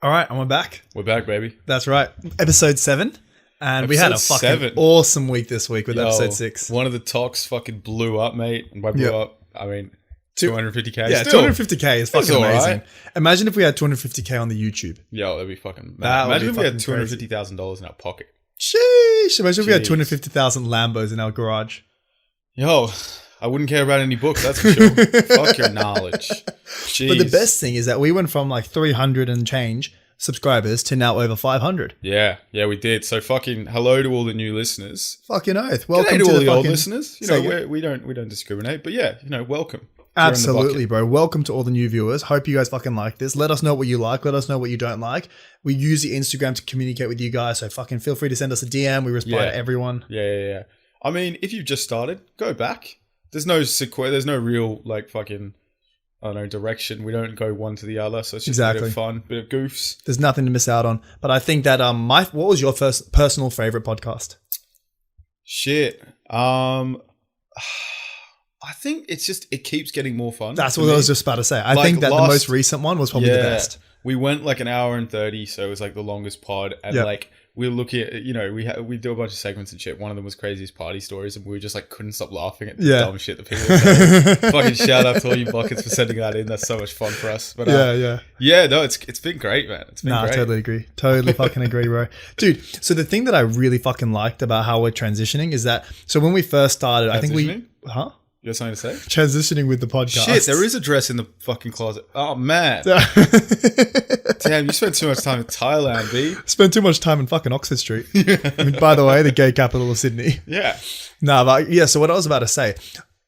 All right, and we're back. We're back, baby. That's right. Episode 7. And we had a fucking awesome week this week with episode 6. One of the talks fucking blew up, mate. And by blew up, I mean 250K. Yeah, still. 250K is fucking amazing. Right. Imagine if we had 250K on the YouTube. Yo, that'd be fucking mad. Imagine if we had $250,000 in our pocket. Sheesh. Imagine if we had 250,000 Lambos in our garage. Yo, I wouldn't care about any books, that's for sure. Fuck your knowledge. Jeez. But the best thing is that we went from like 300 and change subscribers to now over 500. Yeah, we did. So fucking hello to all the new listeners. Fucking oath. Welcome to all the old fucking listeners. You know, we don't discriminate, but yeah, welcome. Absolutely, bro. Welcome to all the new viewers. Hope you guys fucking like this. Let us know what you like. Let us know what you don't like. We use the Instagram to communicate with you guys, so fucking feel free to send us a DM. We respond to everyone. Yeah. I mean, if you've just started, go back. There's no there's no real like fucking direction. We don't go one to the other, so it's just a bit of fun, bit of goofs. There's nothing to miss out on. But I think that what was your first personal favorite podcast? Shit. I think it keeps getting more fun. That's what I was just about to say. I think that the most recent one was probably the best. We went like an hour and 30, so it was like the longest pod, and like we were looking at, we do a bunch of segments and shit. One of them was craziest party stories, and we just like couldn't stop laughing at the dumb shit that people were saying. Fucking shout out to all you buckets for sending that in. That's so much fun for us. But no, it's been great, man. It's been great. I totally agree. Totally fucking agree, bro. Dude, so the thing that I really fucking liked about how we're transitioning is that, so when we first started, I think you have something to say? Transitioning with the podcast. Shit, there is a dress in the fucking closet. Oh, man. Damn, you spent too much time in Thailand, B. Spent too much time in fucking Oxford Street. I mean, by the way, the gay capital of Sydney. Yeah. So what I was about to say,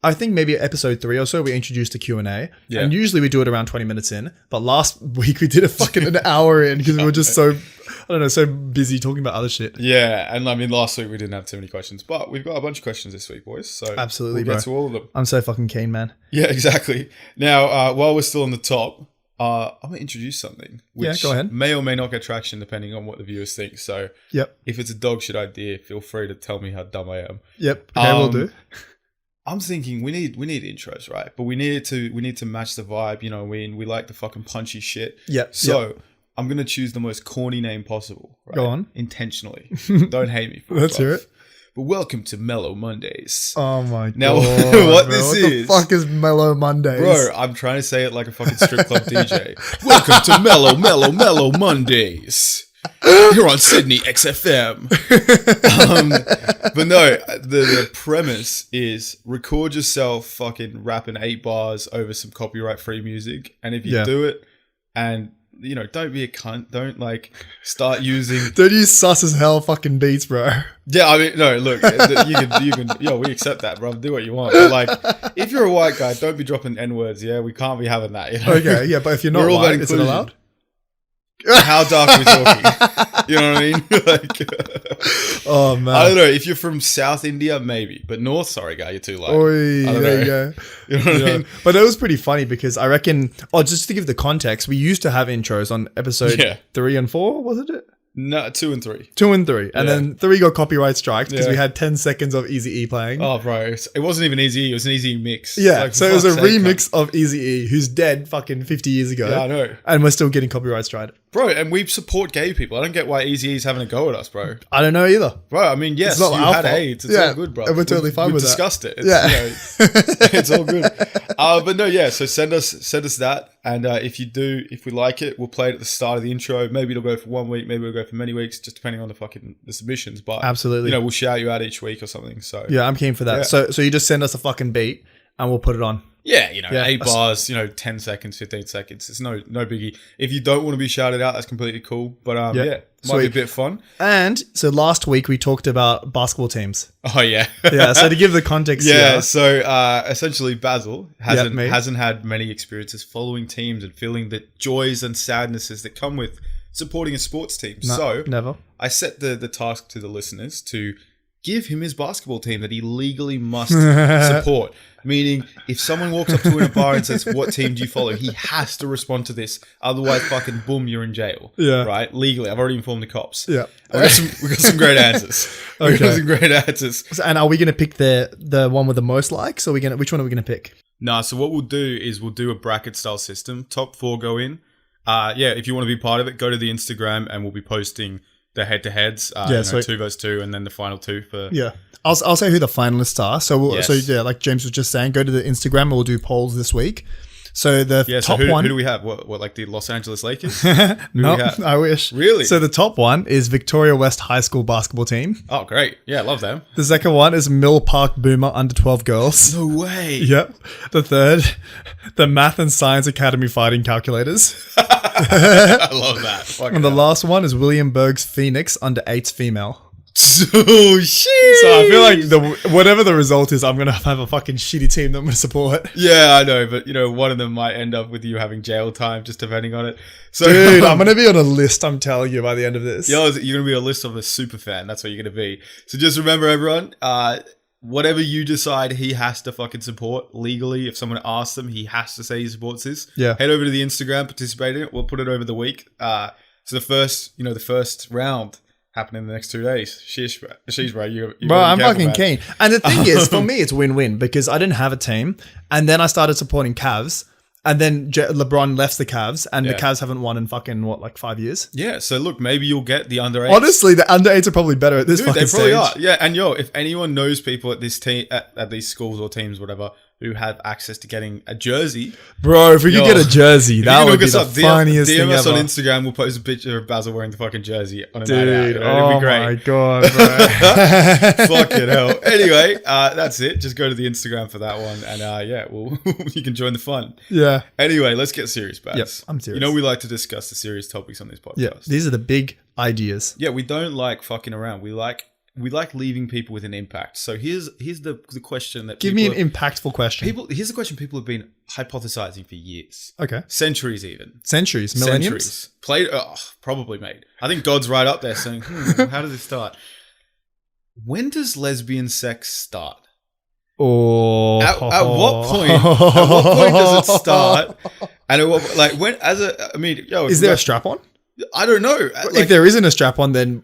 I think maybe episode 3 or so, we introduced a Q&A. Yeah. And usually we do it around 20 minutes in. But last week we did it fucking an hour in because we were just so busy talking about other shit. Yeah. And I mean, last week we didn't have too many questions. But we've got a bunch of questions this week, boys. So absolutely, we'll get to all of them. I'm so fucking keen, man. Yeah, exactly. Now, while we're still on the top, I'm going to introduce something. Which go ahead. May or may not get traction depending on what the viewers think. So if it's a dog shit idea, feel free to tell me how dumb I am. Yep. Okay, we'll do. I'm thinking we need intros, right? But we need to match the vibe. You know, we like the fucking punchy shit. Yep. So I'm gonna choose the most corny name possible. Right? Go on. Intentionally. Don't hate me for it. Let's hear it. But welcome to Mellow Mondays. Oh my god. Now what the fuck is Mellow Mondays? Bro, I'm trying to say it like a fucking strip club DJ. Welcome to Mellow Mondays. Here on Sydney XFM. But no, the premise is record yourself fucking rapping 8 bars over some copyright free music. And if you do it, and don't be a cunt. Don't like start using. Don't use sus as hell fucking beats, bro. Yeah, I mean, no, look, you can, we accept that, bro. Do what you want. But like, if you're a white guy, don't be dropping N-words. Yeah, we can't be having that. Okay, yeah, but if you're not white, is it allowed? How dark are we talking? You know what I mean? Oh man, I don't know. If you're from South India, maybe, but North, sorry, guy, you're too light. I don't know. You know what I mean? But that was pretty funny because I reckon. Oh, just to give the context, we used to have intros on episode 3 and 4. Wasn't it? No, 2 and 3. 2 and 3. And then 3 got copyright striked because we had 10 seconds of Eazy-E playing. Oh, bro. It wasn't even Eazy-E. It was an Eazy mix. Yeah. Like, so it was a remix of Eazy-E, who's dead fucking 50 years ago. Yeah, I know. And we're still getting copyright striked. Bro, and we support gay people. I don't get why Eazy-E's having a go at us, bro. I don't know either. Bro, I mean, yes, you had AIDS. It's all good, bro. And we're totally fine with that. We discussed it. It's all good. But no, so send us that. And if we like it, we'll play it at the start of the intro. Maybe it'll go for 1 week. Maybe it'll go for many weeks, just depending on the submissions. But absolutely, we'll shout you out each week or something. So yeah, I'm keen for that. Yeah. So you just send us a fucking beat and we'll put it on. Yeah, 8 bars, 10 seconds, 15 seconds. It's no biggie. If you don't want to be shouted out, that's completely cool. But might be a bit fun. And so last week we talked about basketball teams. Oh yeah. Yeah. So to give the context, So essentially, Basil hasn't had many experiences following teams and feeling the joys and sadnesses that come with supporting a sports team. Never. I set the task to the listeners to give him his basketball team that he legally must support. Meaning, if someone walks up to him in a bar and says, "What team do you follow?" he has to respond to this. Otherwise, fucking boom, you're in jail. Yeah. Right? Legally. I've already informed the cops. Yeah. We got some great answers. We got some great answers. And are we going to pick the one with the most likes? Or which one are we going to pick? So what we'll do is we'll do a bracket style system. Top 4 go in. if you want to be part of it, go to the Instagram and we'll be posting the head-to-heads. So 2 vs 2 and then the final 2 for... Yeah. I'll say who the finalists are. So, like James was just saying, go to the Instagram and we'll do polls this week. So the top one... Who do we have? What, like the Los Angeles Lakers? No, I wish. Really? So the top one is Victoria West High School basketball team. Oh, great. Yeah, I love them. The second one is Mill Park Boomer under 12 girls. No way. Yep. The third, the Math and Science Academy fighting calculators. I love that. And the last one is William Berg's Phoenix under 8's female. Oh, shit. So I feel like whatever the result is, I'm going to have a fucking shitty team that I'm going to support. Yeah, I know. But, one of them might end up with you having jail time, just depending on it. So, dude, I'm going to be on a list, I'm telling you, by the end of this. You're going to be on a list of a super fan. That's what you're going to be. So just remember, everyone, whatever you decide he has to fucking support legally, if someone asks him, he has to say he supports this. Yeah. Head over to the Instagram, participate in it. We'll put it over the week. So the first round happening in the next 2 days. Sheesh, bro. Bro, I'm fucking keen. And the thing is, for me, it's win-win because I didn't have a team. And then I started supporting Cavs. And then LeBron left the Cavs. And the Cavs haven't won in fucking, 5 years? Yeah. So look, maybe you'll get the under 8s. Honestly, the under 8s are probably better at this fucking stage. They probably are. Yeah. And if anyone knows people at this team, at these schools or teams, whatever, who have access to getting a jersey. Bro, if we could get a jersey, that would be the funniest thing ever. DM us on Instagram. We'll post a picture of Basil wearing the fucking jersey on a night out. Dude, It'd be great. My God, bro. Fucking hell. Anyway, that's it. Just go to the Instagram for that one. And you can join the fun. Yeah. Anyway, let's get serious, Baz. Yep, I'm serious. We like to discuss the serious topics on this podcast. Yeah, these are the big ideas. Yeah, we don't like fucking around. We like leaving people with an impact. So here's the question that give me an impactful question. Here's the question people have been hypothesizing for years. Okay. Centuries even. Centuries. Millenniums? Probably, mate. I think God's right up there saying, how does it start? When does lesbian sex start? Oh. At what point? At what point does it start? And is there a strap on? I don't know. If there isn't a strap on, then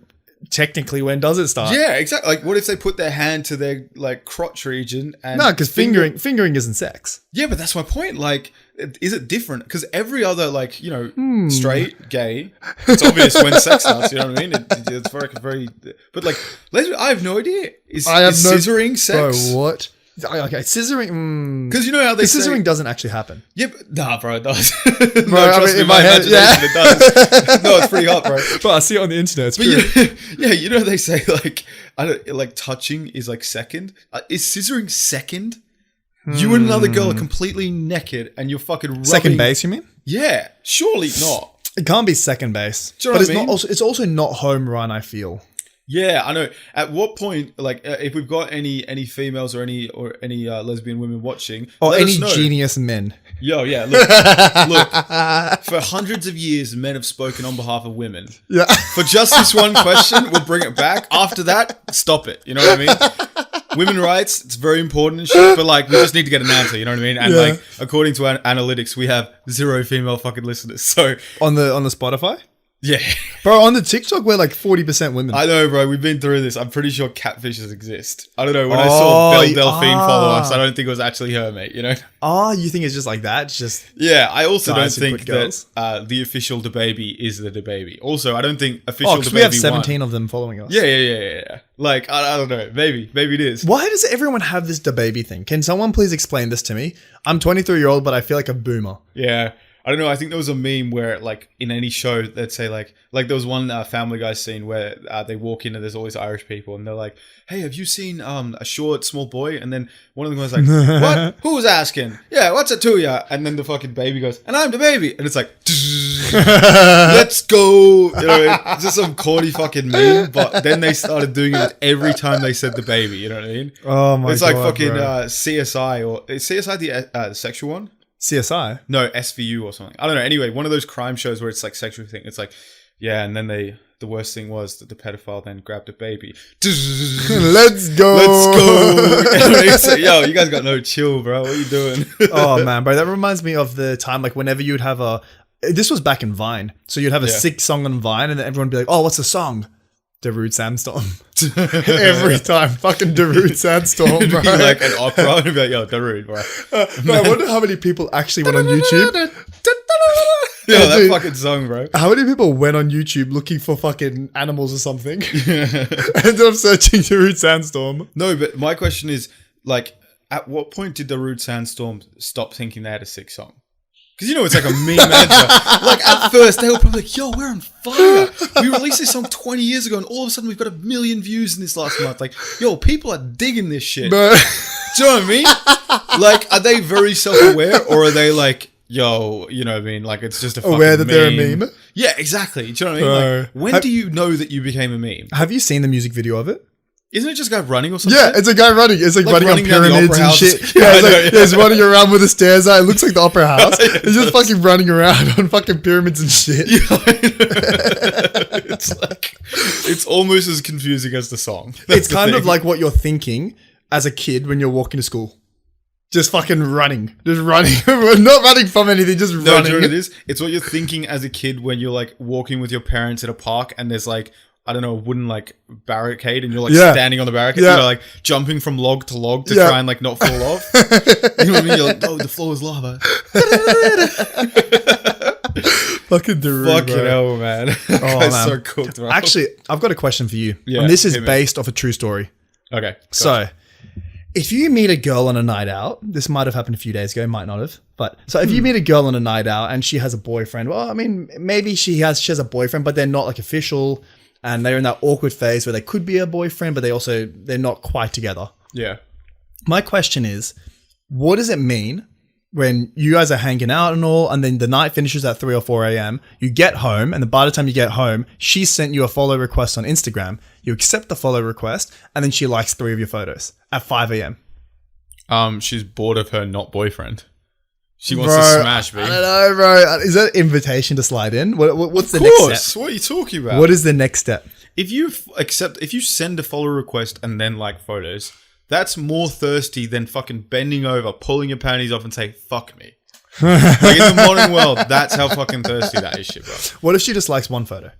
technically, when does it start? Yeah, exactly. Like, what if they put their hand to their crotch region? And no, because fingering isn't sex. Yeah, but that's my point. Like, is it different? Because every other straight, gay, it's obvious when sex starts. You know what I mean? It's very. But lesbian, I have no idea. Is scissoring sex? Bro, what? Okay, scissoring. Because you know how they say scissoring doesn't actually happen. Yeah, nah, bro, it does. Bro, in my head, it does. No, it's pretty hot, bro. But I see it on the internet. It's true. Yeah, you know they say touching is second. Is scissoring second? You and another girl are completely naked, and you're fucking rubbing. Second base, you mean? Yeah, surely not. It can't be second base, do you know but what I mean? It's also not home run. I feel. Yeah, I know. At what point, if we've got any females or any lesbian women watching, or any genius men. Yo, yeah, look. For hundreds of years, men have spoken on behalf of women. Yeah. For just this one question, we'll bring it back. After that, stop it. You know what I mean? Women rights, it's very important and shit, but we just need to get an answer. You know what I mean? And according to our analytics, we have 0 female fucking listeners. So on the Spotify. Yeah. Bro, on the TikTok, we're 40% women. I know, bro. We've been through this. I'm pretty sure catfishes exist. I don't know. When I saw Belle Delphine follow us, I don't think it was actually her, mate. You know? Oh, you think it's just like that? It's just... Yeah, I also don't think that the official DaBaby is the DaBaby. Also, I don't think official DaBaby because we have 17 of them following us. Yeah. I don't know. Maybe it is. Why does everyone have this DaBaby thing? Can someone please explain this to me? I'm 23-year-old, but I feel like a boomer. Yeah. I don't know. I think there was a meme where, in any show, they'd say, there was one Family Guy scene where they walk in and there's all these Irish people and they're like, hey, have you seen a short, small boy? And then one of them goes what? Who's asking? Yeah, what's it to ya? And then the fucking baby goes, and I'm the baby. And it's like, let's go. You know, it's just some corny fucking meme. But then they started doing it every time they said the baby. You know what I mean? Oh my God. It's like fucking CSI or is CSI the sexual one? CSI? No, SVU or something. I don't know. Anyway, one of those crime shows where it's sexual thing. It's and then the worst thing was that the pedophile then grabbed a baby. Let's go. Yo, you guys got no chill, bro. What are you doing? Oh, man, bro. That reminds me of the time, whenever you'd have this was back in Vine. So you'd have a sick song on Vine and then everyone would be like, oh, what's the song? Darude Sandstorm. Every time. Fucking Darude Sandstorm, bro. It'd be like an opera. It'd be like, yo, Darude, bro. Bro, I wonder how many people actually went on YouTube. Yeah, that Dude, fucking song, bro. how many people went on YouTube looking for fucking animals or something? Ended up searching the Rude Sandstorm. No, but my question is, like, at what point did the Rude Sandstorm stop thinking they had a sick song? Because, you know, it's like a meme answer. Like, at first, they were probably like, yo, we're on fire. We released this song 20 years ago, and all of a sudden, we've got 1 million views in this last month. Like, yo, people are digging this shit. But Do you know what I mean? Like, are they very self-aware, or are they like, yo, you know what I mean? Like, it's just a fucking aware that meme. they're a meme? Yeah, exactly. Do you know what I mean? Like, when do you know that you became a meme? Have you seen the music video of it? Isn't it just a guy running or something? Yeah, it's a guy running. It's like running on down the pyramids Opera and House. shit. Yeah, Yeah, I it's know, like, yeah. he's running around with the stairs out. It looks like the Opera House. Yeah, it He's just does. fucking running around on fucking pyramids and shit. Yeah, I know. It's like, it's almost as confusing as the song. That's It's the kind of thing. like what you're thinking as a kid when you're walking to school. Just fucking running. Just running. Not running from anything, just No, do you know running. what it is? It's what you're thinking as a kid when you're like walking with your parents at a park and there's like, I don't know, a wooden like barricade and you're like Yeah. standing on the barricade. Yeah. You're like jumping from log to log to Yeah. try and like not fall off. You know what I mean? You're like, oh, the floor is lava. Fucking Daru, Fucking bro. hell, man. That Oh, guy's man. so cooked, bro. Actually, I've got a question for you. Yeah, and this is hit me. based off a true story. Okay. So, if you meet a girl on a night out, this might have happened a few days ago, might not have, but so if you meet a girl on a night out and she has a boyfriend, well, I mean, maybe she has a boyfriend, but they're not like official, and they're in that awkward phase where they could be a boyfriend, but they're not quite together. Yeah. My question is, what does it mean when you guys are hanging out and all, and then the night finishes at 3 or 4 a.m., you get home, and then by the time you get home, she sent you a follow request on Instagram, you accept the follow request, and then she likes 3 of your photos at 5 a.m. She's bored of her not boyfriend. She wants Bro, to smash me. I don't know, bro. Is that an invitation to slide in? What's the Of next course. step? What are you talking about? What is the next step? If you send a follow request and then like photos, that's more thirsty than fucking bending over, pulling your panties off and say, fuck me. Like in the modern world, that's how fucking thirsty that is shit, bro. What if she just likes one photo?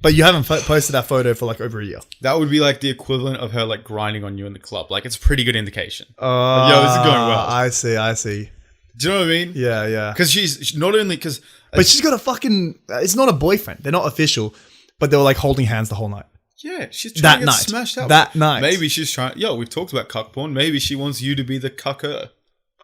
But you haven't posted that photo for like over a year. That would be like the equivalent of her like grinding on you in the club. Like it's a pretty good indication. Oh, Yo, this is going well. I see. Do you know what I mean? Yeah. Because she's not only because... But she's got a fucking... It's not a boyfriend. They're not official. But they were like holding hands the whole night. Yeah, she's trying to get night. smashed up. That night. Maybe she's trying... Yo, we've talked about cuck porn. Maybe she wants you to be the cucker.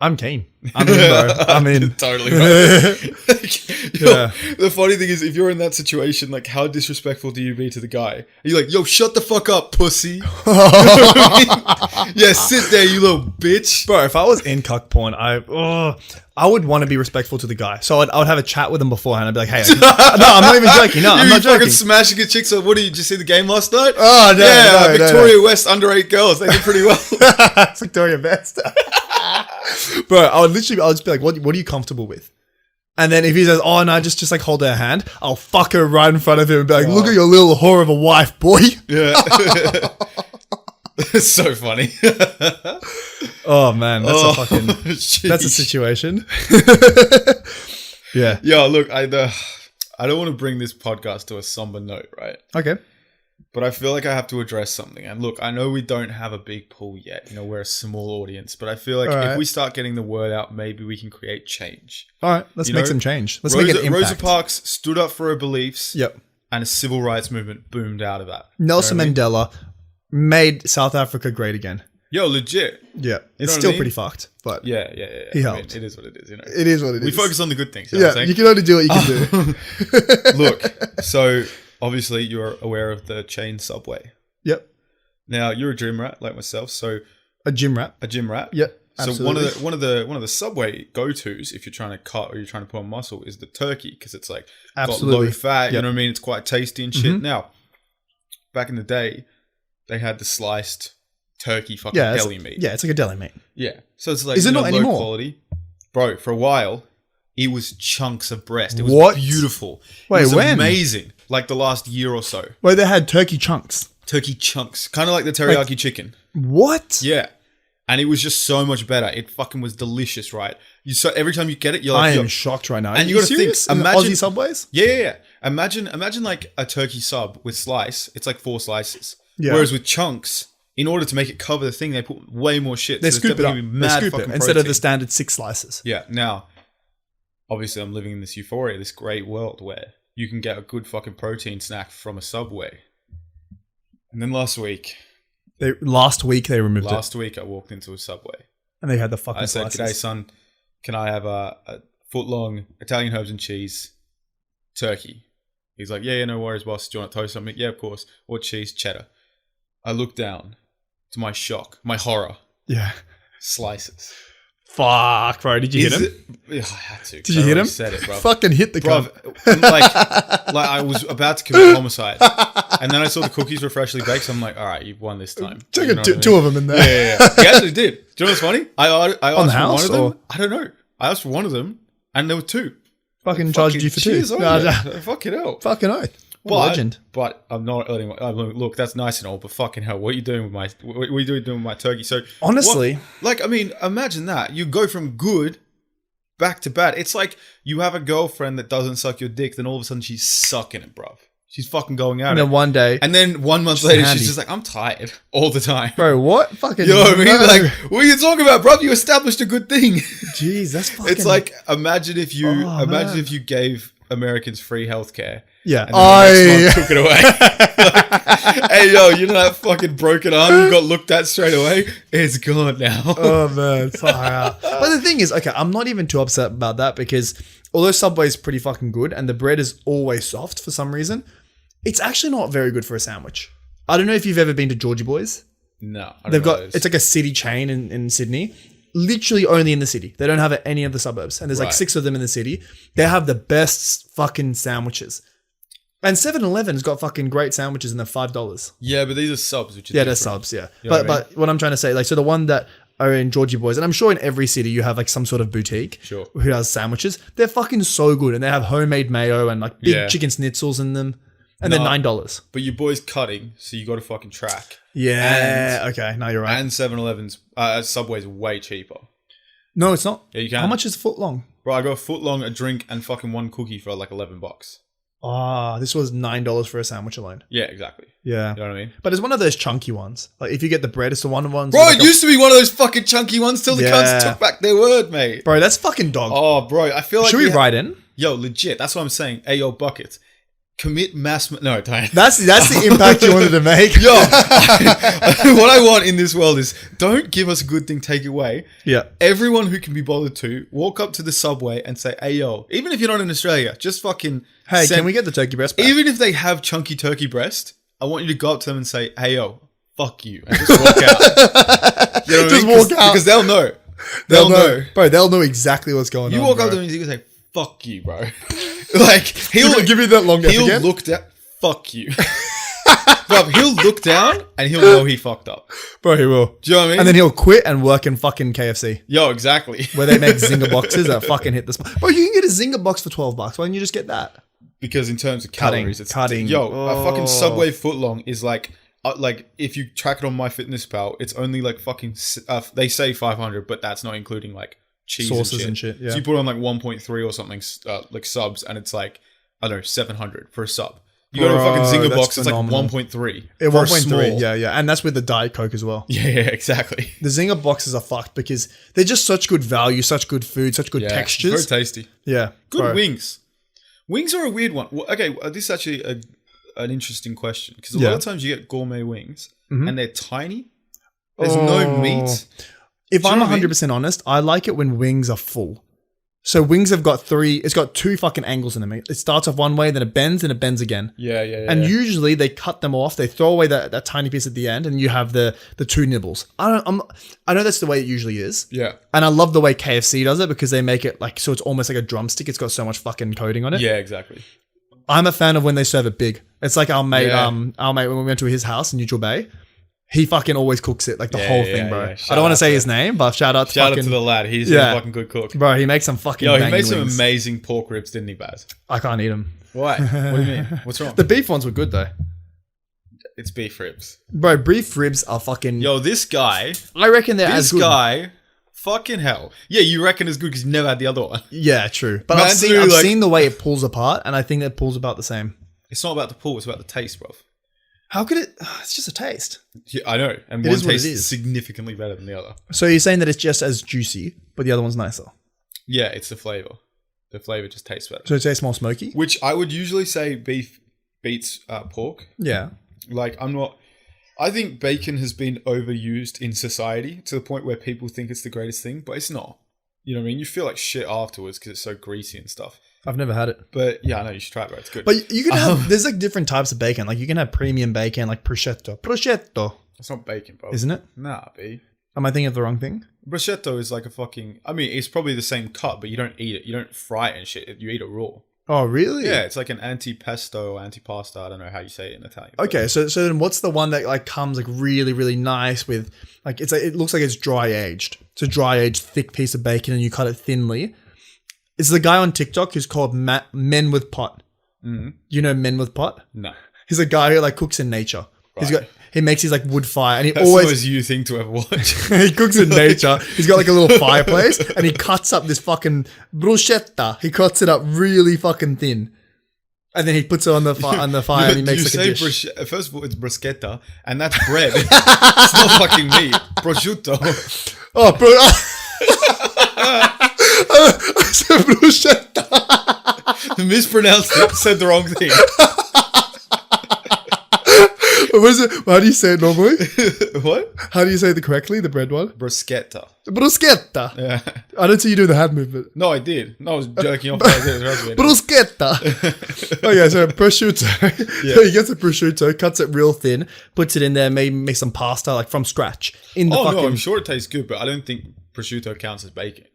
I'm keen. I'm in, bro. I'm in. Totally. Right. Yo, Yeah. The funny thing is, if you're in that situation, like, how disrespectful do you be to the guy? You're like, yo, shut the fuck up, pussy. You know what I mean? Yeah, sit there, you little bitch. Bro, if I was in cuck porn, I would want to be respectful to the guy. So I would have a chat with him beforehand. I'd be like, hey, no, I'm not even joking. No, I'm You not joking. fucking smashing a chick. So what did you see the game last night? Oh, no, yeah, no, Victoria West under 8 girls. They did pretty well. It's Victoria Best. Bro, I'll just be like, what are you comfortable with? And then if he says, oh no, just like hold her hand, I'll fuck her right in front of him and be like, look at your little whore of a wife, boy. Yeah. It's so funny. Oh man, that's Sheesh. that's a situation. Yeah. Yeah, look, I don't want to bring this podcast to a somber note, right? Okay. But I feel like I have to address something. And look, I know we don't have a big pool yet. You know, we're a small audience. But I feel like Alright. if we start getting the word out, maybe we can create change. All right, let's You make know, some change. Let's make an impact. Rosa Parks stood up for her beliefs. Yep. And a civil rights movement boomed out of that. Nelson You know what I mean? Mandela made South Africa great again. Yo, legit. Yeah. It's know what I still mean? pretty fucked, but Yeah. He I helped. mean, it is what it is, you know. it is what it is. We focus on the good things. You know what Yeah, I'm you saying? can only do what you can do. Look, so obviously you're aware of the chain subway. Yep. Now you're a gym rat like myself, so A gym rat. a gym rat. Yep. So Absolutely. one of the subway go tos if you're trying to cut or you're trying to put on muscle is the turkey because it's like Absolutely. got low fat. Yep. You know what I mean? It's quite tasty and shit. Mhm. Now, back in the day, they had the sliced turkey fucking Yeah, deli meat. Yeah, it's like a deli meat. Yeah. So it's like Is it not low anymore? quality, bro. For a while, it was chunks of breast. It was What? beautiful. Wait, it was when? amazing. Like the last year or so. Where they had turkey chunks. Turkey chunks, kind of like the teriyaki chicken. What? Yeah. And it was just so much better. It fucking was delicious, right? You so every time you get it, you're I like, am yo, shocked right now. And Are you gotta think, serious? In the imagine- Aussie subways? yeah. Imagine like a turkey sub with slice. It's like 4 slices. Yeah. Whereas with chunks, in order to make it cover the thing, they put way more shit. They So scoop there's it up. definitely They mad scoop it fucking instead of the protein. standard 6 slices. Yeah. Now, obviously I'm living in this euphoria, this great world where you can get a good fucking protein snack from a Subway. And then last week they removed it. Last week I walked into a Subway. And they had the fucking I said, slices. "G'day, son. Can I have a foot-long Italian herbs and cheese turkey?" He's like, yeah, no worries, boss. Do you want to toast something? Yeah, of course. What cheese? Cheddar. I look down. To my shock, my horror. Yeah. Slices. Fuck, bro. Did you hit him? Yeah, I had to. Did you hit him? Said it, bro. Fucking hit the Bro, cunt. like I was about to commit homicide. And then I saw the cookies were freshly baked, so I'm like, all right, you've won this time. Took two of them in there. Yeah. He actually did. Do you know what's funny? I asked for one of them. Or? I don't know. I asked for one of them, and there were two. Fucking charged you for two. Fucking hell. Fucking oath. Legend. But I'm not letting. Look, that's nice and all, but fucking hell, what are you doing with my? What are you doing with my turkey? So honestly, imagine that you go from good back to bad. It's like you have a girlfriend that doesn't suck your dick, then all of a sudden she's sucking it, bruv. She's fucking going out. And then one day, and then 1 month later, she's just like, I'm tired all the time, bro. What fucking? You know what I mean? Like, what are you talking about, bruv? You established a good thing. Jeez, that's fucking. It's like imagine if you gave Americans free healthcare. Yeah. And then the next month took it away. Like, hey, yo, you know that fucking broken arm you got looked at straight away? It's gone now. Oh, man. Far out. But the thing is, okay, I'm not even too upset about that because although Subway's pretty fucking good and the bread is always soft for some reason, it's actually not very good for a sandwich. I don't know if you've ever been to Georgie Boys. No. It's like a city chain in Sydney. Literally only in the city. They don't have it any of the suburbs. And there's like 6 of them in the city. They have the best fucking sandwiches. And 7-Eleven's got fucking great sandwiches and they're $5. Yeah, but these are subs, which is they're subs, yeah. You know But what I'm trying to say, like, so the one that are in Georgie Boys, and I'm sure in every city you have like some sort of boutique who does sandwiches. They're fucking so good. And they have homemade mayo and like big chicken schnitzels in them. And they're $9. But your boy's cutting, so you got to fucking track. Yeah. Okay. No, you're right. And 7-Eleven's Subway's way cheaper. No, it's not. Yeah, you can. How much is a foot long? Bro, I got a foot long, a drink, and fucking one cookie for like $11. This was $9 for a sandwich alone. Yeah, exactly. Yeah. You know what I mean? But it's one of those chunky ones. Like if you get the bread, it's the ones. Bro, it used to be one of those fucking chunky ones till the cunts took back their word, mate. Bro, that's fucking dog. Oh, bro, I feel like should we write in? Yo, legit. That's what I'm saying. Hey, yo, buckets. Commit mass... No, don't. That's the impact you wanted to make. Yo, what I want in this world is don't give us a good thing, take it away. Yeah. Everyone who can be bothered to walk up to the Subway and say, hey, yo, even if you're not in Australia, just fucking... Hey, can we get the turkey breast back? Even if they have chunky turkey breast, I want you to go up to them and say, hey, yo, fuck you. And just walk out. You know what I mean? Walk out. Because they'll know. They'll know. Bro, they'll know exactly what's going on. You walk up to them and you say, fuck you, bro. Like, he'll give you that long gap again. He'll look down. Fuck you. Bro, he'll look down and he'll know he fucked up. Bro, he will. Do you know what I mean? And then he'll quit and work in fucking KFC. Yo, exactly. Where they make Zinger boxes that fucking hit the spot. Bro, you can get a Zinger box for $12. Why don't you just get that? Because in terms of calories, it's cutting. Yo, a fucking Subway footlong is like if you track it on MyFitnessPal, it's only like fucking. They say 500, but that's not including like cheese sauces and shit. Yeah. So you put on like 1.3 or something, like subs, and it's like I don't know 700 for a sub. You go to a fucking Zinger box, it's like 1.3. Yeah, 1.3. Yeah, and that's with the Diet Coke as well. Yeah, exactly. The Zinger boxes are fucked because they're just such good value, such good food, such good textures. Very tasty. Yeah, good wings. Wings are a weird one. Well, okay, this is actually an interesting question because a lot of times you get gourmet wings and they're tiny. There's no meat. If I'm 100% honest, I like it when wings are full. So wings have got it's got 2 fucking angles in them. It starts off one way, then it bends, and it bends again. Yeah. And usually they cut them off. They throw away that tiny piece at the end, and you have the 2 nibbles. I know that's the way it usually is. Yeah. And I love the way KFC does it because they make it like so it's almost like a drumstick. It's got so much fucking coating on it. Yeah, exactly. I'm a fan of when they serve it big. It's like our mate when we went to his house in Neutral Bay. He fucking always cooks it, like the whole thing, bro. Yeah. I don't want to say his name, but shout out to the lad. He's a fucking good cook. Bro, he makes some fucking he banging made some wings. amazing pork ribs, didn't he, Baz? I can't eat them. Why? What do you mean? What's wrong? The beef ones were good, though. It's beef ribs. Bro, beef ribs are fucking... Yo, this guy... I reckon they're as good. This guy... Fucking hell. Yeah, you reckon it's good because you never had the other one. Yeah, true. But I've seen the way it pulls apart, and I think it pulls about the same. It's not about the pull, it's about the taste, bro. How could it... It's just a taste. Yeah, I know. And one tastes significantly better than the other. So you're saying that it's just as juicy, but the other one's nicer? Yeah, it's the flavor. The flavor just tastes better. So it tastes more smoky? Which I would usually say beef beats pork. Yeah. Like, I think bacon has been overused in society to the point where people think it's the greatest thing, but it's not. You know what I mean? You feel like shit afterwards because it's so greasy and stuff. I've never had it. But yeah, I know you should try it, bro. It's good. But you can have, there's like different types of bacon. Like you can have premium bacon, like prosciutto. Prosciutto. It's not bacon, bro. Isn't it? Nah, B. Am I thinking of the wrong thing? Bruschetto is like a fucking... I mean, it's probably the same cut, but you don't eat it. You don't fry it and shit. You eat it raw. Oh, really? Yeah, it's like an antipesto or antipasta. I don't know how you say it in Italian. Okay, so then what's the one that like comes like really, really nice with... Like it's like, it looks like it's dry aged. It's a dry aged thick piece of bacon and you cut it thinly. It's the guy on TikTok who's called Men with Pot. Mm-hmm. You know Men with Pot? No. He's a guy who like cooks in nature. Right. He makes his like wood fire and he That's always you thing to ever watch. he cooks in nature. He's got like a little fireplace and he cuts up this fucking bruschetta. He cuts it up really fucking thin. And then he puts it on the fire and he makes like a dish. First of all, it's bruschetta and that's bread. It's not fucking meat. Prosciutto. Oh, bro. I said bruschetta. Mispronounced it. Said the wrong thing. What is it? How do you say it normally? What? How do you say it correctly? The bread one? Bruschetta. Bruschetta. Yeah. I don't see you do the hand movement. No, I did. No, I was jerking off. Bruschetta. Okay, so prosciutto. Yeah. So he gets a prosciutto, cuts it real thin, puts it in there, maybe make some pasta like from scratch. No, I'm sure it tastes good, but I don't think prosciutto counts as bacon.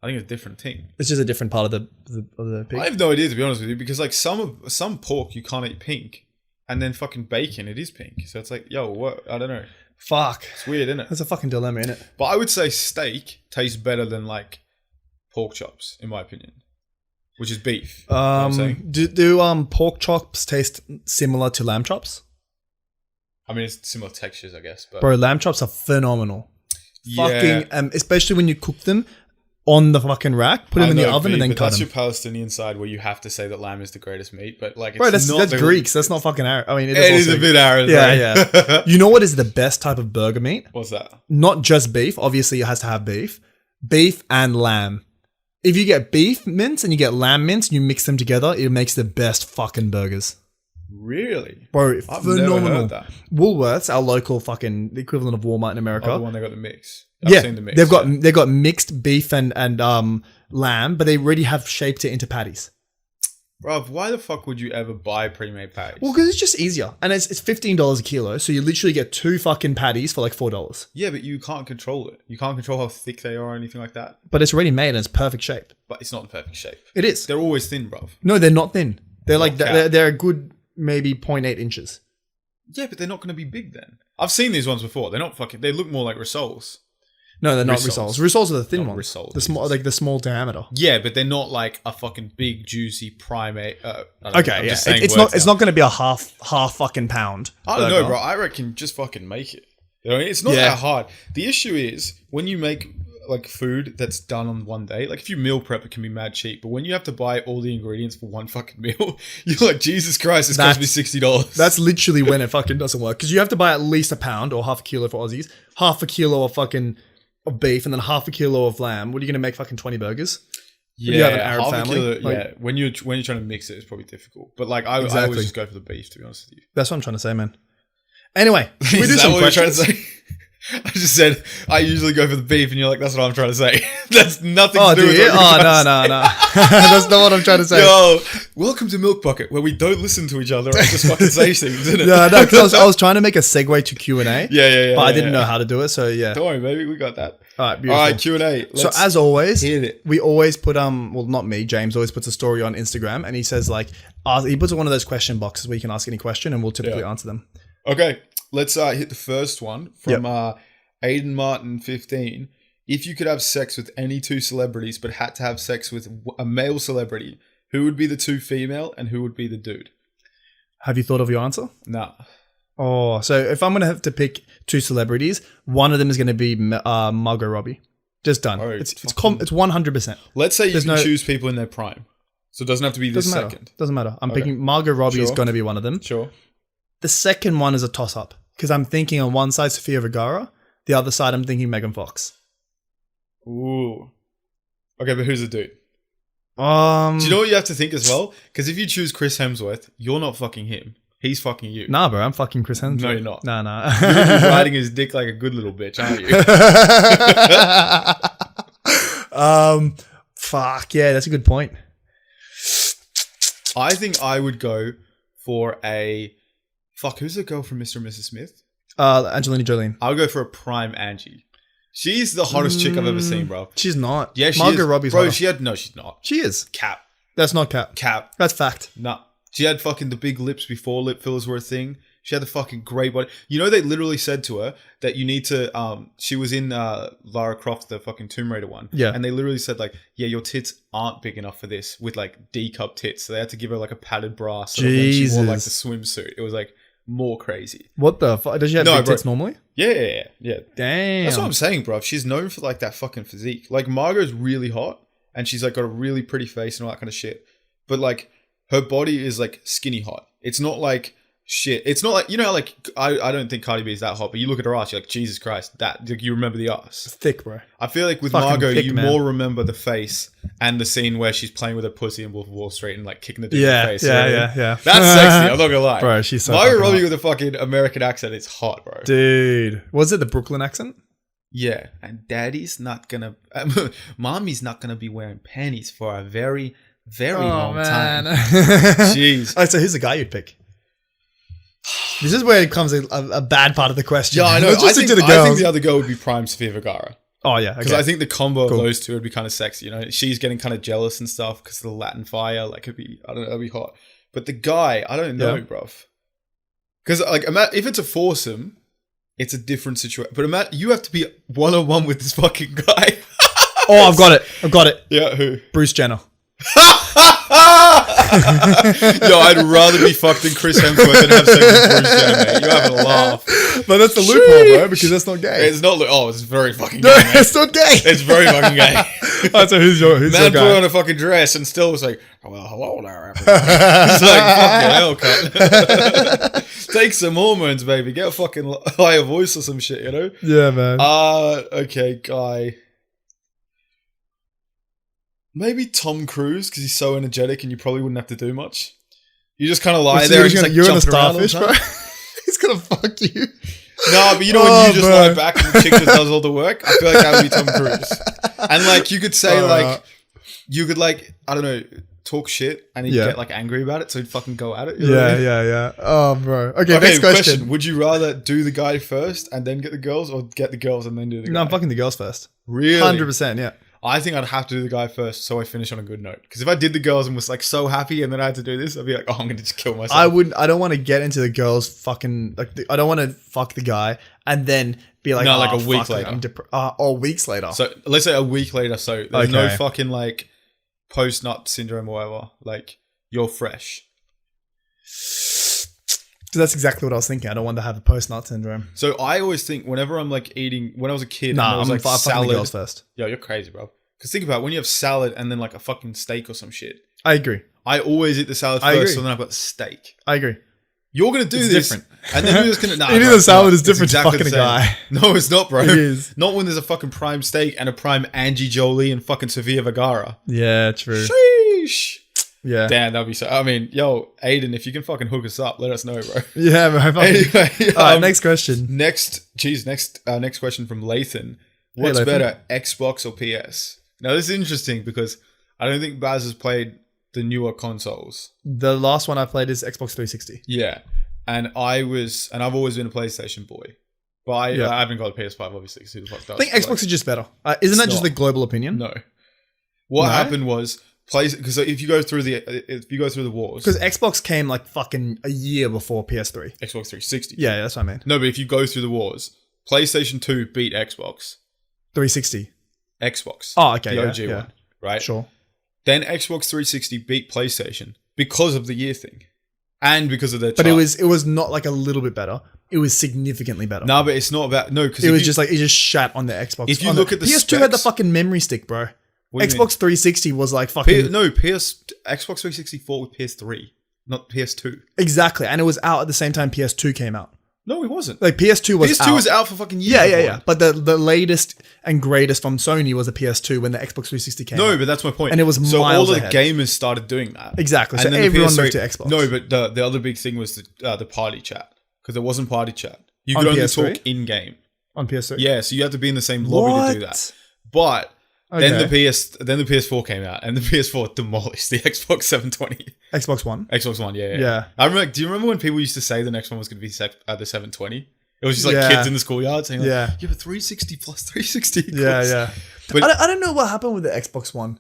I think it's a different thing. It's just a different part of the pig. I have no idea, to be honest with you, because like some pork you can't eat pink. And then fucking bacon, it is pink. So it's like, yo, what? I don't know. Fuck. It's weird, isn't it? That's a fucking dilemma, isn't it? But I would say steak tastes better than like pork chops, in my opinion. Which is beef. You know what I'm saying? Do pork chops taste similar to lamb chops? I mean, it's similar textures, I guess. But bro, lamb chops are phenomenal. Yeah. Fucking, especially when you cook them on the fucking rack, put them in the oven and then cut them. That's your Palestinian side where you have to say that lamb is the greatest meat, but like, it's bro, that's not Greeks. That's not fucking Arab. I mean, it is a bit Arab. Yeah. You know what is the best type of burger meat? What's that? Not just beef. Obviously, it has to have beef. Beef and lamb. If you get beef mince and you get lamb mince and you mix them together, it makes the best fucking burgers. Really? Bro, I've phenomenal. never heard that. Woolworths, our local fucking the equivalent of Walmart in America. Oh, the one they got the mix. I've seen the mix. They've got mixed beef and lamb, but they already have shaped it into patties. Bro, why the fuck would you ever buy pre-made patties? Well, because it's just easier, and it's $15 a kilo, so you literally get 2 fucking patties for like $4. Yeah, but you can't control it. You can't control how thick they are or anything like that. But it's already made and it's perfect shape. But it's not the perfect shape. It is. They're always thin, bro. No, they're not thin. They're like Okay. they're a good maybe 0.8 inches. Yeah, but they're not going to be big then. I've seen these ones before. They're not fucking. They look more like rissoles. No, they're not Rissoles. rissoles. Rissoles are the thin Not ones. rissoles, The small, like the small diameter. Yeah, but they're not like a fucking big juicy primate. Okay, yeah. It's not going to be a half fucking pound. I don't know, burger. bro. I reckon just fucking make it. You know, it's not Yeah. that hard. The issue is when you make like food that's done on one day. Like if you meal prep, it can be mad cheap. But when you have to buy all the ingredients for one fucking meal, you're like, Jesus Christ, this cost me $60. That's literally when it fucking doesn't work. Because you have to buy at least a pound or half a kilo for Aussies, half a kilo of beef, and then half a kilo of lamb. What are you going to make fucking 20 burgers? Yeah, you have an Arab half family. a kilo, Like- yeah, when you're trying to mix it, it's probably difficult. But like, I Exactly. always just go for the beef, to be honest with you. That's what I'm trying to say, man. Anyway, should we Is do that some what you're trying questions? to say? I just said I usually go for the beef, and you're like, "That's what I'm trying to say." That's nothing Oh, to do do with you? what you're Oh, trying no. to say. That's not what I'm trying to say. Yo, welcome to Milk Bucket, where we don't listen to each other and just fucking say things, isn't it? Yeah, no, because I was trying to make a segue to Q&A. Yeah. But I didn't know how to do it, so yeah. Don't worry, baby, we got that. All right, All beautiful. right, Q&A. So as always, hit it. we always put well, not me, James always puts a story on Instagram, and he says like, he puts one of those question boxes where you can ask any question, and we'll typically answer them. Okay, let's hit the first one from Aiden Martin 15. If you could have sex with any 2 celebrities, but had to have sex with a male celebrity, who would be the 2 female and who would be the dude? Have you thought of your answer? Nah. Oh, so if I'm going to have to pick 2 celebrities, one of them is going to be Margot Robbie. Just done. Oh, It's 100%. Let's say you can no- choose people in their prime. So it doesn't have to be the second. Doesn't matter. I'm Okay. picking Margot Robbie is Sure. going to be one of them. Sure. The second one is a toss-up because I'm thinking on one side Sofia Vergara, the other side I'm thinking Megan Fox. Ooh. Okay, but who's the dude? Do you know what you have to think as well? Because if you choose Chris Hemsworth, you're not fucking him. He's fucking you. Nah, bro, I'm fucking Chris Hemsworth. No, you're not. Nah. You're gonna be riding his dick like a good little bitch, aren't you? Fuck yeah, that's a good point. I think I would go for a... Fuck, who's the girl from Mr. and Mrs. Smith? Angelina Jolie. I would go for a prime Angie. She's the hottest chick I've ever seen, bro. She's not. Yeah, she Margot is. Robbie's bro, hotter. No, she's not. She is. Cap. That's not cap. Cap. That's fact. Nah. She had fucking the big lips before lip fillers were a thing. She had the fucking great body. You know, they literally said to her that you need to, she was in Lara Croft, the fucking Tomb Raider one. Yeah. And they literally said like, yeah, your tits aren't big enough for this with like D-cup tits. So they had to give her like a padded bra. So that when she wore like the swimsuit, it was like more crazy. What the fuck? Does she have big tits normally? Yeah. Damn. That's what I'm saying, bro. She's known for like that fucking physique. Like Margot's really hot and she's like got a really pretty face and all that kind of shit. But like her body is like skinny hot. It's not like shit. It's not like, you know, like I don't think Cardi B is that hot, but you look at her ass, you're like, Jesus Christ, that like, you remember the ass. It's thick, bro. I feel like with Fucking Margot, thick, you man. more remember the face and the scene where she's playing with her pussy in Wolf of Wall Street and like kicking the dude in the face. Yeah. That's sexy. I'm not gonna lie, Bro, she's so Margot fucking Robbie hot. with a fucking American accent. It's hot, bro. Dude, was it the Brooklyn accent? Yeah, and daddy's not gonna, mommy's not gonna be wearing panties for a very, very long time. Jeez. All right, so who's the guy you'd pick? This is where it comes a bad part of the question. Yeah, I know. Let's just stick to the I girls. think the other girl would be Prime Sofia Vergara. Oh yeah, Because I think the combo of Cool. those two would be kind of sexy. You know, she's getting kind of jealous and stuff because of the Latin fire. Like, it'd be, I don't know, it'd be hot. But the guy, I don't know, Yeah. bruv. Because like, if it's a foursome, it's a different situation. But you have to be one-on-one with this fucking guy. Oh, I've got it. Yeah, who? Bruce Jenner. Yo, I'd rather be fucked than Chris Hemsworth than have sex with Bruce Jenner, mate. You're having a laugh. But that's the loophole, bro, because that's not gay. It's not. It's very fucking No, gay, mate. it's not gay. It's very fucking gay. All right, so who's your Man put guy? on a fucking dress and still was like, oh, well, hello there, everybody. It's like, fuck your haircut. Take some hormones, baby. Get a fucking higher voice or some shit, you know? Yeah, man. Okay, guy. Maybe Tom Cruise, because he's so energetic and you probably wouldn't have to do much. You just kind of lie there and just like you're in a jumping around all the starfish, time. bro. He's gonna fuck you. No, but you know when Oh, you just bro. lie back and the chick just does all the work? I feel like that would be Tom Cruise. And like you could say like, you could like, I don't know, talk shit and he'd Yeah. get like angry about it, so he'd fucking go at it. You know what I mean? Yeah. Oh, bro. Okay, next question. Would you rather do the guy first and then get the girls, or get the girls and then do the guy? No, I'm fucking the girls first. Really? 100%, yeah. I think I'd have to do the guy first so I finish on a good note. Because if I did the girls and was like so happy and then I had to do this, I'd be like, oh, I'm going to just kill myself. I don't want to get into the girls fucking, like, I don't want to fuck the guy and then be like, No, like oh, a week fuck, like, later. or weeks later. So let's say a week later. So there's no Okay. fucking like post-nut syndrome or whatever. Like you're fresh. So that's exactly what I was thinking. I don't want to have a post-nut syndrome. So I always think whenever I'm like eating, when I was a kid, and Nah, I was I'm like fucking the salad. girls first. Yo, you're crazy, bro. Because think about it, when you have salad and then like a fucking steak or some shit. I agree. I always eat the salad I first, agree. so then I've got steak. I agree. You're gonna do It's this, different. and then you're just gonna. Nah, Eating bro, the salad is it's different to exactly fucking the a same. guy. No, it's not, bro. It is. Not when there's a fucking prime steak and a prime Angie Jolie and fucking Sofia Vergara. Yeah, true. Sheesh. Yeah. Damn, that'd be so. I mean, yo, Aiden, if you can fucking hook us up, let us know, bro. Yeah, bro. Anyway, All right, next question. Next question from Lathan. What's Lathan. better, Xbox or PS? Now this is interesting because I don't think Baz has played the newer consoles. The last one I played is Xbox 360. Yeah, and I've always been a PlayStation boy, but I haven't got a PS5 obviously. Because who the fuck does? I think Xbox is just better. Isn't that It's just not. the global opinion? No. What No? happened was because if you go through the wars, Because Xbox came like fucking a year before PS3. Xbox 360. Yeah, that's what I mean. No, but if you go through the wars, PlayStation 2 beat Xbox. 360. Xbox. Oh, okay. The Yeah, OG yeah. one, right? Sure. Then Xbox 360 beat PlayStation because of the year thing, and because of their. But chart. it was not like a little bit better. It was significantly better. No, but it's not about because it was just like it just shat on the Xbox. If you on look at the PS2 had the specs- fucking memory stick, bro. What do you Xbox 360 was like fucking Xbox 360 fought with PS3, not PS2. exactly, and it was out at the same time PS2 came out. No, it wasn't. Like PS2 was PS2 out. was out for fucking years. Yeah. before. But the latest and greatest from Sony was the PS2 when the Xbox 360 came out. No, but that's my point. And it was so miles all the ahead. gamers started doing that. Exactly. And So then the everyone PS3 moved to Xbox. No, but the other big thing was the party chat, because there wasn't party chat. You On could only PS3? talk in game. On PS3. Yeah, so you had to be in the same lobby to do that. But then the PS4 came out, and the PS4 demolished the Xbox 720. Xbox One. Xbox One, yeah. Yeah. I remember. Do you remember when people used to say the next one was going to be the 720? It was just like Yeah. kids in the schoolyard saying, like, Yeah. but 360 plus 360 equals. Yeah. But I don't know what happened with the Xbox One.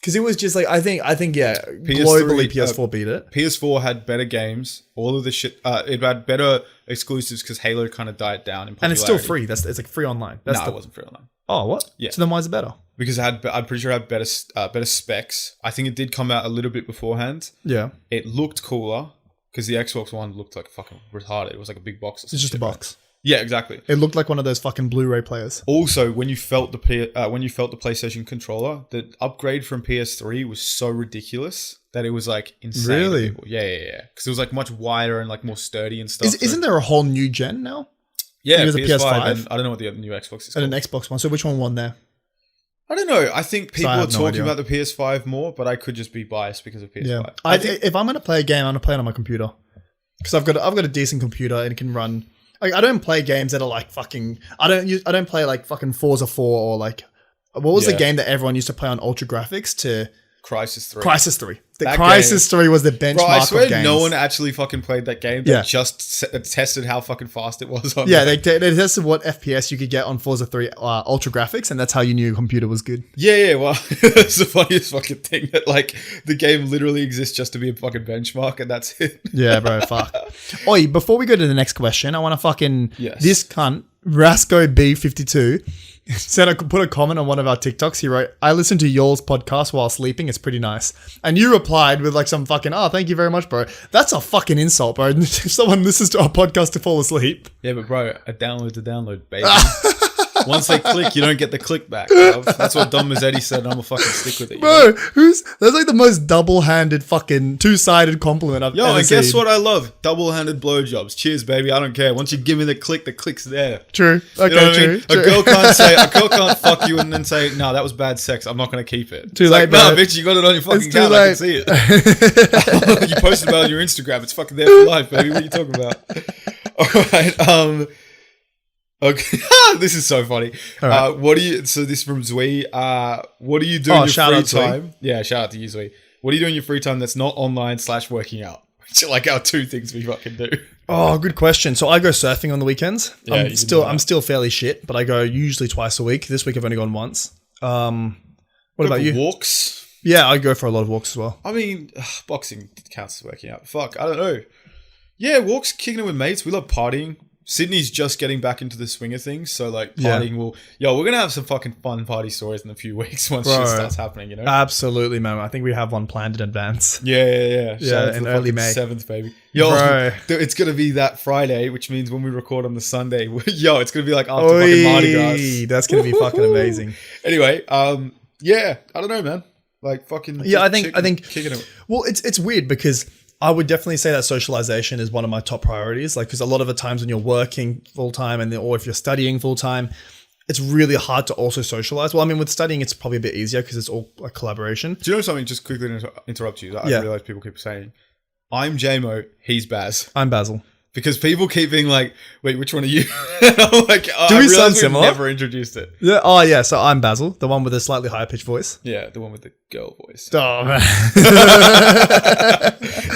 Because it was just like, I think, PS3, globally PS4 beat it. PS4 had better games. All of the shit. It had better exclusives because Halo kind of died down in popularity. And it's still free. It's like free online. No, it wasn't free online. Oh, what? Yeah. So then why is it better? Because I'm pretty sure it had better specs. I think it did come out a little bit beforehand. Yeah. It looked cooler because the Xbox One looked like fucking retarded. It was like a big box. Or some It's just a shit, box. right? Yeah, exactly. It looked like one of those fucking Blu-ray players. Also, when you felt the PlayStation controller, the upgrade from PS3 was so ridiculous that it was like insane. Really? to people. Yeah. Because it was like much wider and like more sturdy and stuff. Isn't there a whole new gen now? Yeah, there's a PS5. PS5? And I don't know what the other new Xbox is And called. an Xbox One. So which one won there? I don't know. I think people I are have no talking idea. about the PS5 more, but I could just be biased because of PS5. Yeah. If I'm going to play a game, I'm going to play it on my computer. Because I've got a decent computer and it can run. Like, I don't play games that are like fucking. I don't play like fucking Forza 4 or like. What was the game that everyone used to play on ultra graphics to? Crisis 3. Crisis 3. The That Crisis 3 was the benchmark Bro, I swear of games. no one actually fucking played that game. They Yeah. just tested how fucking fast it was on. Yeah, they tested what FPS you could get on Forza 3 ultra graphics, and that's how you knew your computer was good. Yeah, well, it's the funniest fucking thing that, like, the game literally exists just to be a fucking benchmark, and that's it. Yeah, bro, fuck. Oi, before we go to the next question, I want to fucking... Yes. This cunt, Rasco B52, said I could put a comment on one of our TikToks. He wrote, I listened to y'all's podcast while sleeping. It's pretty nice. And you replied with like some fucking, oh, thank you very much, bro. That's a fucking insult, bro. If someone listens to our podcast to fall asleep. Yeah, but bro, a download's a download, baby. Once they click, you don't get the click back, bro. That's what Dom Mazzetti said, and I'm gonna fucking stick with it. Bro, that's like the most double-handed fucking two-sided compliment I've ever And seen. guess what I love? Double-handed blowjobs. Cheers, baby. I don't care. Once you give me the click's there. True. Okay, You know what I true. mean? True. A girl can't fuck you and then say, no, that was bad sex. I'm not going to keep it. Too It's late, like, bro. no, bitch, you got it on your fucking It's too account. I can late. see it. You posted about it on your Instagram. It's fucking there for life, baby. What are you talking about? All right. Okay. This is so funny. All right. So this is from Zui. What do you do in your shout free out, Zui. time? Yeah, shout out to you, Zui. What do you do in your free time that's not online / working out? Which are like our two things we fucking do. Oh, good question. So I go surfing on the weekends. Yeah, I'm you still did that. I'm still fairly shit, but I go usually twice a week. This week I've only gone once. What about you? Walks? Yeah, I go for a lot of walks as well. I mean, boxing counts as working out. Fuck, I don't know. Yeah, walks, kicking it with mates. We love partying. Sydney's just getting back into the swing of things, so like partying will... Yo, we're gonna have some fucking fun party stories in a few weeks once shit starts happening, you know? Absolutely, man. I think we have one planned in advance. Yeah. Shout out to in the early fucking May. 7th, baby. Yo, Bro. it's gonna be that Friday, which means when we record on the Sunday, yo, it's gonna be like after fucking Mardi Gras. That's gonna be fucking amazing. Anyway, yeah, I don't know, man. Like fucking... Yeah, I think kicking it. well, it's weird because I would definitely say that socialization is one of my top priorities. Like, because a lot of the times when you're working full time or if you're studying full time, it's really hard to also socialize. Well, I mean, with studying, it's probably a bit easier because it's all a collaboration. Do you know something? Just quickly to interrupt you. That Yeah. I realize people keep saying, I'm Jamo, he's Baz. I'm Basil. Because people keep being like, wait, which one are you? And I'm like, oh, Do I we realize sound we've similar? never introduced it. Yeah. Oh, yeah. So I'm Basil, the one with the slightly higher pitched voice. Yeah, the one with the girl voice. Oh, man.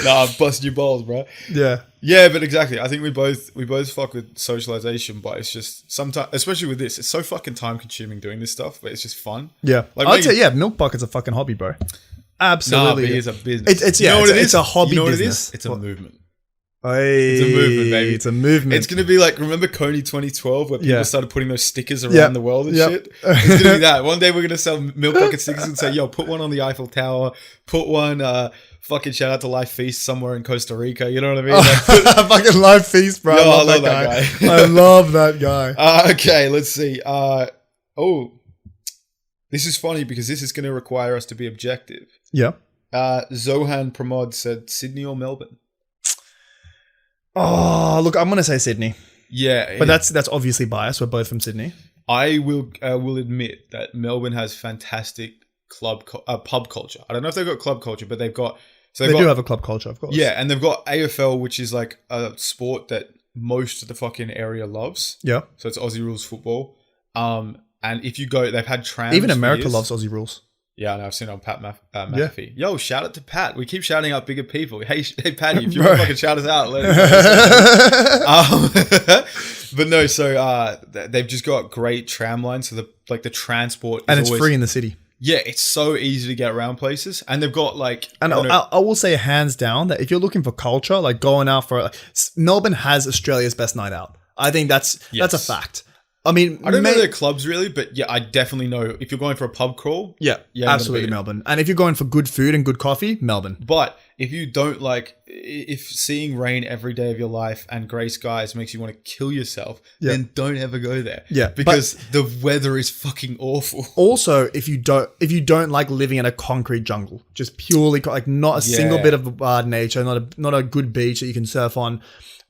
Nah, bust your balls, bro. Yeah. Yeah, but exactly. I think we both fuck with socialization, but it's just sometimes, especially with this, it's so fucking time consuming doing this stuff, but it's just fun. Yeah. Like, I'd maybe- say, yeah, milk bucket's a fucking hobby, bro. Nah, but Absolutely. it is a business. It's You know yeah, what it's, it it's is? a hobby You know what business. it is? It's a movement. It's a movement, baby. It's a movement. It's going to be like, remember Coney 2012 where people Yeah. started putting those stickers around Yep. the world and Yep. shit? It's going to be that. One day we're going to sell milk bucket stickers and say, yo, put one on the Eiffel Tower, put one, fucking shout out to Life Feast somewhere in Costa Rica. You know what I mean? Like, put- fucking live feast, bro. Yo, I love that guy. I love that guy. okay, let's see. This is funny because this is going to require us to be objective. Yeah. Zohan Pramod said Sydney or Melbourne. Oh, look, I'm going to say Sydney. Yeah, But that's obviously biased. We're both from Sydney. I will admit that Melbourne has fantastic pub culture. I don't know if they've got club culture, but they've got. So They do have a club culture, of course. Yeah, and they've got AFL, which is like a sport that most of the fucking area loves. Yeah. So it's Aussie rules football. And if you go, they've had trams. Even America for years. loves Aussie rules. Yeah, and I've seen it on Pat McAfee. Yo, shout out to Pat. We keep shouting out bigger people. Hey, Patty, if you want to fucking shout us out, let us know. But no, so they've just got great tram lines. So the transport, And it's free in the city. Yeah, it's so easy to get around places, and they've got like. And I will say hands down that if you're looking for culture, like going out for Melbourne has Australia's best night out. I think that's a fact. I mean, I don't know their clubs really, but yeah, I definitely know if you're going for a pub crawl. Yeah, absolutely Melbourne. And if you're going for good food and good coffee, Melbourne. But if you don't if seeing rain every day of your life and grey skies makes you want to kill yourself, then don't ever go there. Yeah, because the weather is fucking awful. Also, if you don't like living in a concrete jungle, just purely like not a single bit of nature, not a good beach that you can surf on.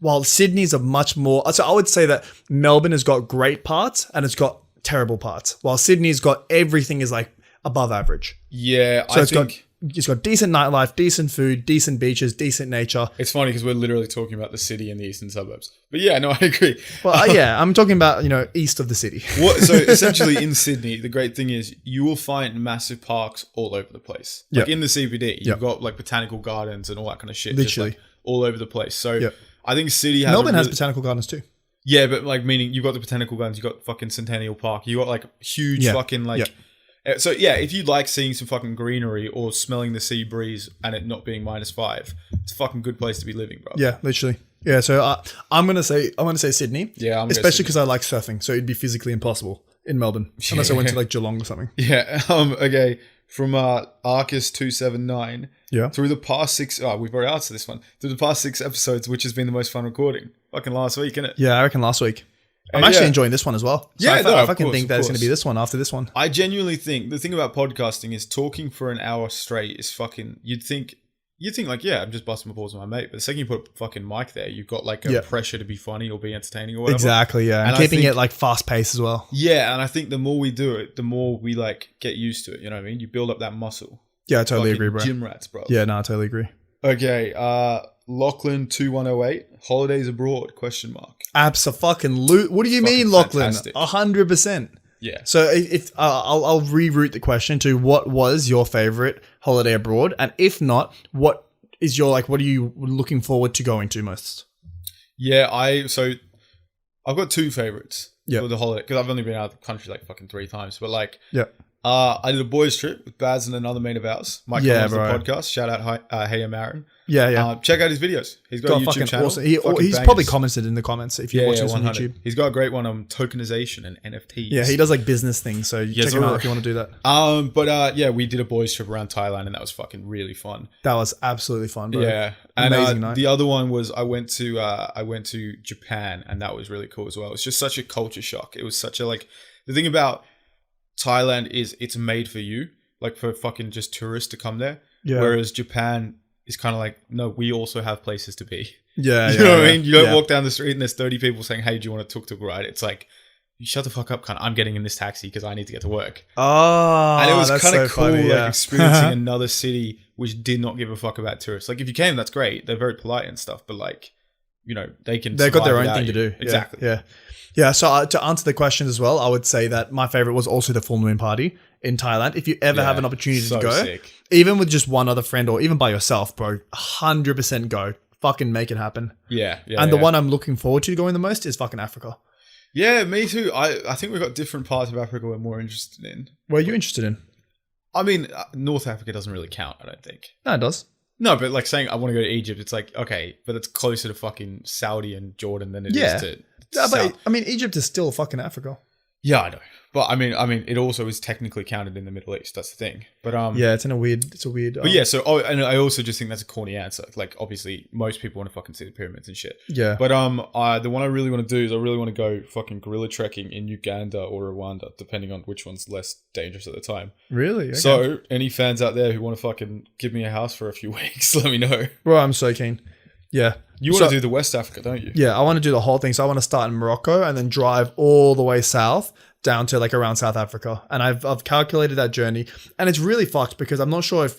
While Sydney's a much more, so I would say that Melbourne has got great parts and it's got terrible parts. While Sydney's got everything is like above average. Yeah, so it's got decent nightlife, decent food, decent beaches, decent nature. It's funny because we're literally talking about the city and the eastern suburbs. But yeah, no, I agree. Well, I'm talking about east of the city. So essentially in Sydney, the great thing is you will find massive parks all over the place. Like in the CBD, you've got like botanical gardens and all that kind of shit. Literally just, like, all over the place. So. I think City has Melbourne has botanical gardens too. Yeah, but like meaning you've got the botanical gardens, you've got fucking Centennial Park, you got like huge fucking like. So yeah, if you like seeing some fucking greenery or smelling the sea breeze and it not being -5, it's a fucking good place to be living, bro. Yeah, literally. Yeah, so I'm gonna say Sydney. Yeah, especially because I like surfing, so it'd be physically impossible in Melbourne unless I went to like Geelong or something. Yeah. Okay. From Arcus 279. Yeah. Through the past 6, we've already answered this one. Through the past 6 episodes, which has been the most fun recording? Fucking last week, innit? Yeah, I reckon last week. I'm actually enjoying this one as well. So I fucking think that it's going to be this one after this one. I genuinely think the thing about podcasting is talking for an hour straight is fucking. You'd think like, yeah, I'm just busting my balls with my mate. But the second you put a fucking mic there, you've got like a pressure to be funny or be entertaining or whatever. Exactly, yeah. And keeping it like fast paced as well. Yeah, and I think the more we do it, the more we like get used to it. You know what I mean? You build up that muscle. Yeah, I totally agree, bro. Gym rats, bro. Yeah, no, I totally agree. Okay, Lachlan 2108, holidays abroad? ? Abso-fucking-loot. What do you mean, Lachlan? 100%. Yeah. So if I'll reroute the question to what was your favorite holiday abroad, and if not, what are you looking forward to going to most? Yeah, I've got 2 favorites for the holiday because I've only been out of the country like fucking 3 times, but like I did a boys trip with Bas and another mate of ours. Mike on the podcast. Shout out Hey Marin. Yeah. Check out his videos. He's got a YouTube channel. Awesome. He's probably commented in the comments if you're watching this on YouTube. He's got a great one on tokenization and NFTs. Yeah, he does like business things, so check him out if you want to do that. But we did a boys trip around Thailand and that was fucking really fun. That was absolutely fun, bro. Yeah. Amazing night. The other one was I went to Japan and that was really cool as well. It's just such a culture shock. It was such a the thing about Thailand is it's made for you, like for fucking just tourists to come there. Yeah. Whereas Japan is kind of like, no, we also have places to be. Yeah. You know what I mean? You don't walk down the street and there's 30 people saying, hey, do you want a tuk-tuk ride? It's like, you shut the fuck up, cunt. I'm getting in this taxi because I need to get to work. Oh, and it was kind of cool, experiencing another city which did not give a fuck about tourists. Like if you came, that's great. They're very polite and stuff, but like, they've got their own thing to do. Exactly. Yeah. So to answer the question as well, I would say that my favorite was also the full moon party in Thailand. If you ever have an opportunity to go, even with just one other friend or even by yourself, bro, 100% go. Fucking make it happen. Yeah. And the one I'm looking forward to going the most is fucking Africa. Yeah, me too. I think we've got different parts of Africa we're more interested in. What are you interested in? I mean, North Africa doesn't really count, I don't think. No, it does. No, but like saying I want to go to Egypt, it's like, okay, but it's closer to fucking Saudi and Jordan than it is to but I mean, Egypt is still fucking Africa. Yeah, I know. But I mean, it also is technically counted in the Middle East. That's the thing. But yeah, it's a weird. But yeah, so and I also just think that's a corny answer. Like, obviously, most people want to fucking see the pyramids and shit. Yeah. But the one I really want to do is I really want to go fucking gorilla trekking in Uganda or Rwanda, depending on which one's less dangerous at the time. Really? Okay. So, any fans out there who want to fucking give me a house for a few weeks, let me know. Well, I'm so keen. Yeah. You want to do the West Africa, don't you? Yeah, I want to do the whole thing. So I want to start in Morocco and then drive all the way south down to like around South Africa. And I've calculated that journey, and it's really fucked because I'm not sure if,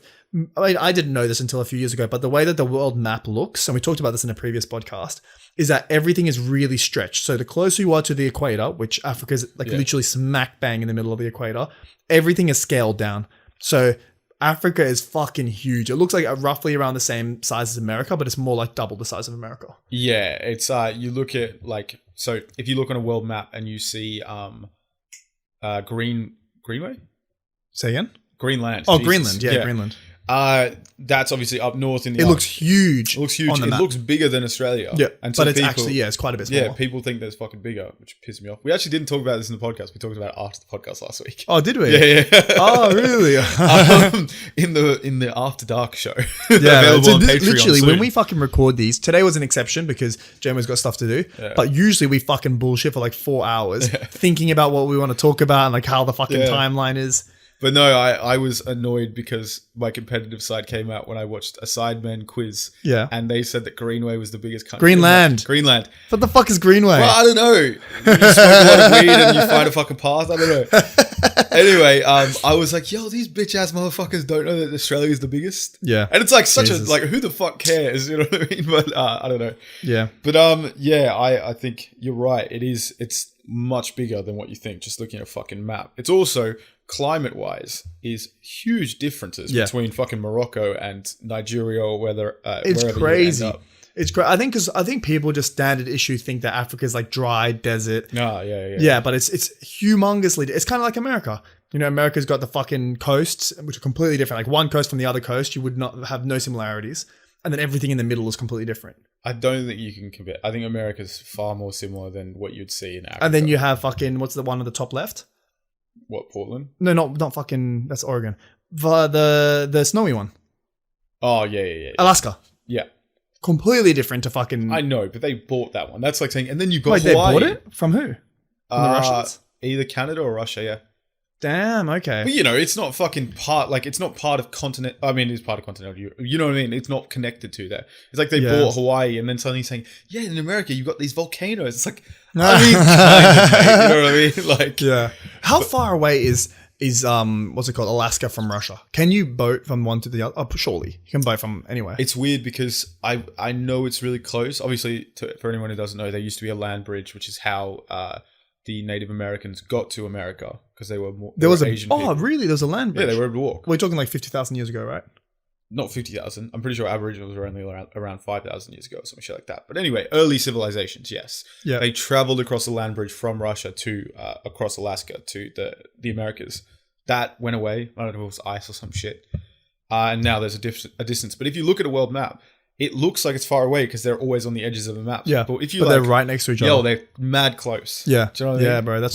I mean, I didn't know this until a few years ago, but the way that the world map looks, and we talked about this in a previous podcast, is that everything is really stretched. So the closer you are to the equator, which Africa is like literally smack bang in the middle of the equator, everything is scaled down. So Africa is fucking huge. It looks like roughly around the same size as America, but it's more like double the size of America. Yeah, it's you look at like, so if you look on a world map and you see Greenway? Say again? Greenland. Oh, Jesus. Greenland. Yeah, Greenland. That's obviously up north in the It looks huge. It looks huge. It looks bigger than Australia. Yeah, and so but it's actually, it's quite a bit smaller. Yeah, people think that it's fucking bigger, which pisses me off. We actually didn't talk about this in the podcast. We talked about it after the podcast last week. Oh, did we? Yeah. Oh, really? In the After Dark show. Yeah, available on Patreon literally, soon. when we fucking record these, today was an exception because Jamo's got stuff to do. Yeah. But usually we fucking bullshit for like 4 hours thinking about what we want to talk about and like how the fucking timeline is. But no, I was annoyed because my competitive side came out when I watched a Sidemen quiz. Yeah. And they said that Greenway was the biggest country. Greenland. What the fuck is Greenway? Well, I don't know. You smoke a lot of weed and you find a fucking path. I don't know. Anyway, I was like, yo, these bitch ass motherfuckers don't know that Australia is the biggest. Yeah. And it's like such a, like, who the fuck cares? You know what I mean? But I don't know. Yeah. But I think you're right. It's much bigger than what you think just looking at a fucking map. It's also, climate-wise, is huge differences between fucking Morocco and Nigeria or it's wherever crazy. you end up. It's great. I think people just standard issue think that Africa is like dry desert. Yeah, but it's humongously. It's kind of like America. You know, America's got the fucking coasts, which are completely different. Like one coast from the other coast, you would not have no similarities, and then everything in the middle is completely different. I don't think you can compare. I think America's far more similar than what you'd see in Africa. And then you have fucking, what's the one at the top left? What, Portland? No, not fucking, that's Oregon. The snowy one. Oh, yeah. Alaska. Yeah. Completely different to fucking... I know, but they bought that one. That's like saying... And then you've got Wait, Hawaii. They bought it? From who? From the Russians? Either Canada or Russia, yeah. Damn, okay. But, you know, it's not fucking part... Like, it's not part of continent... I mean, it's part of continental Europe. You know what I mean? It's not connected to there. It's like they bought Hawaii and then suddenly saying, yeah, in America, you've got these volcanoes. It's like... I mean, kind of, mate, you know what I mean? Like... Yeah. How far away is what's it called, Alaska from Russia? Can you boat from one to the other? Oh, surely you can boat from anywhere. It's weird because I know it's really close. Obviously, for anyone who doesn't know, there used to be a land bridge, which is how the Native Americans got to America because they were more. Asian people. Really? There was a land bridge. Yeah, they were able to walk. We're talking like 50,000 years ago, right? Not 50,000. I'm pretty sure Aboriginals were only around 5,000 years ago or something shit like that. But anyway, early civilizations, yes. Yeah. They traveled across the land bridge from Russia to across Alaska to the Americas. That went away. I don't know if it was ice or some shit. And now there's a distance. But if you look at a world map, it looks like it's far away because they're always on the edges of the map. Yeah. But if you they're right next to each other. Yo, they're mad close. Yeah. Do you know what I mean? Bro.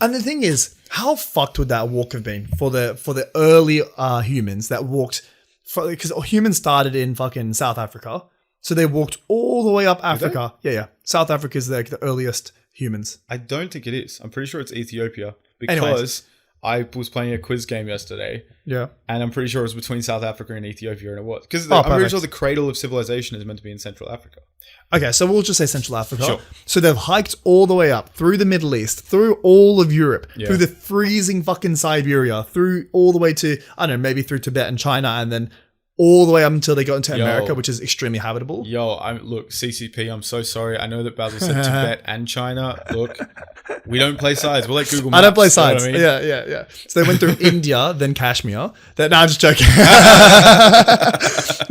And the thing is, how fucked would that walk have been for the early humans that walked? Because humans started in fucking South Africa, so they walked all the way up Africa. Yeah. South Africa is like the earliest humans. I don't think it is. I'm pretty sure it's Ethiopia because I was playing a quiz game yesterday. Yeah, and I'm pretty sure it was between South Africa and Ethiopia, and it was because I'm pretty sure the cradle of civilization is meant to be in Central Africa. Okay, so we'll just say Central Africa. Sure. So they've hiked all the way up through the Middle East, through all of Europe, through the freezing fucking Siberia, through all the way to, I don't know, maybe through Tibet and China, and then all the way up until they got into America, which is extremely habitable. Look, CCP, I'm so sorry. I know that Basil said Tibet and China. Look, we don't play sides. We're like Google Maps. I don't play sides. You know what I mean? Yeah. So they went through India, then Kashmir. No, I'm just joking.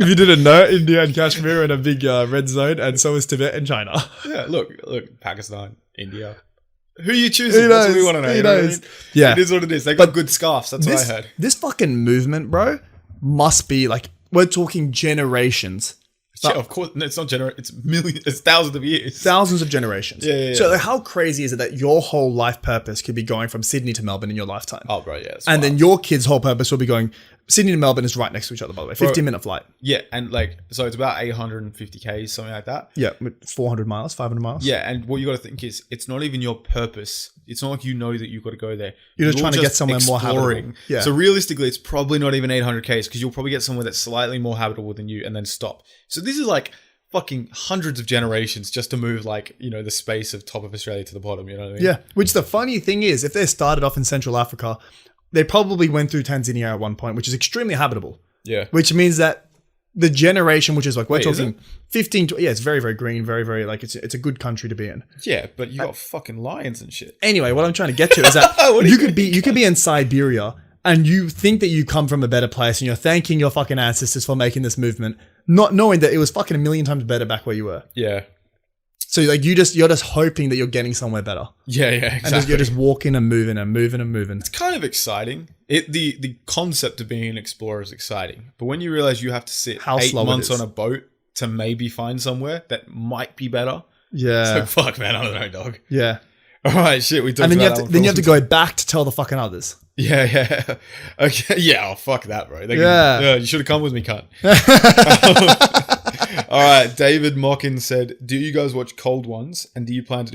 If you didn't know, India and Kashmir are in a big red zone, and so is Tibet and China. Yeah, look, Pakistan, India. Who are you choosing? That's what we want to know. Who knows? Yeah. It is what it is. They got good scarves. That's what I heard. This fucking movement, bro, must be like, we're talking generations. Yeah, of course. No, it's not it's millions, it's thousands of years. Thousands of generations. Yeah. So how crazy is it that your whole life purpose could be going from Sydney to Melbourne in your lifetime? Oh, bro, yeah. And then your kid's whole purpose will be going, Sydney to Melbourne is right next to each other, by the way. 15-minute flight. Yeah, and so it's about 850 Ks, something like that. Yeah, 400 miles, 500 miles. Yeah, and what you got to think is, it's not even your purpose. It's not like you know that you've got to go there. You're just trying to get somewhere more habitable. Yeah. So realistically, it's probably not even 800 Ks because you'll probably get somewhere that's slightly more habitable than you and then stop. So this is like fucking hundreds of generations just to move like, you know, the space of top of Australia to the bottom, you know what I mean? Yeah. Which the funny thing is, if they started off in Central Africa, they probably went through Tanzania at one point, which is extremely habitable. Yeah. Which means that the generation, which is like, we're Wait, is talking 15 to, yeah, it's very, very green, very, very, like, it's a good country to be in. Yeah, but you got fucking lions and shit. Anyway, what I'm trying to get to is that you could be in Siberia and you think that you come from a better place and you're thanking your fucking ancestors for making this movement, not knowing that it was fucking a million times better back where you were. Yeah. So like you're just hoping that you're getting somewhere better. Yeah, exactly. And you're just walking and moving and moving and moving. It's kind of exciting. The concept of being an explorer is exciting. But when you realize you have to sit 8 months on a boat to maybe find somewhere that might be better. Yeah. It's like, fuck, man, I don't know, dog. Yeah. All right, shit, we talked and about then you have to go back to tell the fucking others. Yeah. Okay, yeah, oh, fuck that, bro. You should have come with me, cunt. All right, David Mockin said, "Do you guys watch Cold Ones, and do you plan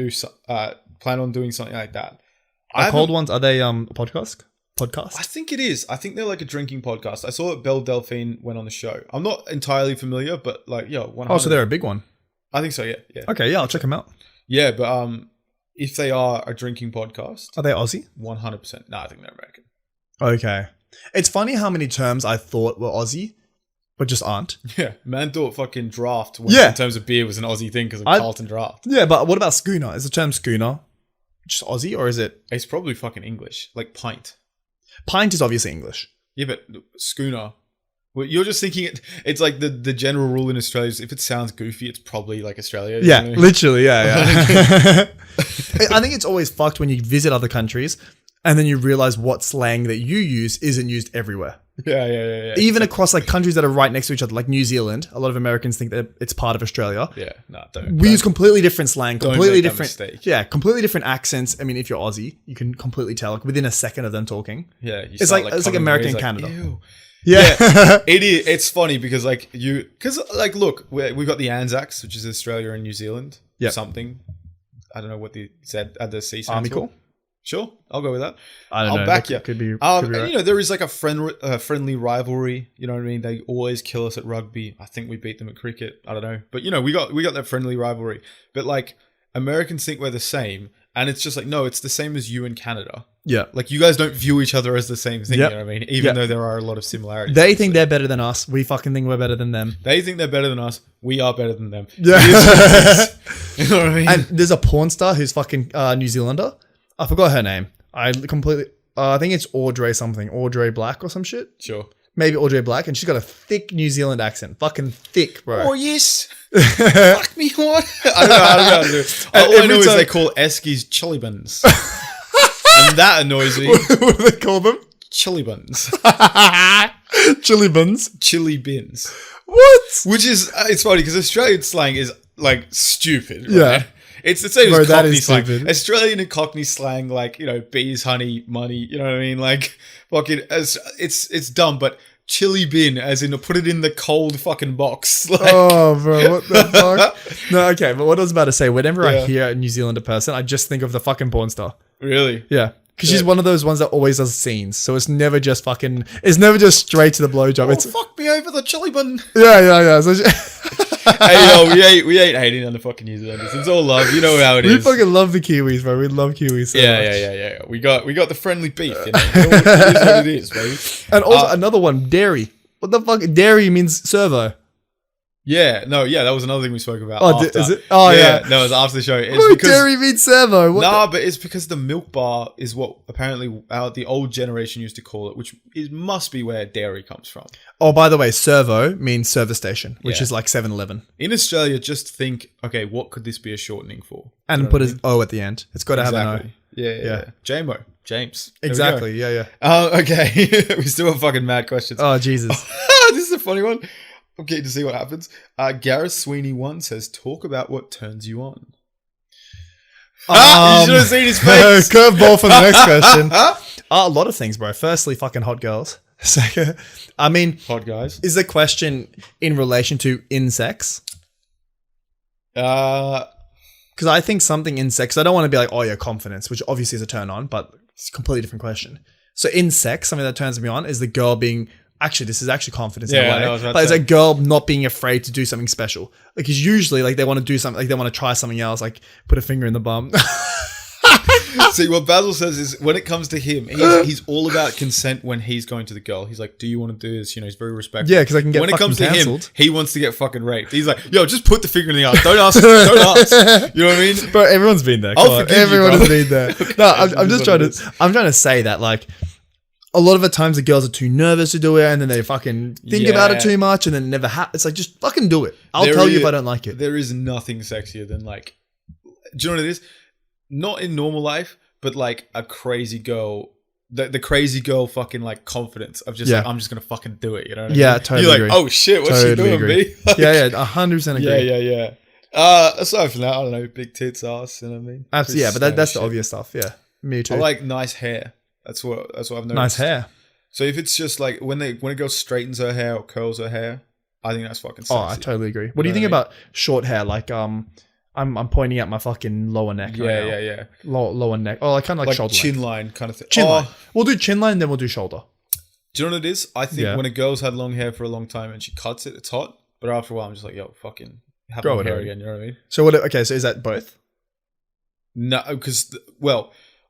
on doing something like that?" Cold Ones, are they a podcast? I think it is. I think they're like a drinking podcast. I saw that Belle Delphine went on the show. I'm not entirely familiar, but like, yeah, 100. Oh, so they're a big one. I think so. Yeah. Okay, yeah, I'll check them out. Yeah, but if they are a drinking podcast, are they Aussie? 100%. No, I think they're American. Okay, it's funny how many terms I thought were Aussie, but just aren't. Yeah, man thought fucking draft in terms of beer was an Aussie thing because of Carlton Draft. Yeah, but what about schooner? Is the term schooner just Aussie or is it? It's probably fucking English, like pint. Pint is obviously English. Yeah, but schooner. Well, you're just thinking it's like the general rule in Australia is if it sounds goofy, it's probably like Australia. Yeah, literally, yeah. I think it's always fucked when you visit other countries and then you realize what slang that you use isn't used everywhere. Yeah. Even across like countries that are right next to each other, like New Zealand, a lot of Americans think that it's part of Australia. Yeah, no, we use completely different slang, completely different. Mistake. Yeah, completely different accents. I mean, if you're Aussie, you can completely tell like within a second of them talking. Yeah, it's like American and Canada. Ew. Yeah, it is. It's funny because look, we've got the Anzacs, which is Australia and New Zealand. Yeah, something. I don't know what the C stands Army for. Corps. Sure, I'll go with that. I'll back you. Could be right. You know, there is like a friendly rivalry. You know what I mean? They always kill us at rugby. I think we beat them at cricket. I don't know, but you know, we got that friendly rivalry. But like Americans think we're the same, and it's just like no, it's the same as you in Canada. Yeah, like you guys don't view each other as the same thing. Yep. You know what I mean? Even though there are a lot of similarities. They think they're better than us. We fucking think we're better than them. They think they're better than us. We are better than them. Yeah, you know what I mean? And there's a porn star who's fucking New Zealander. I forgot her name. I think it's Audrey something. Audrey Black or some shit. Sure. Maybe Audrey Black. And she's got a thick New Zealand accent. Fucking thick, bro. Oh, yes. Fuck me, what? I don't know how to do it. All I know is they call Eskies chili buns. And that annoys me. What do they call them? Chili buns. Chili buns? Chili bins. What? Which is, it's funny because Australian slang is like stupid, right? Yeah. It's the same as Cockney slang. Stupid. Australian and Cockney slang, like, you know, bees, honey, money, you know what I mean? Like, fucking, it's dumb, but chili bin, as in put it in the cold fucking box. Like, oh, bro, what the fuck? No, okay, but what I was about to say, whenever I hear a New Zealander person, I just think of the fucking porn star. Really? Yeah. Because she's one of those ones that always does scenes. So it's never just straight to the blowjob. Oh, fuck me over the chili bun. Yeah. So hey, yo, we ain't hating on the fucking New Zealanders. It's all love. You know how it is. We fucking love the Kiwis, bro. We love Kiwis so much. Yeah. We got the friendly beef. You know? It is what it is, baby. And also another one, dairy. What the fuck? Dairy means servo. That was another thing we spoke about. Oh, after. Is it? Oh, yeah. No, it was after the show. It's because dairy means servo. But it's because the milk bar is what apparently the old generation used to call it, which must be where dairy comes from. Oh, by the way, servo means service station, which is like 7-Eleven. In Australia, just think, okay, what could this be a shortening for? And put an O at the end. It's got to have an O. Yeah. Jamo. James. Exactly. Yeah. Okay. We still have fucking mad questions. Oh, Jesus. This is a funny one. I'm keen to see what happens. Gareth Sweeney 1 says, talk about what turns you on. You should have seen his face. Curveball for the next question. A lot of things, bro. Firstly, fucking hot girls. Second, I mean, hot guys. Is the question in relation to sex? Because I think something in sex, I don't want to be like, oh yeah, confidence, which obviously is a turn on, but it's a completely different question. So in sex, something that turns me on is the girl being actually, this is actually confidence Yeah, in a I know, I way. was about But to it's say. a girl not being afraid to do something special. Like, because usually, like, they want to do something, like, they want to try something else, like, put a finger in the bum. See, what Basil says is when it comes to him, he's all about consent when he's going to the girl. He's like, do you want to do this? You know, he's very respectful. Yeah, because I can get when it fucking comes to cancelled. him, he wants to get fucking raped. He's like, yo, just put the finger in the ass. Don't ask. Don't ask. You know what I mean? Bro, everyone's been there. I'll Come on. forgive you, Everyone bro. has been there. No, I'm just trying to. I'm trying to say that, like, a lot of the times the girls are too nervous to do it, and then they fucking think about it too much, and then it never happens. It's like, just fucking do it. I'll tell you if I don't like it. There is nothing sexier than like, do you know what it is? Not in normal life, but like a crazy girl. The crazy girl fucking like confidence of just like, I'm just gonna fucking do it. You know what I mean? Yeah, totally You're like, agree. oh shit, what's she doing, B? Like, Yeah, 100% agree. Yeah. Aside from that, I don't know, big tits, ass. You know what I mean? Absolutely, yeah, but that's the shit. obvious stuff. Yeah, me too. I like nice hair. That's what I've noticed. nice hair. So if it's just like when a girl straightens her hair or curls her hair, I think that's fucking sexy. Oh, I totally agree. What do you think about short hair? Like, I'm pointing at my fucking lower neck. Yeah. Lower neck. Oh, I kind of like shoulder chin length. line kind of thing. Chin line. We'll do chin line, then we'll do shoulder. Do you know what it is? I think when a girl's had long hair for a long time and she cuts it, it's hot. But after a while, I'm just like, yo, fucking have Grow long it hair out. again. You know what I mean? So what? Okay, so is that both? No, because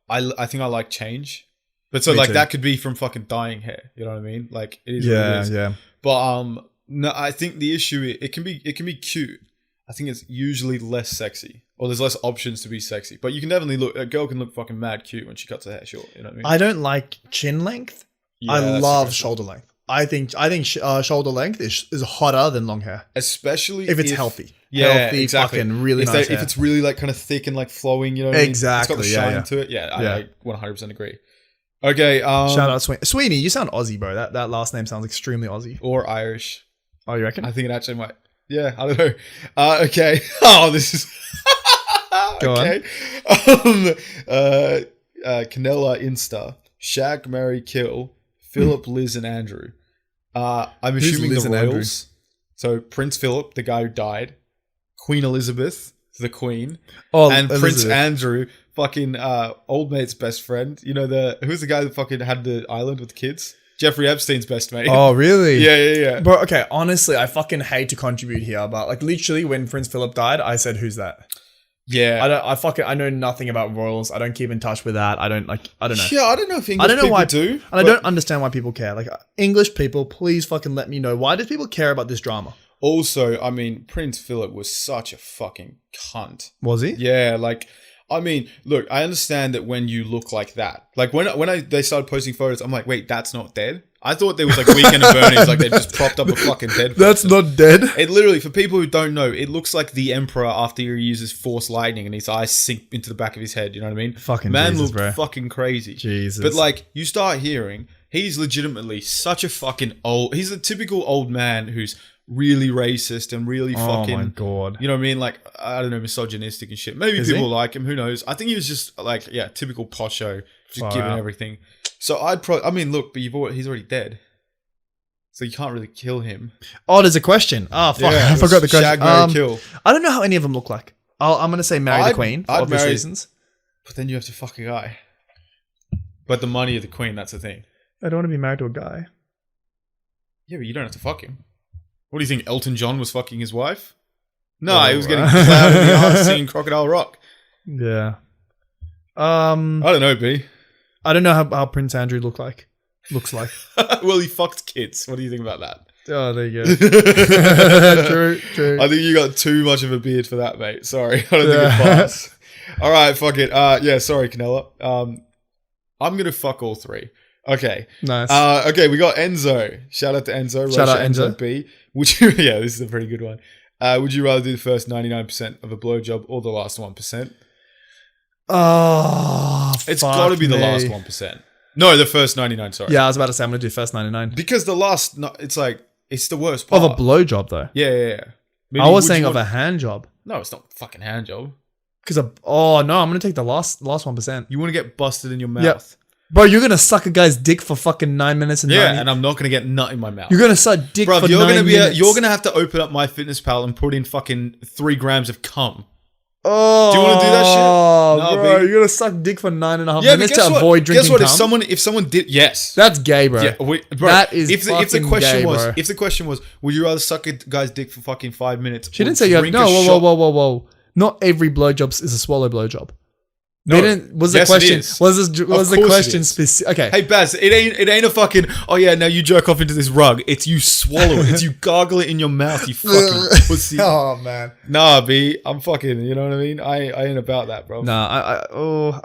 I think I like change. But so Me like too. that could be from fucking dyeing hair. You know what I mean? Like it is. What it is. Yeah. But no, I think the issue it can be cute. I think it's usually less sexy, or there's less options to be sexy. But you can definitely look. A girl can look fucking mad cute when she cuts her hair short. You know what I mean? I don't like chin length. Yeah, I that's love aggressive. shoulder length. I think shoulder length is hotter than long hair Especially if it's healthy. Yeah, Healthy, exactly. fucking really nice hair. If it's really like kind of thick and like flowing, you know what I mean? Exactly, It's got the shine to it. Yeah, I 100% agree. Okay. Shout out Sweeney. You sound Aussie, bro. That last name sounds extremely Aussie. Or Irish. Oh, you reckon? I think it actually might. Yeah, I don't know. Okay. Oh, this is. Go okay. Canela Insta. Shag, marry, kill. Philip, Liz, and Andrew. I'm Who's assuming Liz the and Andrew? royals. So Prince Philip, the guy who died. Queen Elizabeth, the queen. Oh, And Prince Elizabeth. Andrew, fucking old mate's best friend. You know, who's the guy that fucking had the island with the kids? Jeffrey Epstein's best mate. Oh, really? Yeah. Bro, okay, honestly, I fucking hate to contribute here, but like literally when Prince Philip died, I said, who's that? Yeah. I know nothing about royals. I don't keep in touch with that. I don't know. Yeah, I don't know if English I don't know people why do. And I don't understand why people care. Like English people, please fucking let me know. Why do people care about this drama? Also, I mean, Prince Philip was such a fucking cunt. Was he? Yeah, like, I mean, look, I understand that when you look like that, like when they started posting photos, I'm like, wait, that's not dead? I thought there was like Weekend at Bernie's, like they just propped up a fucking dead person. That's not dead. It literally, for people who don't know, it looks like the Emperor after he uses Force lightning and his eyes sink into the back of his head. You know what I mean? Fucking man Jesus, looked bro. fucking crazy. Jesus. But like, you start hearing, he's legitimately such a fucking he's a typical old man who's really racist and really fucking. Oh my god. You know what I mean? Like, I don't know, misogynistic and shit. Maybe Is people he? like him. Who knows? I think he was just like, yeah, typical posho, just Far giving out. everything. So I mean, look, but he's already dead. So you can't really kill him. Oh, there's a question. Oh, fuck. Yeah, I forgot the question. Shag, marry, kill. I don't know how any of them look like. I'm going to say marry the queen for I'd obvious marry- reasons. But then you have to fuck a guy. But the money of the queen, that's the thing. I don't want to be married to a guy. Yeah, but you don't have to fuck him. What do you think? Elton John was fucking his wife? No, Oh, he was getting right. plowed in the ass singing Crocodile Rock. Yeah. I don't know, B. I don't know how Prince Andrew looks like. Well, he fucked kids. What do you think about that? Oh, there you go. True. I think you got too much of a beard for that, mate. Sorry. I don't think it passed. All right, fuck it. Yeah, sorry, Canella. I'm going to fuck all three. Okay. Nice. Okay, we got Enzo. Shout out to Enzo. Shout out Russia, Enzo. B. Would you? Yeah, this is a pretty good one. Would you rather do the first 99% of a blowjob or the last 1%? Oh, It's got to be the last 1%. No, the first 99. Sorry. Yeah, I was about to say I'm going to do first 99. Because the last, it's like it's the worst part. Of a blowjob, though. Yeah. Maybe I was would saying you of a want- hand job. No, it's not a fucking hand job. Because oh no, I'm going to take the last 1%. You want to get busted in your mouth. Yep. Bro, you're going to suck a guy's dick for fucking 9 minutes and Yeah, 90 and I'm not going to get nut in my mouth. You're going to suck dick Bruv, for you're 9 gonna minutes. you're gonna have to open up MyFitnessPal and put in fucking 3 grams of cum. Oh, Do you want to do that shit? No, bro, baby. you're gonna suck dick for 9.5 Yeah, but minutes guess to what? avoid drinking Guess what? cum? If someone did, yes. That's gay, bro. Yeah, bro, That is if the fucking question gay, was, bro. if the question was, would you rather suck a guy's dick for fucking 5 minutes? She didn't say you have. No, whoa. Not every blowjob is a swallow blowjob. They didn't. Was the Yes, question? it is. Was the course it question is. specific? Okay. Hey Baz, it ain't a fucking. Oh yeah, now you jerk off into this rug. It's you swallow it. It's you gargle it in your mouth. You fucking pussy. Oh man. Nah, B, I'm fucking. You know what I mean? I ain't about that, bro. Nah.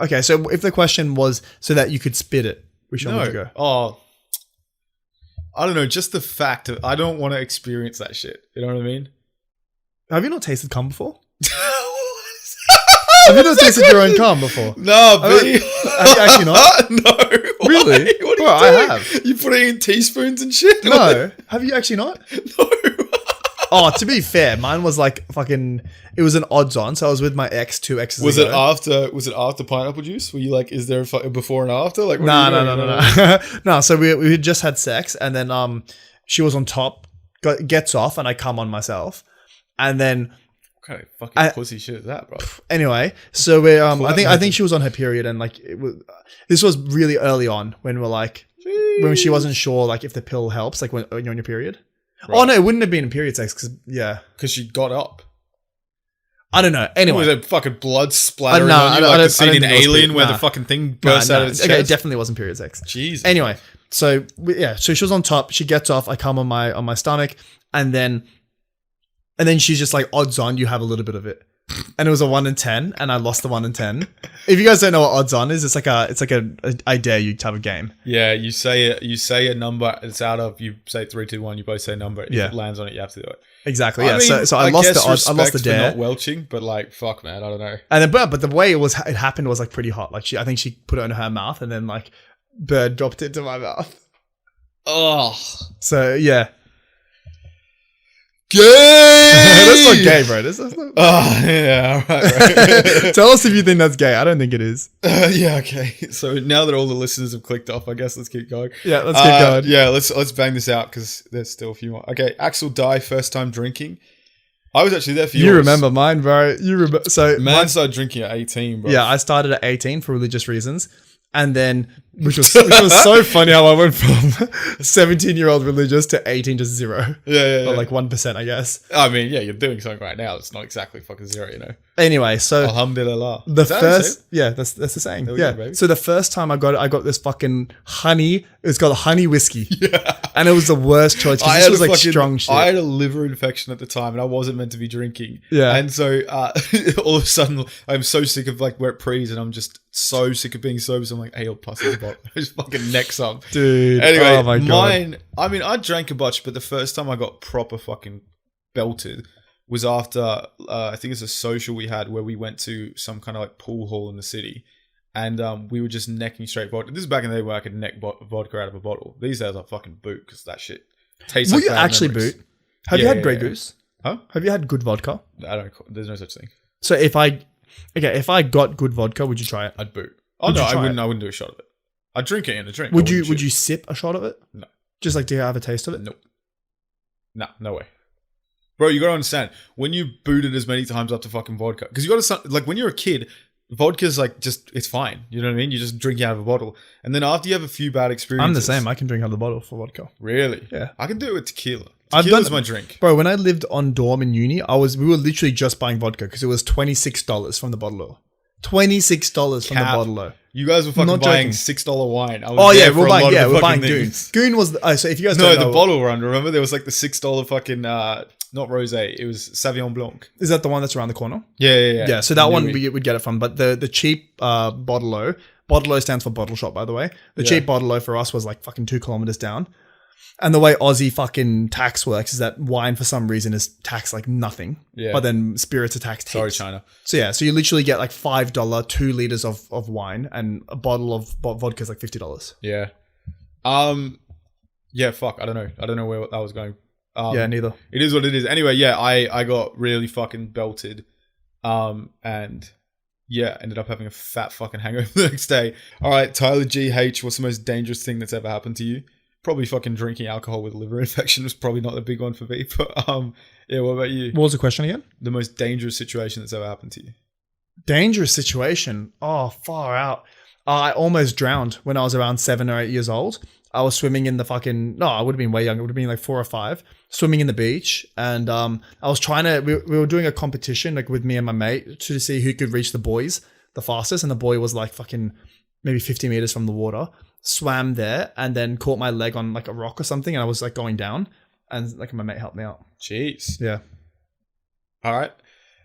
Okay. So if the question was so that you could spit it, which one would you go? Oh, I don't know. Just the fact of I don't want to experience that shit. You know what I mean? Have you not tasted cum before? Have you not tasted your own cum before? No, B. Have you actually not? No. Really? What are Bro, you I doing? have. You put it in teaspoons and shit? No. Have you actually not? No. Oh, to be fair, mine was like fucking. It was an odds on. So I was with my ex 2 exes Was ago. it after pineapple juice? Were you like, is there a before and after? Like, No. No. So we had just had sex, and then she was on top, gets off, and I come on myself, and then What kind of fucking pussy shit is that, bro? anyway, so we I think she was on her period, and like this was really early on when we're like when she wasn't sure like if the pill helps like when you're on your period. Right. Oh no, it wouldn't have been in period sex because she got up. I don't know. Anyway, was it fucking blood splattering on you like the scene in Alien where the fucking thing bursts out of its chest? Okay, it definitely wasn't period sex. Jesus. Anyway, so so she was on top. She gets off. I come on my stomach, and then she's just like, odds on, you have a little bit of it. And it was a 1 in 10, and I lost the 1 in 10. If you guys don't know what odds on is, it's like a I dare you type of game. Yeah, you say a number. It's out of you say 3, 2, 1. You both say a number. If it lands on it, you have to do it. Exactly. Yeah. I mean, so I lost the odds. I lost the dare. For not welching, but like fuck, man, I don't know. And then, but the way it happened was like pretty hot. Like I think she put it in her mouth, and then like bird dropped it to my mouth. Oh. So yeah. Gay! That's not gay, bro. That's not. Oh, yeah, all right. Tell us if you think that's gay. I don't think it is. Yeah, okay. So now that all the listeners have clicked off, I guess let's keep going. Yeah, let's keep going. Yeah, let's bang this out because there's still a few more. Okay, Axel Dye, first time drinking. I was actually there for yours. You remember mine, bro. You remember. So man started drinking at 18, bro. Yeah, I started at 18 for religious reasons. And then, which was so funny how I went from 17-year-old religious to 18 to 0. Yeah. Or like 1%, I guess. I mean, yeah, you're doing something right now. It's not exactly fucking 0, you know. Anyway, so Alhamdulillah. The first, yeah, that's the saying. Yeah. Go, so the first time I got this fucking honey. It's called honey whiskey. Yeah. And it was the worst choice because this was like strong shit. I had a liver infection at the time, and I wasn't meant to be drinking. Yeah. And so all of a sudden, I'm so sick of like where it prees, and I'm just so sick of being sober. So I'm like, hey, I'll pass this bottle. I just fucking neck some. Dude. Anyway, oh my God. mine. I mean, I drank a bunch, but the first time I got proper fucking belted was after I think it's a social we had where we went to some kind of like pool hall in the city, and we were just necking straight vodka. This is back in the day where I could neck vodka out of a bottle. These days I fucking boot because that shit tastes. Will like you bad actually memories. boot? Have you had Grey Goose? Huh? Have you had good vodka? I don't. There's no such thing. So if I got good vodka, would you try it? I'd boot. Oh Would no, you I try wouldn't. it? I wouldn't do a shot of it. I'd drink it in a drink. Would you sip a shot of it? No. Just like to have a taste of it? Nope. Nah, no way. Bro, you gotta understand, when you booted as many times up to fucking vodka, because you gotta, like, when you're a kid, vodka's like just, it's fine. You know what I mean? You just drink out of a bottle. And then after you have a few bad experiences. I'm the same. I can drink out of the bottle for vodka. Really? Yeah. I can do it with tequila. I've Tequila's done- my drink. Bro, when I lived on dorm in uni, we were literally just buying vodka because it was $26 from the bottle. $26 from the Cap. bottle. You guys were fucking Not buying joking. $6 wine. I was Oh yeah, there for we're a buying. lot of Yeah, the we're fucking buying Goon. things. Goon was. So if you guys No, don't know, the bottle run. Remember, there was like the $6 fucking not rosé. It was Sauvignon Blanc. is that the one that's around the corner? Yeah. Yeah. So that one we would get it from, but the cheap bottle-o. Bottle-o stands for bottle shop, by the way. The cheap bottle-o for us was like fucking 2 kilometers down. And the way Aussie fucking tax works is that wine for some reason is taxed like nothing. Yeah. But then spirits are taxed Sorry, heaps. China. So yeah, so you literally get like $5, 2 liters of wine, and a bottle of vodka is like $50. Yeah. Yeah, fuck. I don't know where that was going. Yeah, neither. It is what it is. Anyway, yeah, I got really fucking belted. And yeah, ended up having a fat fucking hangover the next day. All right, Tyler GH, what's the most dangerous thing that's ever happened to you? Probably fucking drinking alcohol with liver infection was probably not the big one for me. But yeah, what about you? What was the question again? The most dangerous situation that's ever happened to you? Dangerous situation. Oh, far out. I almost drowned when I was around 7 or 8 years old. I was swimming in the fucking... No, I would have been way younger. It would have been like 4 or 5. Swimming in the beach. And I was trying to... We were doing a competition like with me and my mate to see who could reach the buoys the fastest. And the buoy was like fucking maybe 50 meters from the water. Swam there and then caught my leg on like a rock or something. And I was like going down. And like my mate helped me out. Jeez. Yeah. All right.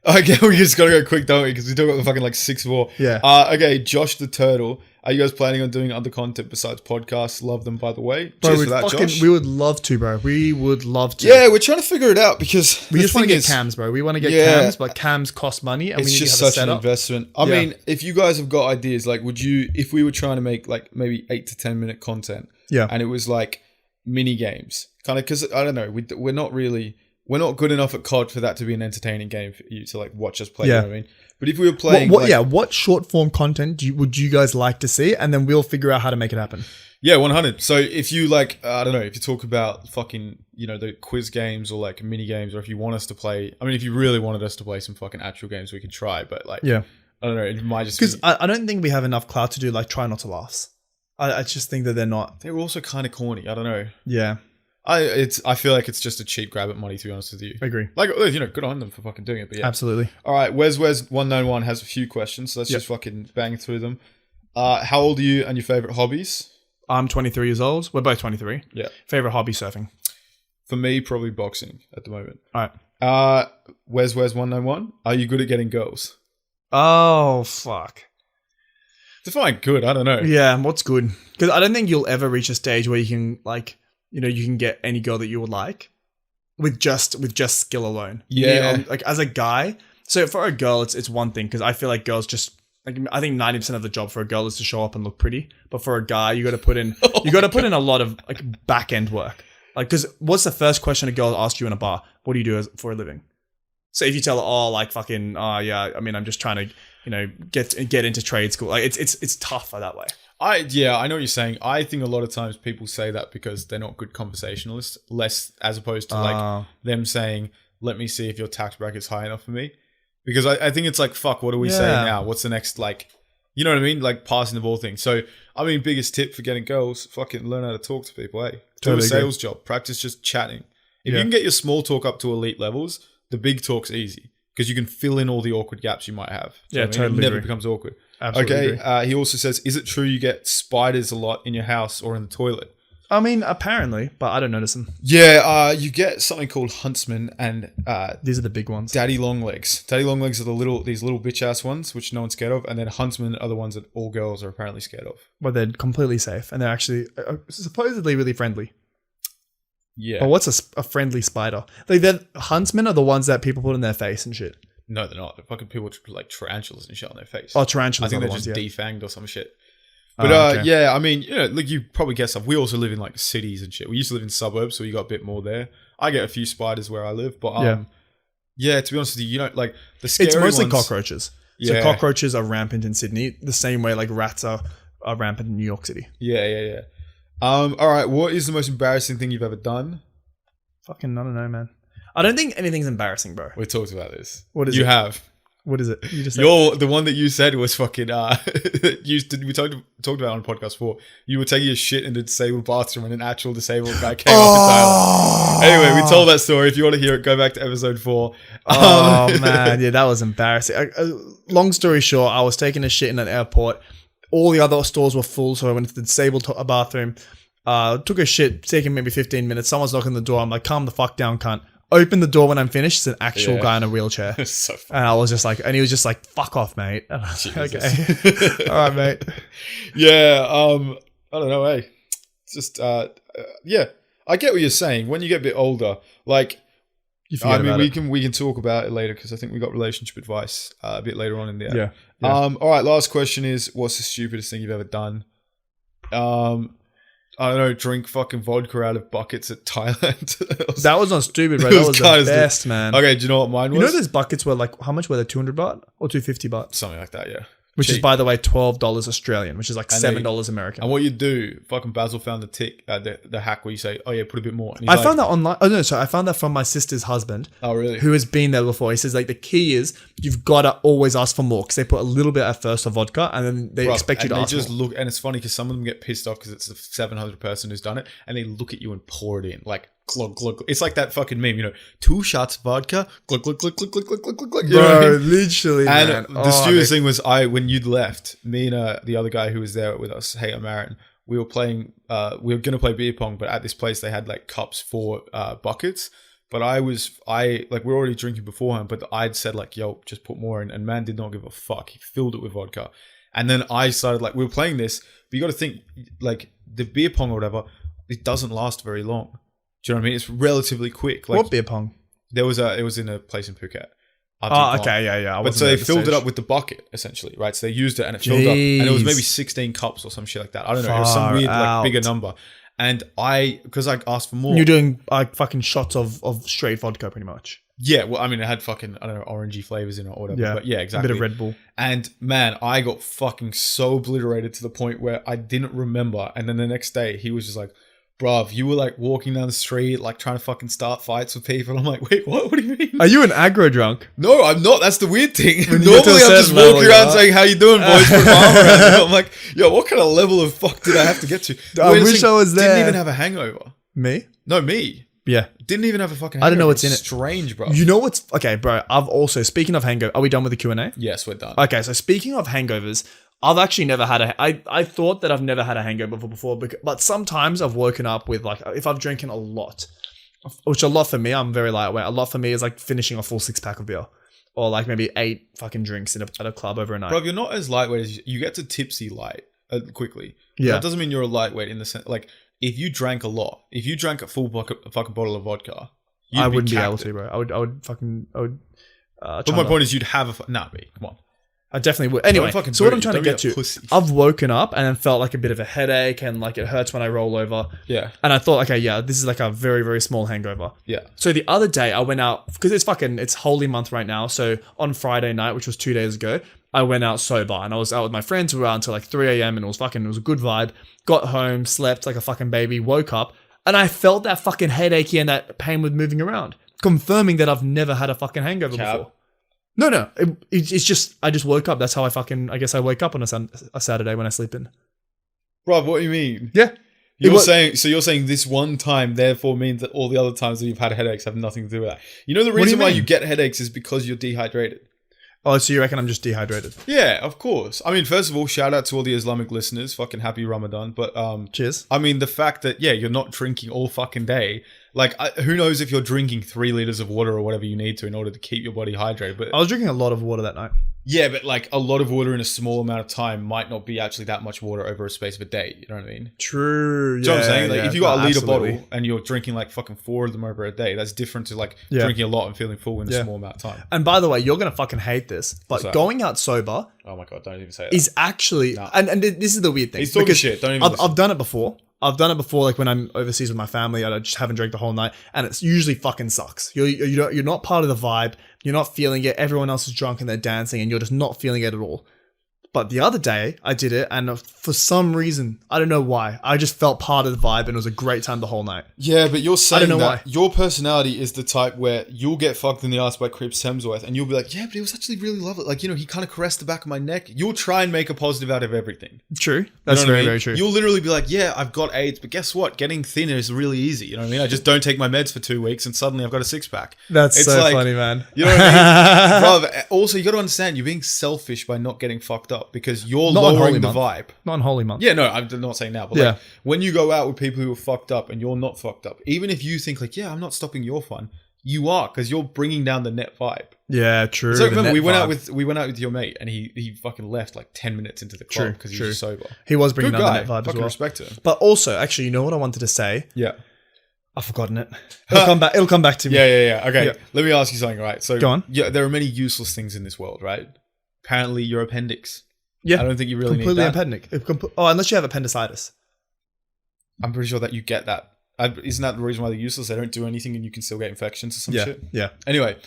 Okay, we just gotta go quick, don't we? Because we talk about the fucking like 6 more. Yeah. Okay, Josh the Turtle. Are you guys planning on doing other content besides podcasts? Love them, by the way. Bro, Cheers for that, Josh. We would love to, bro. We would love to. Yeah, we're trying to figure it out because we just want to get cams, bro. We want to get cams, but cams cost money, and it's we need just to have such an investment. I mean, if you guys have got ideas, like, would you, if we were trying to make like maybe 8 to 10 minute content, and it was like mini games, kind of, because I don't know, we're not good enough at COD for that to be an entertaining game for you to like watch us play. You know what I mean? But if we were playing, what short form content would you guys like to see, and then we'll figure out how to make it happen. Yeah, 100. So if you like, I don't know, if you talk about fucking, the quiz games or like mini games, or if you want us to play, I mean, if you really wanted us to play some fucking actual games, we could try. But like, I don't know, it might just because I don't think we have enough clout to do like try not to laughs. I just think that they're not. They're also kind of corny. I don't know. Yeah. I feel like it's just a cheap grab at money, to be honest with you. I agree. Like, good on them for fucking doing it, but yeah. Absolutely. All right, Wes 191 has a few questions, so let's just fucking bang through them. How old are you and your favorite hobbies? I'm 23 years old. We're both 23. Yeah. Favorite hobby, surfing. For me, probably boxing at the moment. All right. Wes 191, are you good at getting girls? Oh, fuck. Define good, I don't know. Yeah, what's good? Because I don't think you'll ever reach a stage where you can like... you can get any girl that you would like with just skill alone. Yeah. Like as a guy. So for a girl, it's one thing because I feel like girls just like I think 90% of the job for a girl is to show up and look pretty. But for a guy, you got to put in a lot of like back end work. Like because what's the first question a girl asks you in a bar? What do you do for a living? So if you tell her, I mean I'm just trying to get into trade school. Like it's tougher that way. I know what you're saying. I think a lot of times people say that because they're not good conversationalists, less as opposed to like them saying, let me see if your tax bracket's high enough for me. Because I think it's like, fuck, what do we say now? What's the next, like, you know what I mean? Like passing the ball thing. So, I mean, biggest tip for getting girls, fucking learn how to talk to people, eh? Do a sales job. Practice just chatting. If you can get your small talk up to elite levels, the big talk's easy. Because you can fill in all the awkward gaps you might have. It never becomes awkward. Absolutely. Okay. He also says, is it true you get spiders a lot in your house or in the toilet? I mean, apparently, but I don't notice them. Yeah, you get something called huntsman and these are the big ones. Daddy long legs. Daddy long legs are these little bitch ass ones which no one's scared of, and then huntsmen are the ones that all girls are apparently scared of. But they're completely safe, and they're actually supposedly really friendly. Yeah. But what's a friendly spider? Like the huntsmen are the ones that people put in their face and shit. No, they're not. They're fucking people with like tarantulas and shit on their face. Oh, tarantulas. I think they're just defanged or some shit. But yeah, I mean, like you probably get stuff. We also live in like cities and shit. We used to live in suburbs, so you got a bit more there. I get a few spiders where I live, but yeah, to be honest with you, like the scary it's mostly ones, cockroaches. So cockroaches are rampant in Sydney, the same way like rats are rampant in New York City. Yeah. All right, what is the most embarrassing thing you've ever done? Fucking, I don't know, man. I don't think anything's embarrassing, bro. We talked about this. What is you it? have? What is it? You just the one that you said was fucking. We talked about on podcast 4. You were taking a shit in a disabled bathroom, and an actual disabled guy came up to Tyler. Anyway, we told that story. If you want to hear it, go back to episode 4. Oh man, yeah, that was embarrassing. Long story short, I was taking a shit in an airport. All the other stores were full, so I went to the disabled bathroom. Took a shit, taking maybe 15 minutes. Someone's knocking the door. I'm like, calm the fuck down, cunt. Open the door when I'm finished. It's an actual guy in a wheelchair. So funny. And I was just like, and he was just like, fuck off, mate. And I was like, okay. All right, mate. Yeah. I don't know, hey. It's just, yeah. I get what you're saying. When you get a bit older, like, I mean, we can talk about it later because I think we got relationship advice a bit later on in the app. Yeah. All right. Last question is, what's the stupidest thing you've ever done? I don't know, drink fucking vodka out of buckets at Thailand. That was not stupid, bro. That was the best, man. Okay, do you know what mine was? You know those buckets were like, how much were they? 200 baht or 250 baht? Something like that, yeah. Which is, cheap. by the way, $12 Australian, which is like And $7 American. And what you do, fucking Basil found the hack where you say, oh yeah, put a bit more. And he's I like, found that online. Oh no, sorry. I found that from my sister's husband. Oh really? Who has been there before. He says like the key is you've got to always ask for more because they put a little bit at first of vodka and then they expect you to ask just more. look, and it's funny because some of them get pissed off because it's the 700 person who's done it, and they look at you and pour it in like glug glug. It's like that fucking meme, 2 shots vodka, glug glug glug glug glug glug glug glug. You know what I mean? Literally, And man. the stupidest thing was when you'd left, me and the other guy who was there with us, hey, Marin, we were playing, we were going to play beer pong, but at this place they had like cups for buckets. But we were already drinking beforehand, but I'd said like, yo, just put more in. And man did not give a fuck. He filled it with vodka. And then I started like, we were playing this, but you got to think like the beer pong or whatever, it doesn't last very long. Do you know what I mean? It's relatively quick. Like, What beer pong? it was in a place in Phuket. Oh, okay, yeah. But so they filled it up with the bucket, essentially, right? So they used it and it filled up. And it was maybe 16 cups or some shit like that. I don't know. It was some weird, like, bigger number. And because I asked for more. You're doing like fucking shots of straight vodka pretty much. Yeah, well, I mean, it had fucking, I don't know, orangey flavors in it or whatever. Yeah. But yeah, exactly. A bit of Red Bull. And man, I got fucking so obliterated to the point where I didn't remember. And then the next day, he was just like, bruv, you were like walking down the street, like trying to fucking start fights with people. I'm like, wait, what? What do you mean? Are you an aggro drunk? No, I'm not. That's the weird thing. When you Normally, get to a I'm just certain walking level, around yeah. saying, how you doing, boys? Put my arm around them. I'm like, yo, what kind of level of fuck did I have to get to? I wish I was there. Didn't even have a hangover. Me? No, me. Yeah. Didn't even have a fucking hangover. I don't know what's in it. Strange, bro. You know what's... Okay, bro. I've also... Speaking of hangover... Are we done with the Q&A? Yes, we're done. Okay, so speaking of hangovers... I've actually never had I thought that I've never had a hangover before, but sometimes I've woken up with like... If I've drinking a lot... Which a lot for me, I'm very lightweight. A lot for me is like finishing a full 6-pack of beer. Or like maybe 8 fucking drinks at a club over a night. Bro, you're not as lightweight as... You get to tipsy light quickly. Yeah. That doesn't mean you're a lightweight in the sense... Like, if you drank a lot... If you drank a full fucking bottle of vodka... I wouldn't be able to, bro. I would fucking... But my point is you'd have a... Nah, mate, come on. I definitely would. Anyway, so what I'm trying to get to, I've woken up and then felt like a bit of a headache and like it hurts when I roll over. Yeah. And I thought, okay, yeah, this is like a very, very small hangover. Yeah. So the other day I went out, because it's holy month right now. So on Friday night, which was 2 days ago, I went out sober and I was out with my friends. We were out until like 3 a.m. and it was a good vibe. Got home, slept like a fucking baby, woke up and I felt that fucking headachy and that pain with moving around, confirming that I've never had a fucking hangover before. No. It's just, I just woke up. That's how I guess I wake up on a Saturday when I sleep in. Bro, what do you mean? Yeah. You're saying this one time therefore means that all the other times that you've had headaches have nothing to do with that. You know the reason why you get headaches is because you're dehydrated. Oh, so you reckon I'm just dehydrated? Yeah, of course. I mean, first of all, shout out to all the Islamic listeners. Fucking happy Ramadan. But cheers. I mean, the fact that you're not drinking all fucking day. Like, who knows if you're drinking 3 liters of water or whatever you need to in order to keep your body hydrated. But I was drinking a lot of water that night. Yeah, but like a lot of water in a small amount of time might not be actually that much water over a space of a day. You know what I mean? True. Do you know what I'm saying? Like, if you got a liter absolutely. bottle and you're drinking like fucking 4 of them over a day, that's different to like drinking a lot and feeling full in a small amount of time. And by the way, you're going to fucking hate this, but going out sober... Oh my God, don't even say that. Is actually... Nah. And this is the weird thing. He's talking shit. Don't even I've done it before. Like when I'm overseas with my family, I just haven't drank the whole night, and it's usually fucking sucks. You're not part of the vibe. You're not feeling it. Everyone else is drunk and they're dancing, and you're just not feeling it at all. But the other day, I did it, and for some reason, I don't know why, I just felt part of the vibe, and it was a great time the whole night. Yeah, but you're saying I don't know why. Your personality is the type where you'll get fucked in the ass by Cripps Hemsworth, and you'll be like, yeah, but it was actually really lovely. Like, he kind of caressed the back of my neck. You'll try and make a positive out of everything. True. That's very true. You'll literally be like, yeah, I've got AIDS, but guess what? Getting thinner is really easy. You know what I mean? I just don't take my meds for 2 weeks, and suddenly I've got a 6-pack. That's so funny, man. You know what I mean? Bro, also, you got to understand, you're being selfish by not getting fucked up, because you're lowering the vibe. Not on Holy Month. Yeah, no, I'm not saying now, but like when you go out with people who are fucked up and you're not fucked up, even if you think like, yeah, I'm not stopping your fun, you are, because you're bringing down the net vibe. Yeah, true. So remember, we went out with your mate, and he fucking left like 10 minutes into the club because he was just sober. He was bringing down the net vibe fucking as well. Respect to him. But also, actually, you know what I wanted to say? Yeah. I've forgotten it. It'll come back to me. Yeah. Okay, let me ask you something, right? So go on. Yeah, there are many useless things in this world, right? Apparently, your appendix. Yeah, I don't think you really completely need that. appendix. Unless you have appendicitis. I'm pretty sure that you get that. Isn't that the reason why they're useless? They don't do anything and you can still get infections or some shit? Yeah. Anyway,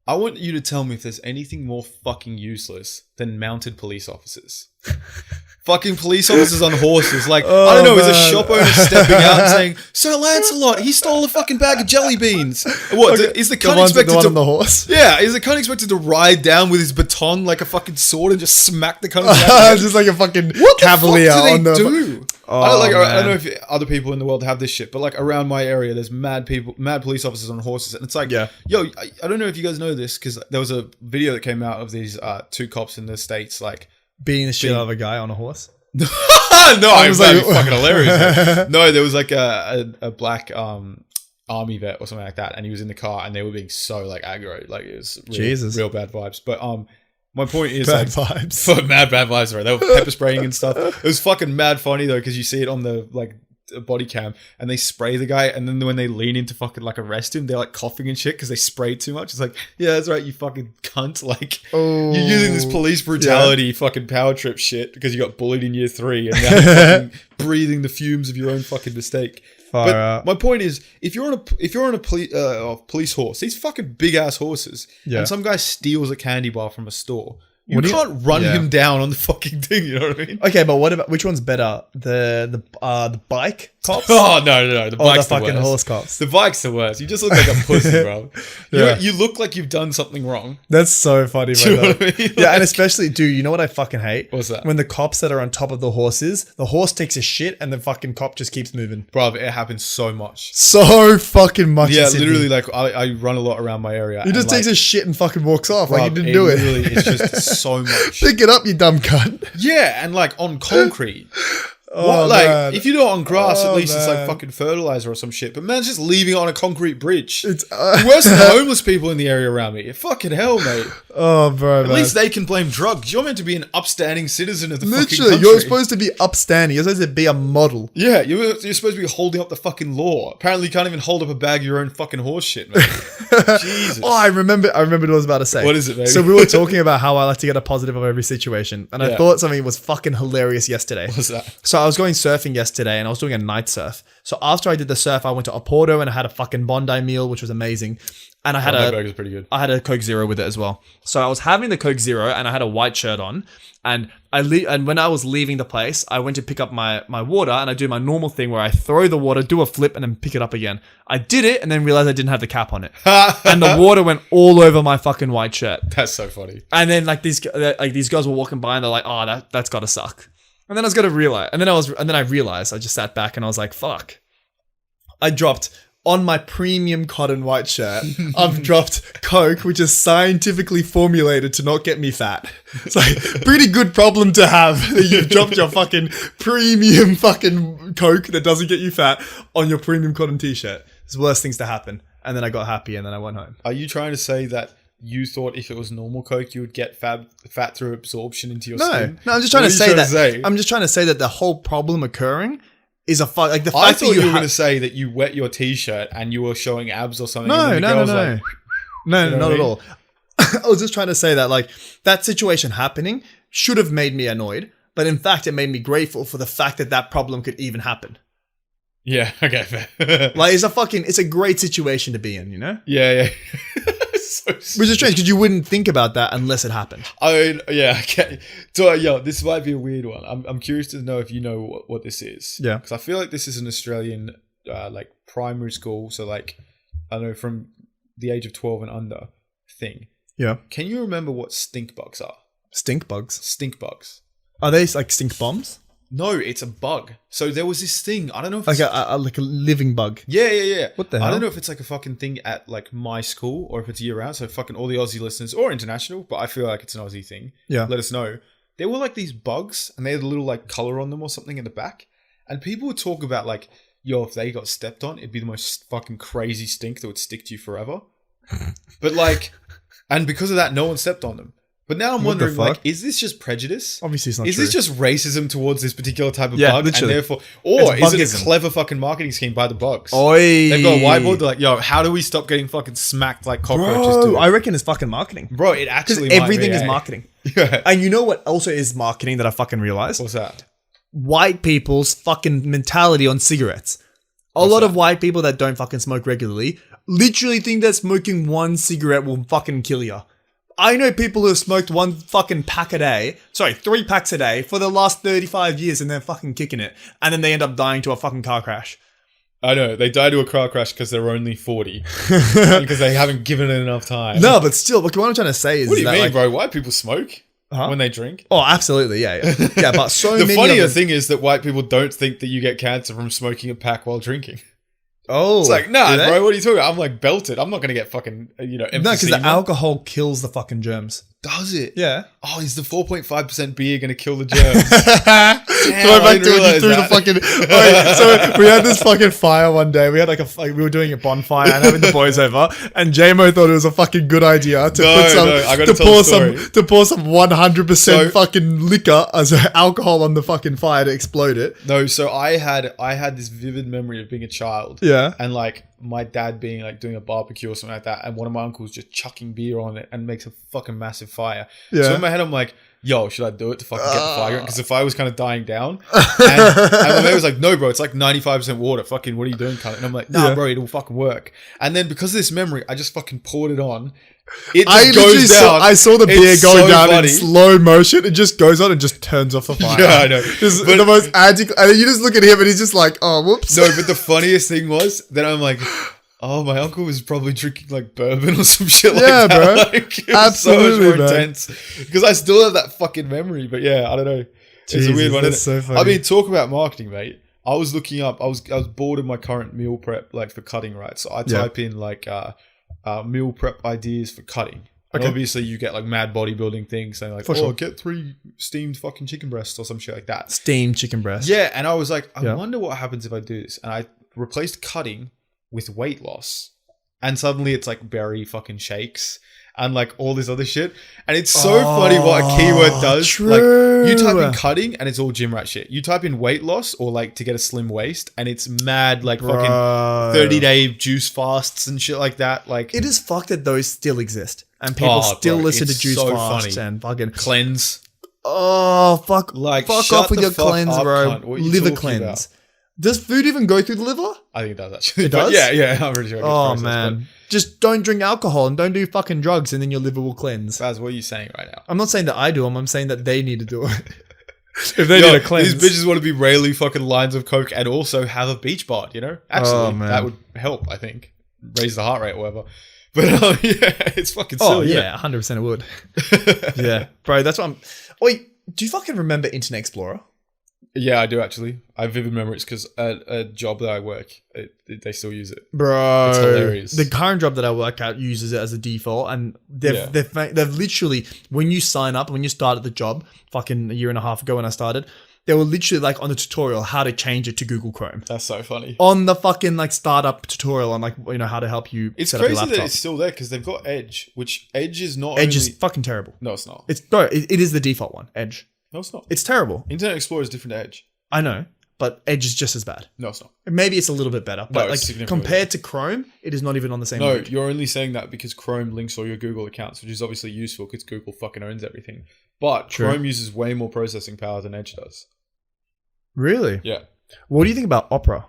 I want you to tell me if there's anything more fucking useless than mounted police officers. Fucking police officers on horses. Like, I don't know, is a shop owner stepping out and saying, Sir Lancelot, he stole a fucking bag of jelly beans. What, Okay, is the cunt expected on the horse? Yeah, is the cunt expected to ride down with his baton like a fucking sword and just smack the cunt? Just like a fucking What cavalier the fuck on do the... they do? I don't know if other people in the world have this shit, but like around my area, there's mad police officers on horses, and it's like, yo, I don't know if you guys know this because there was a video that came out of these two cops in the States, like beating the shit out of a guy on a horse. No, I was like, fucking hilarious. No, there was like a black army vet or something like that, and he was in the car, and they were being so like aggro, like it was real bad vibes. But my point is bad vibes. Bad vibes, right? They were pepper spraying and stuff. It was fucking mad funny though, because you see it on the like body cam, and they spray the guy, and then when they lean in to fucking like arrest him, they're like coughing and shit because they sprayed too much. It's like, yeah, that's right, you fucking cunt. Like, you're using this police brutality fucking power trip shit because you got bullied in year 3, and now you're fucking breathing the fumes of your own fucking mistake. But my point is, if you're on a police horse, these fucking big ass horses, and some guy steals a candy bar from a store, you can't run him down on the fucking thing. You know what I mean? Okay, but what about which one's better? The bike cops? Oh no, the bike's the fucking worst. horse cops. The bike's the worst. You just look like a pussy, bro. You look like you've done something wrong. That's so funny, bro. Do you know what I mean? Yeah, and especially, dude, you know what I fucking hate? What's that? When the cops that are on top of the horses, the horse takes a shit and the fucking cop just keeps moving. Bro, it happens so much. So fucking much. Yeah, literally, like I run a lot around my area. He just takes a shit and fucking walks off. Bro, like he didn't do it. Literally, it's just so much. Pick it up, you dumb cunt. Yeah, and like on concrete. Man. If you do it on grass, at least it's like fucking fertilizer or some shit. But man's just leaving it on a concrete bridge. It's worse than the homeless people in the area around me. Fucking hell, mate. Oh, bro. At least they can blame drugs. You're meant to be an upstanding citizen of the fucking country. Literally, you're supposed to be upstanding. You're supposed to be a model. Yeah, you're supposed to be holding up the fucking law. Apparently, you can't even hold up a bag of your own fucking horse shit, man. Jesus. Oh, I remember what I was about to say. What is it, baby? So we were talking about how I like to get a positive of every situation. And I thought something was fucking hilarious yesterday. What's that? So I was going surfing yesterday and I was doing a night surf. So after I did the surf, I went to Oporto and I had a fucking Bondi meal, which was amazing. And I had burger's pretty good. I had a Coke Zero with it as well. So I was having the Coke Zero and I had a white shirt on. And and when I was leaving the place, I went to pick up my water and I do my normal thing where I throw the water, do a flip, and then pick it up again. I did it and then realized I didn't have the cap on it. And the water went all over my fucking white shirt. That's so funny. And then these girls were walking by and they're like, oh, that's gotta suck. And then I was gonna realize, and then I realized, I just sat back and I was like, fuck. I dropped on my premium cotton white shirt, I've dropped Coke, which is scientifically formulated to not get me fat. It's like pretty good problem to have that you've dropped your fucking premium fucking Coke that doesn't get you fat on your premium cotton t-shirt. It's the worst things to happen. And then I got happy and then I went home. Are you trying to say that you thought if it was normal Coke, you would get fat through absorption into your skin? No, I'm just trying to say that. I'm just trying to say that the whole problem occurring is like the fact I thought that you were going to say that you wet your t-shirt and you were showing abs or something. No, like, not at all. I was just trying to say that like that situation happening should have made me annoyed, but in fact, it made me grateful for the fact that problem could even happen. Yeah. Okay. Fair. Like it's a great situation to be in, you know? Yeah. Which is strange because you wouldn't think about that unless it happened. Okay. So, this might be a weird one. I'm curious to know if you know what this is. Yeah. Because I feel like this is an Australian, like primary school. So, like, I don't know, from the age of 12 and under thing. Yeah. Can you remember what stink bugs are? Stink bugs? Stink bugs. Are they like stink bombs? No, it's a bug. So there was this thing. I don't know if it's like a living bug. Yeah. What the hell? I don't know if it's like a fucking thing at like my school or if it's year round. So fucking all the Aussie listeners or international, but I feel like it's an Aussie thing. Yeah. Let us know. There were like these bugs and they had a little like color on them or something in the back. And people would talk about like, yo, if they got stepped on, it'd be the most fucking crazy stink that would stick to you forever. But like, and because of that, no one stepped on them. But now I'm wondering, like, is this just prejudice? Obviously, it's not true. Is this just racism towards this particular type of bug? Literally. And therefore, or is it a clever fucking marketing scheme by the bugs? Oi. They've got a whiteboard. They're like, yo, how do we stop getting fucking smacked like cockroaches do? I reckon it's fucking marketing. Bro, it actually might everything is marketing. Yeah. And you know what also is marketing that I fucking realized? What's that? White people's fucking mentality on cigarettes. A lot of white people that don't fucking smoke regularly literally think that smoking one cigarette will fucking kill you. I know people who have smoked one fucking pack a day, 3 packs a day for the last 35 years and they're fucking kicking it. And then they end up dying to a fucking car crash. I know. They die to a car crash because they're only 40. Because they haven't given it enough time. No, but still, look, what I'm trying to say is what do you that, mean, like, bro? White people smoke when they drink. Oh, absolutely. Yeah. Yeah, but so The many funnier of them- thing is that white people don't think that you get cancer from smoking a pack while drinking. Oh. It's like, nah, do they? bro, what are you talking about? I'm like belted. I'm not going to get fucking, No, because the alcohol kills the fucking germs. Does it? Yeah. Oh, is the 4.5% beer going to kill the germs? Damn, I didn't realize that. So we had this fucking fire one day. We had we were doing a bonfire and having the boys over, and Jamo thought it was a fucking good idea to pour some 100% fucking liquor as alcohol on the fucking fire to explode it. No, so I had this vivid memory of being a child. Yeah. And like my dad being like doing a barbecue or something like that, and one of my uncles just chucking beer on it and makes a fucking massive fire. Yeah. So in my head, I'm like, yo, should I do it to fucking get the fire going? Because the fire was kind of dying down. And my mate was like, no, bro, it's like 95% water. Fucking, what are you doing, cunt? And I'm like, nah, bro, it'll fucking work. And then because of this memory, I just fucking poured it on. It just goes down. I saw the beer It's go so down funny. in slow motion. It just goes on and just turns off the fire. Yeah, I know. Just But- the most anti. And then you just look at him and he's just like, oh, whoops. No, but the funniest thing was that I'm like, oh, my uncle was probably drinking like bourbon or some shit like that. Bro. Like, it was Absolutely, so much more man. intense. Because I still have that fucking memory. But yeah, I don't know. It's a weird one. That's Isn't it? so funny. I mean, talk about marketing, mate. I was looking up. I was bored of my current meal prep, like for cutting, right? So I type in like meal prep ideas for cutting. And obviously, you get like mad bodybuilding things saying like, get 3 steamed fucking chicken breasts or some shit like that. Steamed chicken breast. Yeah, and I was like, I wonder what happens if I do this. And I replaced cutting with weight loss. And suddenly it's like berry fucking shakes and like all this other shit. And it's so funny what a keyword does. True. Like you type in cutting and it's all gym rat shit. You type in weight loss or like to get a slim waist and it's mad like fucking 30-day juice fasts and shit like that. Like it is fucked that those still exist. And people still listen to juice so fasts funny. and fucking cleanse. Oh, fuck. Like, fuck shut off with the your fuck cleanse, up, bro. cunt. What are you Liver talking cleanse. about? Does food even go through the liver? I think it does actually. It But does? yeah, I'm pretty sure. It gets Oh, processed, man. Just don't drink alcohol and don't do fucking drugs and then your liver will cleanse. Baz, what are you saying right now? I'm not saying that I do them. I'm saying that they need to do it. If they need a cleanse. These bitches want to be Rayleigh fucking lines of coke and also have a beach bod, you know? Actually, man. that would help, I think. Raise the heart rate or whatever. But yeah, it's fucking silly. Oh, yeah, 100% it would. Yeah. Bro, that's what I'm... Wait, do you fucking remember Internet Explorer? Yeah, I do actually. I have vivid memories because at a job that I work, they still use it. Bro, It's hilarious. The current job that I work at uses it as a default, and they've literally, when you sign up, when you start at the job, fucking a year and a half ago when I started, they were literally like on the tutorial how to change it to Google Chrome. That's so funny. On the fucking like startup tutorial on like how to help you It's set up your crazy laptop. that it's still there because they've got Edge, which Edge is not Edge only... is fucking terrible. No, it's not. It is the default one, Edge. No, it's not. It's terrible. Internet Explorer is different to Edge. I know, but Edge is just as bad. No, it's not. Maybe it's a little bit better, but it's like significantly compared to Chrome, it is not even on the same No, league. you're only saying that because Chrome links all your Google accounts, which is obviously useful because Google fucking owns everything. But True. Chrome uses way more processing power than Edge does. Really? Yeah. What do you think about Opera?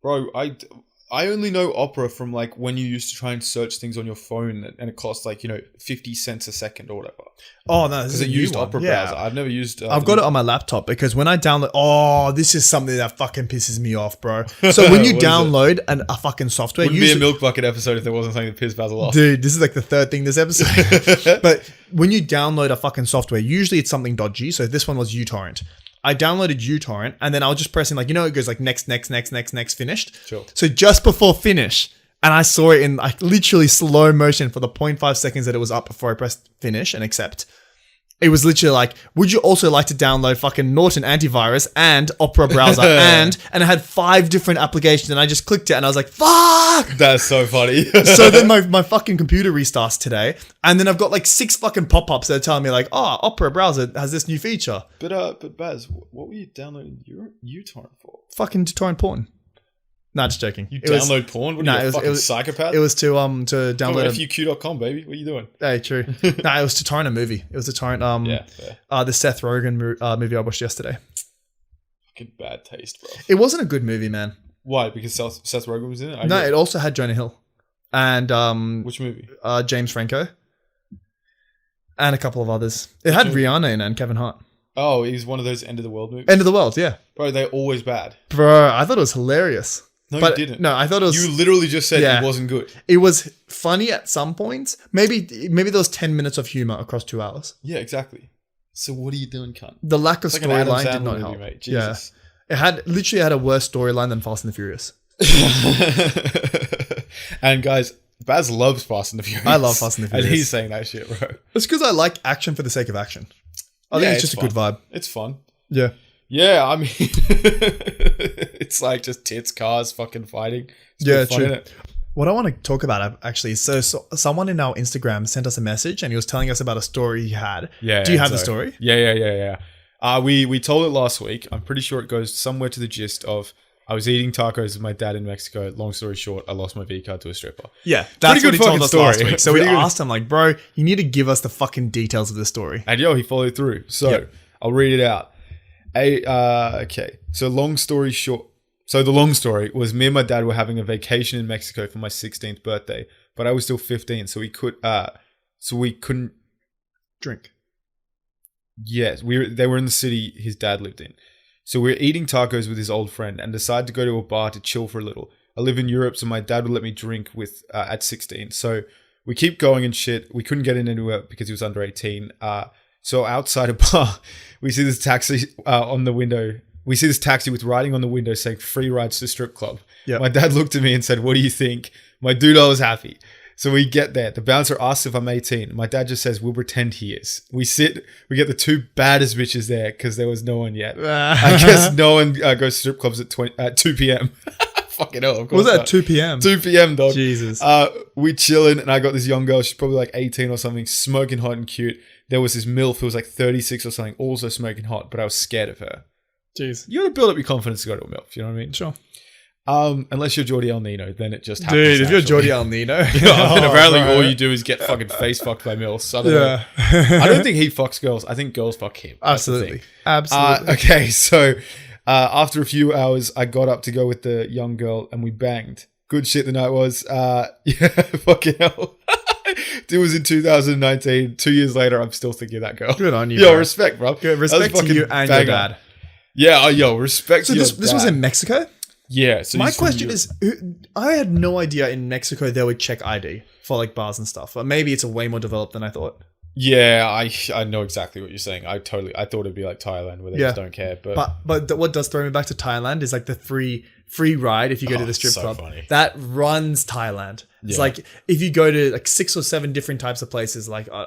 Bro, I only know Opera from like when you used to try and search things on your phone and it cost like, 50 cents a second or whatever. Oh, no. Because it used Opera browser. I've never used... I've got it on my laptop because when I download... Oh, this is something that fucking pisses me off, bro. So when you What is it? download a fucking software... Wouldn't be a Milk Bucket episode if there wasn't something that pissed Basil off. Dude, this is like the third thing this episode. But when you download a fucking software, usually it's something dodgy. So this one was uTorrent. I downloaded uTorrent and then I was just pressing like, it goes like next, finished. Sure. So just before finish, and I saw it in like literally slow motion for the 0.5 seconds that it was up before I pressed finish and accept. It was literally like, would you also like to download fucking Norton antivirus and Opera browser and it had 5 different applications and I just clicked it and I was like, fuck! That's so funny. So then my fucking computer restarts today and then I've got like 6 fucking pop-ups that are telling me like, Opera browser has this new feature. But Baz, what were you downloading uTorrent for? Fucking torrent porn. Nah, just joking. You download porn? What are you, a fucking psychopath? It was to download FUQ.com, baby. What are you doing? Hey, true. Nah, it was to torrent a movie. It was to torrent the Seth Rogen movie I watched yesterday. Fucking bad taste, bro. It wasn't a good movie, man. Why? Because Seth Rogen was in it? No, it also had Jonah Hill. And which movie? James Franco. And a couple of others. It had Rihanna in it and Kevin Hart. Oh, he's one of those end of the world movies? End of the world, yeah. Bro, they're always bad. Bro, I thought it was hilarious. No, but you didn't. No, I thought it was... You literally just said it wasn't good. It was funny at some points. Maybe there was 10 minutes of humor across 2 hours. Yeah, exactly. So what are you doing, cunt? The lack of It's like an Adam storyline did Sandler not movie, help. mate. Jesus. Yeah. It literally had a worse storyline than Fast and the Furious. And guys, Baz loves Fast and the Furious. I love Fast and the Furious. And he's saying that shit, bro. It's because I like action for the sake of action. I think it's just a good vibe. It's fun. Yeah. Yeah, I mean, it's like just tits, cars, fucking fighting. It's fun, true. innit? What I want to talk about actually, so someone in our Instagram sent us a message and he was telling us about a story he had. Yeah. Do you have the story? Yeah. We told it last week. I'm pretty sure it goes somewhere to the gist of I was eating tacos with my dad in Mexico. Long story short, I lost my V card to a stripper. Yeah, that's what he told us last week. So we Pretty good. asked him, like, bro, you need to give us the fucking details of the story. And he followed through. So I'll read it out. Okay. So long story short. So the long story was me and my dad were having a vacation in Mexico for my 16th birthday, but I was still 15, so we couldn't drink. Yes, they were in the city his dad lived in. So we were eating tacos with his old friend and decided to go to a bar to chill for a little. I live in Europe, so my dad would let me drink with at 16. So we keep going and shit. We couldn't get in anywhere because he was under 18. So outside a bar, we see this taxi on the window. We see this taxi with writing on the window saying free rides to strip club. Yep. My dad looked at me and said, "What do you think?" My dude, I was happy. So we get there. The bouncer asks if I'm 18. My dad just says, "We'll pretend he is." We sit. We get the 2 baddest bitches there because there was no one yet. I guess no one goes to strip clubs at 2 p.m. Fucking hell. Of course Was that not. 2 p.m.? 2 p.m. dog. Jesus. We chilling and I got this young girl. She's probably like 18 or something, smoking hot and cute. There was this MILF who was like 36 or something, also smoking hot, but I was scared of her. Jeez. You got to build up your confidence to go to a MILF. You know what I mean? Sure. Unless you're Jordi El Nino, then it just happens. Dude, if you're Jordi El Nino. Then apparently all you do is get fucking face fucked by MILFs. I don't know. I don't think he fucks girls. I think girls fuck him. Absolutely. Absolutely. Okay, so after a few hours, I got up to go with the young girl and we banged. Good shit the night was. Yeah, fucking hell. It was in 2019. 2 years later, I'm still thinking of that girl. Good on you, Yo, bro. respect, bro. Good respect to you and your dad. Yeah, respect so to your this was in Mexico? Yeah. So my question is, I had no idea in Mexico they would check ID for like bars and stuff. But maybe it's a way more developed than I thought. Yeah, I know exactly what you're saying. I thought it'd be like Thailand where they just don't care. But what does throw me back to Thailand is like the free ride if you go to the strip club. Funny. That runs Thailand. It's like if you go to like 6 or 7 different types of places, like I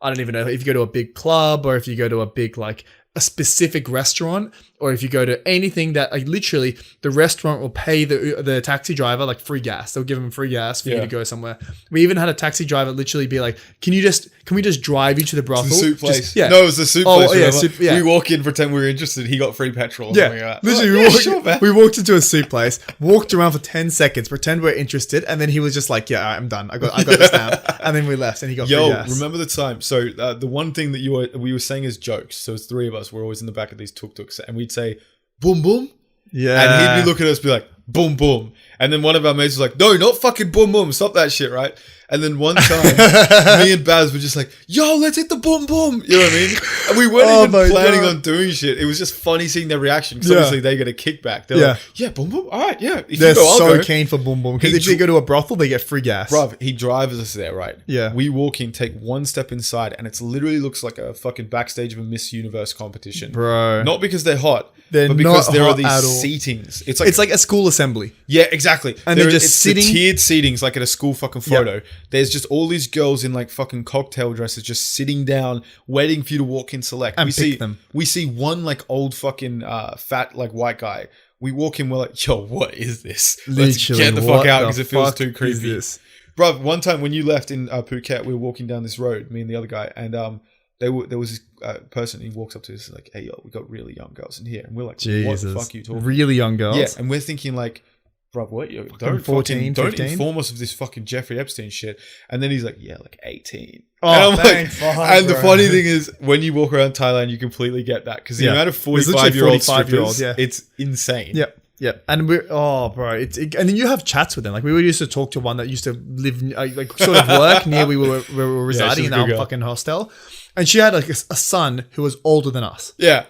don't even know if you go to a big club or if you go to a big like a specific restaurant, or if you go to anything that like literally the restaurant will pay the taxi driver like free gas. They'll give him free gas for you to go somewhere. We even had a taxi driver literally be like, can we just drive you to the brothel? The soup place. No, it was the soup place. Yeah, We walk in, pretend we were interested. He got free petrol. Or something like that. Literally, we walked into a soup place, walked around for 10 seconds, pretend we're interested, and then he was just like, "Yeah, I'm done. I got the stamp," and then we left, and he got free gas. Remember the time? So the one thing that we were saying as jokes. So it's 3 of us. We're always in the back of these tuk-tuks, and we'd say, "Boom, boom." Yeah. And he'd be looking at us, be like, "Boom, boom." And then one of our mates was like, "No, not fucking boom, boom. Stop that shit, right?" And then one time, me and Baz were just like, "Yo, let's hit the boom, boom." You know what I mean? And we weren't even planning on doing shit. It was just funny seeing their reaction. Because obviously they get a kickback. They're like, "Yeah, boom, boom. All right, yeah." If They're you go, I'll so go. keen for boom, boom. Because if they go to a brothel, they get free gas. Bruv, he drives us there, right? Yeah. We walk in, take one step inside, and it literally looks like a fucking backstage of a Miss Universe competition. Bro. Not because they're hot, They're but because not there are hot these at all. seatings. It's like a school assembly. Yeah, exactly. And they're just it's sitting- the tiered seatings, like at a school fucking photo. There's just all these girls in like fucking cocktail dresses just sitting down, waiting for you to walk in select. And we pick see them. We see one like old fucking fat like white guy. We walk in, we're like, "Yo, what is this? Let's Literally, get the what fuck out the because it feels fuck too is creepy." this? Bruv, one time when you left in Phuket, we were walking down this road, me and the other guy, and there was this person. He walks up to us like, "Hey, yo, we got really young girls in here," and we're like, Jesus. "What the fuck are you talking?" Really young girls? Yeah, and we're thinking like, "Bruv, what? You don't 14, don't 15? inform us of this fucking Jeffrey Epstein shit." And then he's like, "Yeah, like 18." Oh, and I'm thank like, fuck, and the bro. funny thing is, when you walk around Thailand, you completely get that because the amount of There's literally 45-year-old 45-year-olds, strippers, it's insane. Yep. Yeah, and bro, and then you have chats with them. Like we used to talk to one that used to live, like sort of work near we were residing in our fucking hostel, and she had like a son who was older than us. Yeah.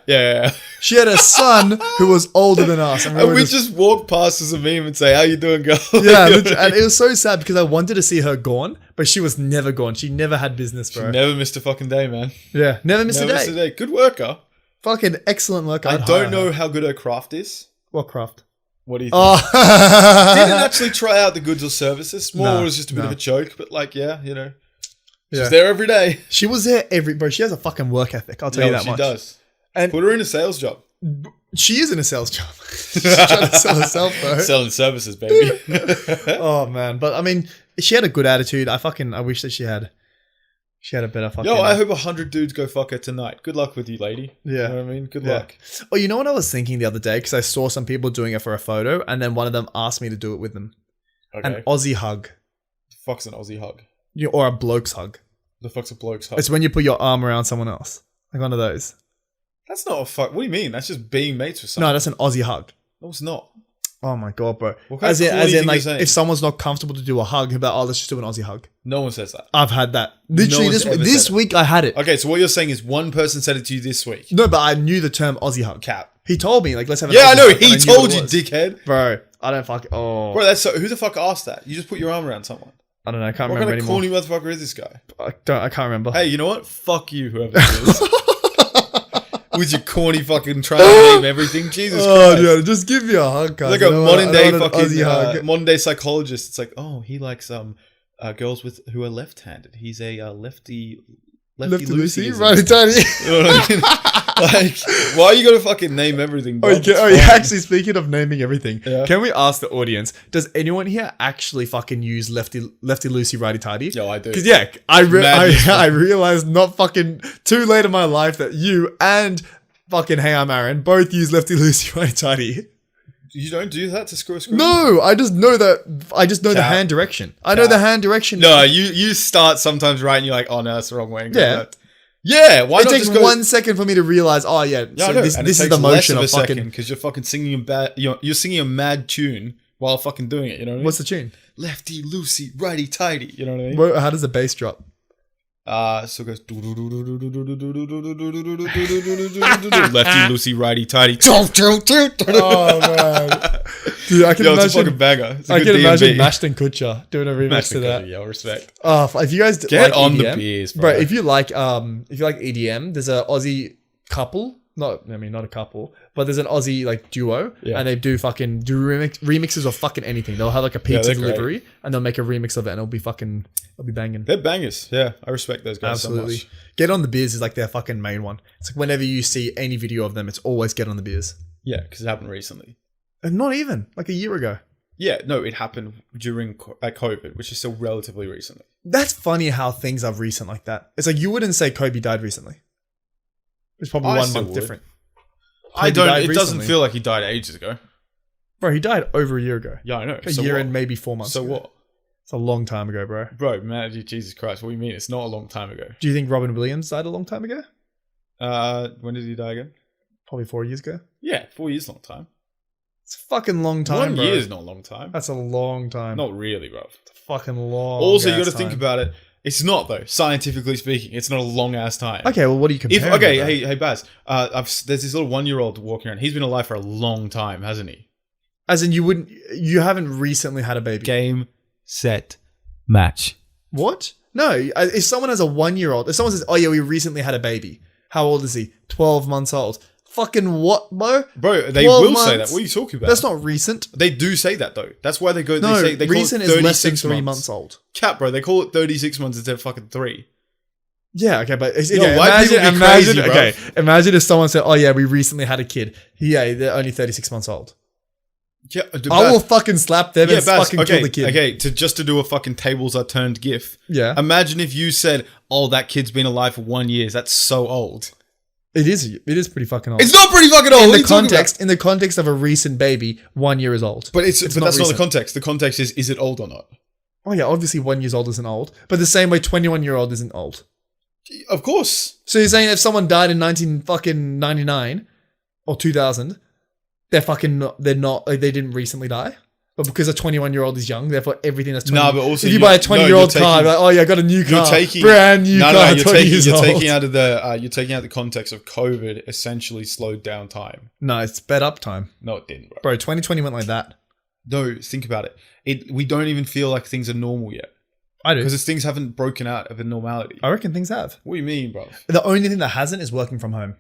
She had a son who was older than us, and we just walk past as a meme and say, "How you doing, girl?" Yeah, and it was so sad because I wanted to see her gone, but she was never gone. She never had business, bro. She never missed a fucking day, man. Yeah, never missed a day. Good worker. Fucking excellent worker. I don't know how good her craft is. What craft? What do you think? Didn't actually try out the goods or services. More was just a bit of a joke, but like, she's there every day. She was there bro. She has a fucking work ethic. I'll tell you that much. She does. And put her in a sales job. She is in a sales job. She's trying to sell herself, bro. Selling services, baby. Oh man, but I mean, she had a good attitude. I wish that she had a better fucking... Yo, I hope 100 dudes go fuck her tonight. Good luck with you, lady. Yeah. You know what I mean? Good luck. Oh, you know what I was thinking the other day? Because I saw some people doing it for a photo, and then one of them asked me to do it with them. Okay. An Aussie hug. The fuck's an Aussie hug? Or a bloke's hug. The fuck's a bloke's hug? It's when you put your arm around someone else. Like one of those. That's not a fuck. What do you mean? That's just being mates with someone. No, that's an Aussie hug. No, it's not. Oh my god, bro. As in, like, if someone's not comfortable to do a hug, about, let's just do an Aussie hug. No one says that. I've had that. Literally, this week I had it. Okay, so what you're saying is one person said it to you this week. No, but I knew the term Aussie hug. Cap. He told me, like, let's have an Aussie hug. Yeah, I know. He told you, dickhead. Bro, I don't fuck... Oh. Bro, that's so... Who the fuck asked that? You just put your arm around someone. I don't know. I can't remember anymore. What kind of corny motherfucker is this guy? I can't remember. Hey, you know what? Fuck you, whoever it is. With your corny fucking trying to name everything. Jesus Christ. Oh, yeah, just give me a hug, guys. Like a modern day psychologist. It's like, oh, he likes girls who are left-handed. He's a lefty Lucy, righty tighty. You know what I mean? Like, why are you gonna fucking name everything? Bro? Actually, speaking of naming everything, can we ask the audience? Does anyone here actually fucking use lefty Lucy, righty tighty? Yo, I do. Because I realized not fucking too late in my life that you and fucking Hey I'm Aaron both use lefty Lucy, righty tighty. You don't do that to screw a screw? No, I just know that. I just know the hand direction. I know the hand direction. No, you start sometimes right and you're like, oh no, that's the wrong way. Yeah. Yeah, why it not takes 1 second for me to realize, oh yeah, so this is the motion of fucking... Because you're fucking singing you're singing a mad tune while fucking doing it, you know what I mean? What's the tune? Lefty, loosey, righty, tighty, you know what I mean? Well, how does the bass drop? So it goes lefty, loosey, righty, tighty. Oh man, dude, I can imagine. It's a fucking banger. I can imagine Ashton Kutcher doing a remix to that. Yeah, respect. If you guys get like on EDM, the beers, bro. If you like EDM, there's a Aussie couple. Not a couple, but there's an Aussie like duo, and they do remixes of fucking anything. They'll have like a pizza delivery, and they'll make a remix of it, and it'll be banging. They're bangers. Yeah, I respect those guys Absolutely. so much. Get on the Beers is like their fucking main one. It's like whenever you see any video of them, it's always Get on the Beers. Yeah, because it happened recently. And not even like a year ago. Yeah, no, it happened during COVID, which is still relatively recently. That's funny how things are recent like that. It's like you wouldn't say Kobe died recently. It's probably 1 month different. It doesn't feel like he died ages ago. Bro, he died over a year ago. Yeah, I know. A year and maybe 4 months ago. So what? It's a long time ago, bro. Bro, man, Jesus Christ. What do you mean? It's not a long time ago. Do you think Robin Williams died a long time ago? When did he die again? Probably 4 years ago. Yeah, 4 years is a long time. It's a fucking long time, 1 year is not a long time. That's a long time. Not really, bro. It's a fucking long Also, you got to think about it. It's not, though. Scientifically speaking, it's not a long ass time. Okay, well, what do you compare? Hey, Baz. There's this little 1-year-old walking around. He's been alive for a long time, hasn't he? As in, you haven't recently had a baby. Game, set, match. What? No. If someone has a 1-year-old, if someone says, "Oh yeah, we recently had a baby," how old is he? 12 months old. Fucking what, bro? Bro, they will say that. What are you talking about? That's not recent. They do say that though. That's why they go. No, they recent is less than 3 months old. Cap, bro. They call it 36 months instead of fucking 3. Yeah, okay, but imagine imagine if someone said, "Oh yeah, we recently had a kid." Yeah, they're only 36 months old. Yeah, I will fucking slap them and fucking kill the kid. Okay, to do a fucking tables are turned gif. Yeah. Imagine if you said, "Oh, that kid's been alive for 1 year. That's so old." It is pretty fucking old. It's not pretty fucking old. In the context of a recent baby, 1 year is old. But that's not the context. The context is it old or not? Oh yeah, obviously 1 year old isn't old, but the same way 21-year-old isn't old. Of course. So you're saying if someone died in 1999 or 2000, they're not, like, they didn't recently die. But because a 21-year-old is young, therefore everything that's 20. No, but also if you buy a 20-year-old car, like, oh yeah, I got a new car, brand new car, you're 20 years old. taking out the context of COVID essentially slowed down time. No, it's sped up time. No, it didn't, Bro, 2020 went like that. No, think about it. We don't even feel like things are normal yet. I do. Because things haven't broken out of the normality. I reckon things have. What do you mean, bro? The only thing that hasn't is working from home.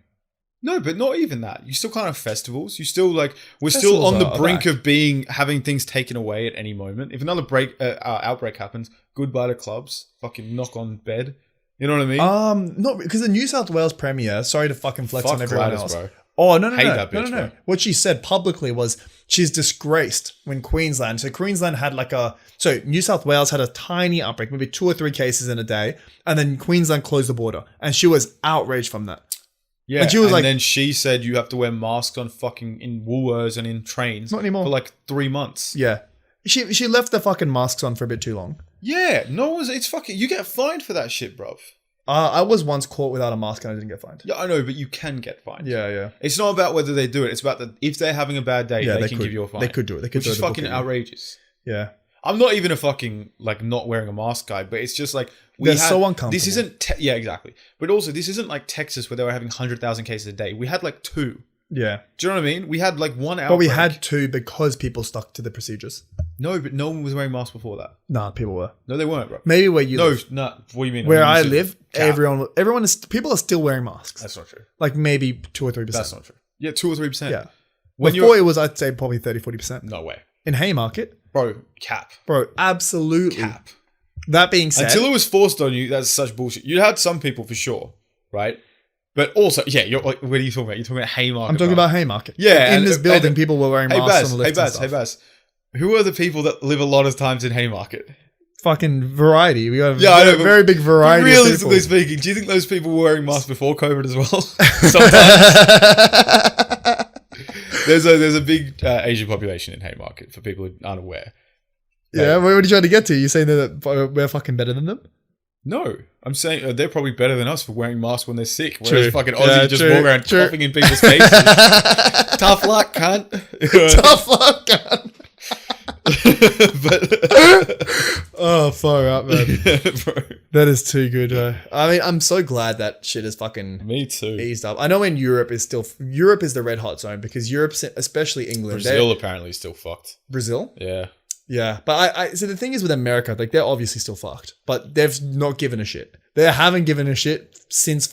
No, but not even that. You still can't have festivals. You still we're Festivals still on the brink back. of having things taken away at any moment. If another outbreak happens, goodbye to clubs. Fucking knock on bed. You know what I mean? Not because the New South Wales Premier, sorry to fucking flex Fuck on everyone Gladys, else. bro. Oh, no. Hate that bitch, No. bro. What she said publicly was she's disgraced when Queensland. So Queensland had New South Wales had a tiny outbreak, maybe 2 or 3 cases in a day. And then Queensland closed the border. And she was outraged from that. Yeah, And she was like- then she said you have to wear masks on fucking in Woolworths and in trains Not anymore. for like 3 months. Yeah. She left the fucking masks on for a bit too long. Yeah, it's fucking, you get fined for that shit, bruv. I was once caught without a mask and I didn't get fined. Yeah, I know, but you can get fined. Yeah. It's not about whether they do it. It's about if they're having a bad day, Yeah, they can give you a fine. They could do it. They could which do is it. fucking outrageous. Yeah. I'm not even a fucking not wearing a mask guy, but it's just like They're so uncomfortable. This isn't yeah, exactly. But also this isn't like Texas where they were having 100,000 cases a day. We had like 2. Yeah. Do you know what I mean? We had like 1 outbreak. But we had 2 because people stuck to the procedures. No, but no one was wearing masks before that. Nah, people were. No, they weren't, bro. Maybe where you live. No. What do you mean? Where I I mean, live, cap. people are still wearing masks. That's not true. Like maybe 2 or 3%. That's not true. Yeah, 2 or 3%. Yeah. When Before it was, I'd say probably 30-40%. no way, In Haymarket, bro. Cap. bro, absolutely. Cap. That being said, Until it was forced on you, that's such bullshit. You had some people for sure, right? But also, yeah, what are you talking about? You're talking about Haymarket. I'm talking bro. about Haymarket. Yeah, In this and- building, and- people were wearing Hey masks on the Bas, lifts hey and Bas, stuff. hey Bas. Who are the people that live a lot of times in Haymarket? Fucking variety. We got Yeah, I know, a but- very big variety of people. Realistically speaking, do you think those people were wearing masks before COVID as well? Sometimes. There's a big Asian population in Haymarket for people who aren't aware. Yeah, what are you trying to get to? You saying that we're fucking better than them? No, I'm saying they're probably better than us for wearing masks when they're sick. True. Whereas fucking Aussie Yeah, just true, walk around true. coughing in people's faces. Tough luck, cunt. Tough luck, God. But Oh, far out, man. bro, That is too good. I mean, I'm so glad that shit is fucking me too. eased up. I know in Europe is the red hot zone because Europe, especially England, Brazil apparently is still fucked. Brazil. Yeah. Yeah, but so the thing is with America, like they're obviously still fucked, but they've not given a shit. They haven't given a shit since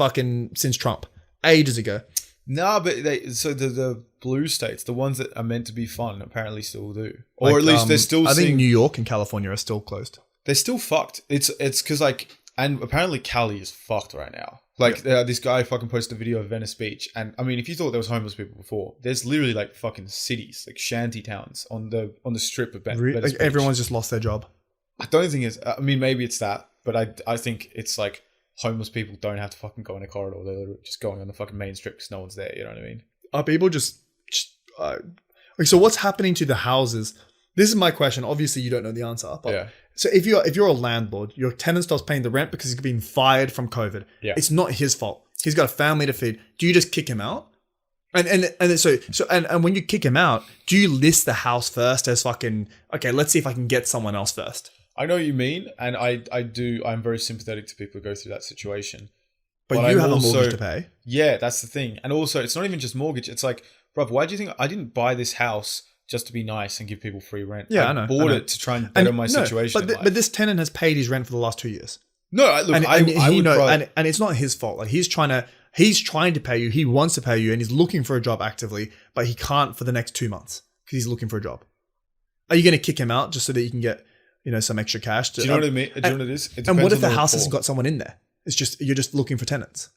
Trump, ages ago. No, but the blue states, the ones that are meant to be fun, apparently still do, or Like, at least they're still. I think seeing, New York and California are still closed. they're still fucked. It's because and apparently Cali is fucked right now. This guy fucking posted a video of Venice Beach, and I mean, if you thought there was homeless people before, there's literally like fucking cities, like shanty towns on the strip of Venice Like Beach. everyone's just lost their job. I don't think it's. I mean, maybe it's that, but I think it's like homeless people don't have to fucking go in a corridor. They're just going on the fucking main strip because no one's there. You know what I mean? Are people just like, so what's happening to the houses? This is my question. Obviously, you don't know the answer. But Yeah. So if you're a landlord, your tenant stops paying the rent because he's been fired from COVID. Yeah. It's not his fault. He's got a family to feed. Do you just kick him out? And when you kick him out, do you list the house first as fucking okay? Let's see if I can get someone else first. I know what you mean, and I do. I'm very sympathetic to people who go through that situation. But you I'm have a also- mortgage to pay. Yeah, that's the thing. And also, it's not even just mortgage. It's like, bruv, why do you think I didn't buy this house just to be nice and give people free rent? Yeah, I know, bought I know. it to try and better my situation. But this tenant has paid his rent for the last 2 years. No, look, And, I would probably, and it's not his fault. Like he's trying to pay you. He wants to pay you, and he's looking for a job actively, but he can't for the next 2 months because he's looking for a job. Are you going to kick him out just so that you can get some extra cash? do you know what I mean? Do you know what it is? It And what depends if on the house hasn't rapport. got someone in there? It's just you're just looking for tenants.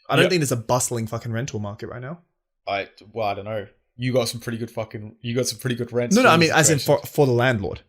I don't Yeah. think there's a bustling fucking rental market right now. I don't know. You got some pretty good rents. No, for I these mean as in situations. for the landlord.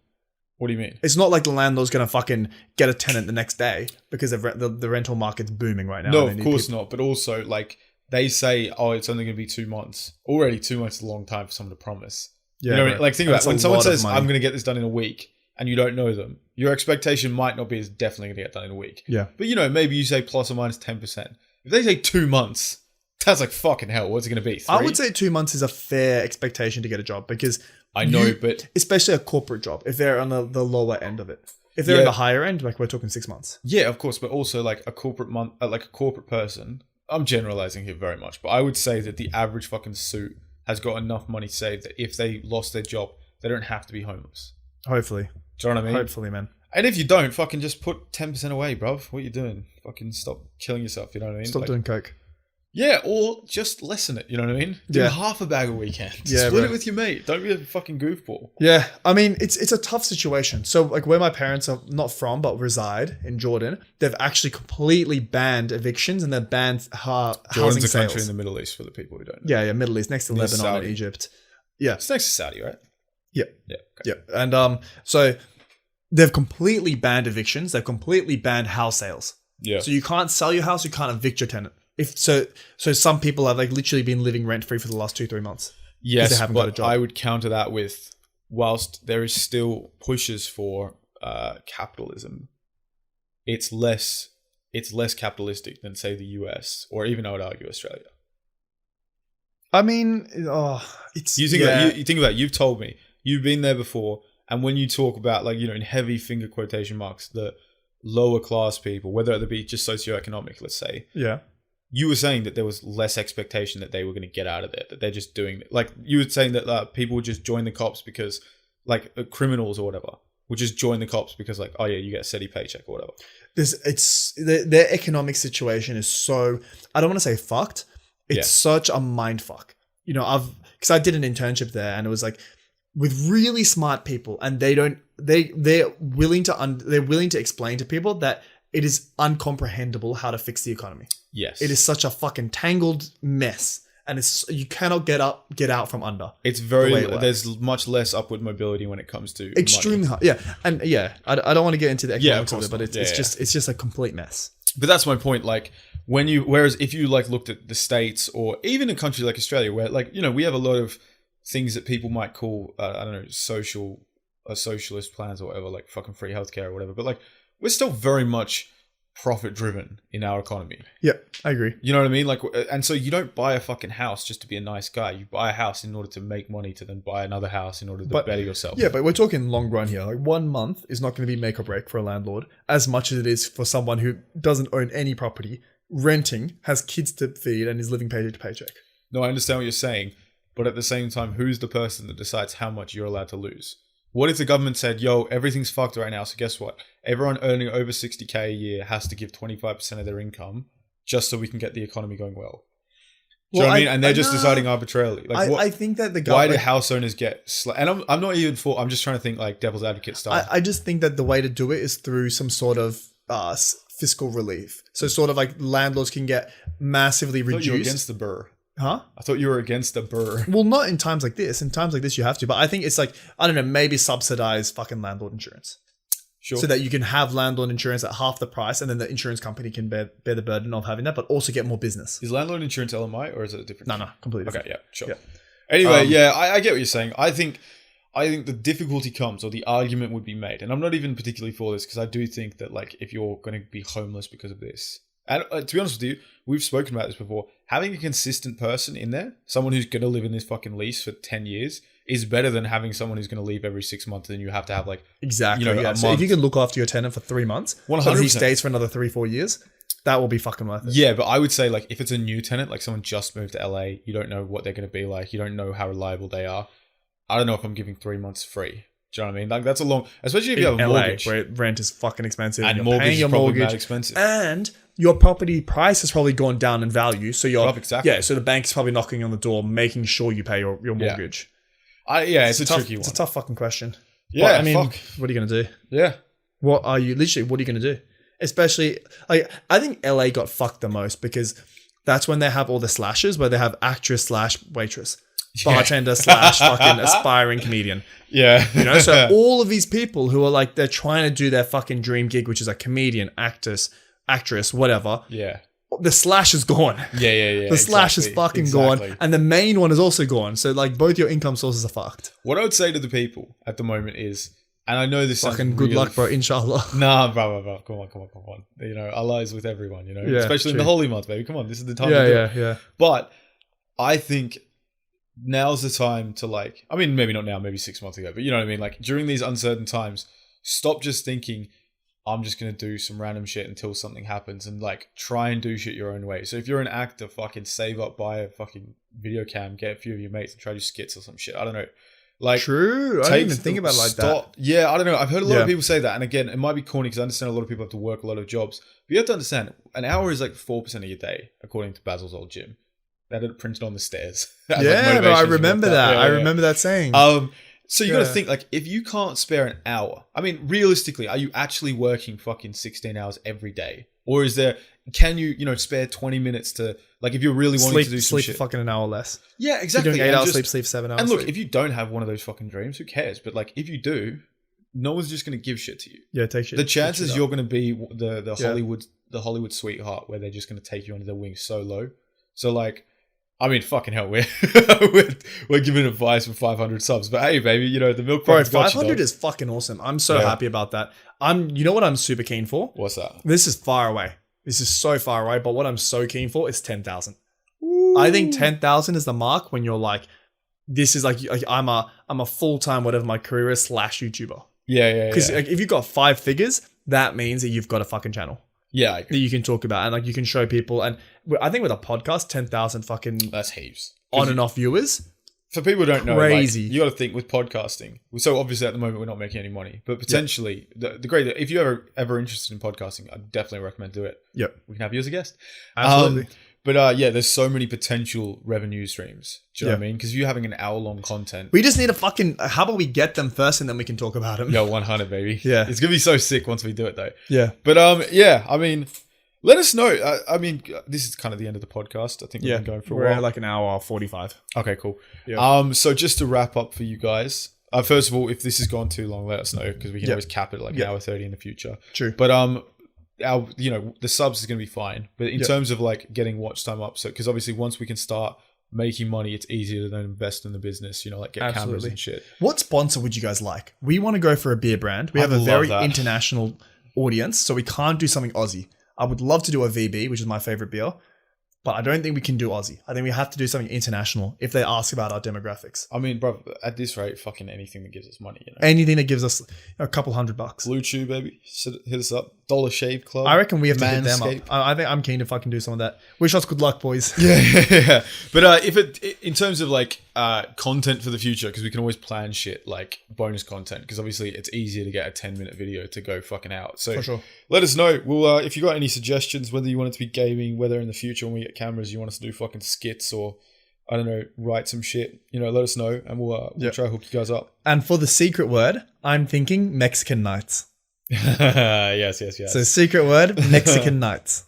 What do you mean? It's not like the landlord's going to fucking get a tenant the next day because the rental market's booming right now. No, and they of need course people. not. But also, like they say, oh, it's only going to be 2 months. Already, 2 months is a long time for someone to promise. Yeah, You know, bro. like think about That's it. When a someone lot of says, money. "I'm going to get this done in a week," and you don't know them, your expectation might not be it's definitely going to get done in a week. Yeah. But maybe you say plus or minus 10%. If they say 2 months, That's like fucking hell. What's it going to be? 3? I would say 2 months is a fair expectation to get a job because I know, but especially a corporate job, if they're on the lower end of it. If they're in the higher end, like we're talking 6 months. Yeah, of course, but also like a corporate person. I'm generalizing here very much, but I would say that the average fucking suit has got enough money saved that if they lost their job, they don't have to be homeless. Hopefully. Do you know what I mean? Hopefully, man. And if you don't, fucking just put 10% away, bruv. What are you doing? Fucking stop killing yourself, you know what I mean? Stop doing coke. Yeah, or just lessen it, you know what I mean? Do half a bag a weekend. Split it with your mate. Don't be a fucking goofball. Yeah, I mean, it's a tough situation. So, like, where my parents are not from, but reside in Jordan, they've actually completely banned evictions and they've banned housing Jordan's a sales. country in the Middle East for the people who don't know. Yeah, Middle East, next to Lebanon Saudi. and Egypt. Yeah. It's next to Saudi, right? Yeah. Yeah. Okay. Yeah. And so they've completely banned evictions. They've completely banned house sales. Yeah. So you can't sell your house. You can't evict your tenant. So some people have like literally been living rent free for the last 2-3 months. Yes, they haven't got a job. I would counter that with, whilst there is still pushes for capitalism, it's less capitalistic than say the US or even I would argue Australia. I mean, it's you think about it, you've told me you've been there before, and when you talk about like in heavy finger quotation marks the lower class people, whether it be just socioeconomic, let's say, you were saying that there was less expectation that they were going to get out of there, that they're just doing it. Like you were saying that people would just join the cops because like criminals or whatever would just join the cops because like, oh yeah, you get a steady paycheck or whatever. Their economic situation is so, I don't want to say fucked. It's such a mind fuck. Because I did an internship there and it was like with really smart people and they're willing to explain to people that it is uncomprehendable how to fix the economy. Yes. It is such a fucking tangled mess and you cannot get out from under. It's there's much less upward mobility when it comes to extremely hard. Yeah. And I don't want to get into the economics of it, but it's just a complete mess. But that's my point. Like whereas if you like looked at the States or even a country like Australia where like, we have a lot of things that people might call, I don't know, socialist plans or whatever, like fucking free healthcare or whatever. But like, we're still very much profit driven in our economy. Yeah, I agree. You know what I mean? Like, and so you don't buy a fucking house just to be a nice guy. You buy a house in order to make money to then buy another house in order to better yourself. Yeah, but we're talking long run here. Like 1 month is not going to be make or break for a landlord as much as it is for someone who doesn't own any property, renting, has kids to feed and is living paycheck to paycheck. No, I understand what you're saying. But at the same time, who's the person that decides how much you're allowed to lose? What if the government said, yo, everything's fucked right now, so guess what? Everyone earning over 60K a year has to give 25% of their income just so we can get the economy going well. Do you know what I mean? And they're just deciding arbitrarily. Like, I think that the government... Why do house owners get... And I'm not even for... I'm just trying to think like devil's advocate style. I just think that the way to do it is through some sort of fiscal relief. So sort of like landlords can get massively reduced. I thought you were against the burr. Huh? I thought you were against the burr. Well, not in times like this. In times like this, you have to. But I think it's like, I don't know, maybe subsidize fucking landlord insurance. Sure. So that you can have landlord insurance at half the price and then the insurance company can bear the burden of having that, but also get more business. Is landlord insurance LMI or is it a different? No, completely different. Okay, yeah, sure. Yeah. Anyway, I get what you're saying. I think the difficulty comes, or the argument would be made, and I'm not even particularly for this because I do think that like if you're going to be homeless because of this, and to be honest with you, we've spoken about this before, having a consistent person in there, someone who's going to live in this fucking lease for 10 years, is better than having someone who's going to leave every 6 months and you have to have like... Exactly, a so if you can look after your tenant for 3 months, 100%. But he stays for another 3-4 years, that will be fucking worth it. Yeah, but I would say like if it's a new tenant, like someone just moved to LA, you don't know what they're going to be like, you don't know how reliable they are. I don't know if I'm giving 3 months free. Do you know what I mean? Like that's a long... Especially if you have a mortgage. Where rent is fucking expensive. And you're mortgage paying your is probably mortgage, mad expensive. And your property price has probably gone down in value. So exactly. Yeah, so the bank's probably knocking on the door, making sure you pay your mortgage. It's a tricky one. It's a tough fucking question. Yeah, but, I mean, what are you going to do? Yeah. What are you going to do? Especially, like, I think LA got fucked the most because that's when they have all the slashes where they have actress / waitress, bartender / fucking aspiring comedian. Yeah. So all of these people who are like, they're trying to do their fucking dream gig, which is a comedian, actress, whatever. Yeah. The slash is gone. Yeah. The slash is fucking gone. And the main one is also gone. So like both your income sources are fucked. What I would say to the people at the moment is And I know this Fucking good luck, bro. Inshallah. Nah, bro. Come on. You know, Allah is with everyone, you know. Yeah, especially in true. the holy months, baby. Come on, this is the time to do it. Yeah. But I think now's the time to like, I mean, maybe not now, maybe 6 months ago, but you know what I mean? Like during these uncertain times, stop just thinking, I'm just going to do some random shit until something happens, and like try and do shit your own way. So if you're an actor, fucking save up, buy a fucking video cam, get a few of your mates and try to do skits or some shit. I don't know. Like, true. I didn't even think about it like that. Yeah, I don't know. I've heard a lot of people say that. And again, it might be corny because I understand a lot of people have to work a lot of jobs. But you have to understand, an hour is like 4% of your day, according to Basil's old gym. They had it printed on the stairs. Yeah, bro, I remember that. I remember that saying. So you got to think, like, if you can't spare an hour, I mean, realistically, are you actually working fucking 16 hours every day? Or is there, can you, spare 20 minutes to, like, if you're really wanting to do some sleep shit? fucking an hour less. Yeah, exactly. You're doing 8 hours sleep, 7 hours And look, sleep. if you don't have one of those fucking dreams, who cares? But, like, if you do, no one's just going to give shit to you. Yeah, take shit. The chances shit you're going to be the Hollywood sweetheart where they're just going to take you under their wings so low. So, like, I mean, fucking hell, we're giving advice for 500 subs, but hey, baby, the milk price. Bro, 500 is fucking awesome. I'm so happy about that. You know what I'm super keen for? What's that? This is far away. This is so far away, but what I'm so keen for is 10,000. I think 10,000 is the mark when you're like, this is like I'm a full-time whatever my career is / YouTuber. Yeah. Because like, if you've got 5 figures, that means that you've got a fucking channel. Yeah, that you can talk about and like you can show people. And I think with a podcast, 10,000 fucking that's heaps on and off viewers. For people who don't know, crazy. Like, you got to think with podcasting. So obviously at the moment we're not making any money, but potentially the great. If you're ever interested in podcasting, I definitely recommend do it. Yep, we can have you as a guest. Absolutely. But there's so many potential revenue streams. Do you know what I mean? Because you're having an hour-long content. We just need a fucking. How about we get them first and then we can talk about them? Yo, 100, baby. Yeah, it's gonna be so sick once we do it though. Yeah. But I mean, let us know. I mean, this is kind of the end of the podcast. I think we've been going for a while. We're like an hour 45. Okay, cool. Yeah. So just to wrap up for you guys. First of all, if this has gone too long, let us know because we can always cap it like an hour 30 in the future. True. But the subs is going to be fine. But in terms of like getting watch time up, so because obviously once we can start making money, it's easier to then invest in the business. Like get cameras and shit. What sponsor would you guys like? We want to go for a beer brand. We have a very international audience, so we can't do something Aussie. I would love to do a VB, which is my favorite beer, but I don't think we can do Aussie. I think we have to do something international if they ask about our demographics. I mean, bro, at this rate, fucking anything that gives us money, Anything that gives us a couple $100. Blue Chew, baby. Hit us up. Dollar Shave Club. I reckon we have to hit them up. I think I'm keen to fucking do some of that. Wish us good luck, boys. Yeah. But in terms of like content for the future, because we can always plan shit like bonus content, because obviously it's easier to get a 10-minute video to go fucking out. So for sure. Let us know. We'll if you got any suggestions, whether you want it to be gaming, whether in the future when we get cameras you want us to do fucking skits or I don't know, write some shit. Let us know and we'll try to hook you guys up. And for the secret word, I'm thinking Mexican nights. Yes. So secret word, Mexican nights.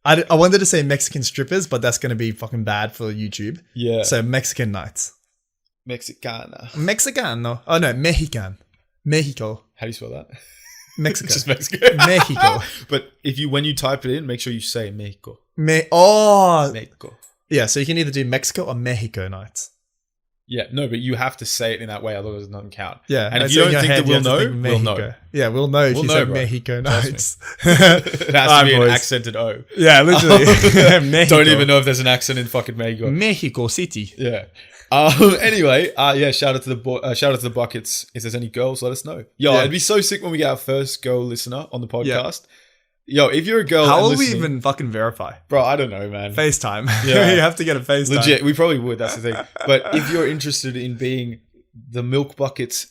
I wanted to say Mexican strippers, but that's going to be fucking bad for YouTube. Yeah. So Mexican nights. Mexicano. Oh no, Mexican. Mexico. How do you spell that? Mexico. Just Mexico. Mexico. But when you type it in, make sure you say Mexico. Mexico. Yeah, so you can either do Mexico or Mexico nights. Yeah, no, but you have to say it in that way, otherwise it doesn't count. Yeah. And if you don't think that we'll know, we'll know. Yeah, we'll know if you say Mexico nights. It has to be an accented O. Yeah, literally. Don't even know if there's an accent in fucking Mexico. Mexico City. Yeah. Anyway, shout out to the buckets. If there's any girls, let us know. It'd be so sick when we get our first girl listener on the podcast. Yo, if you're a girl, how will we even fucking verify? Bro, I don't know, man. FaceTime. Yeah, you have to get a FaceTime. Legit, we probably would. That's the thing. But if you're interested in being the milk buckets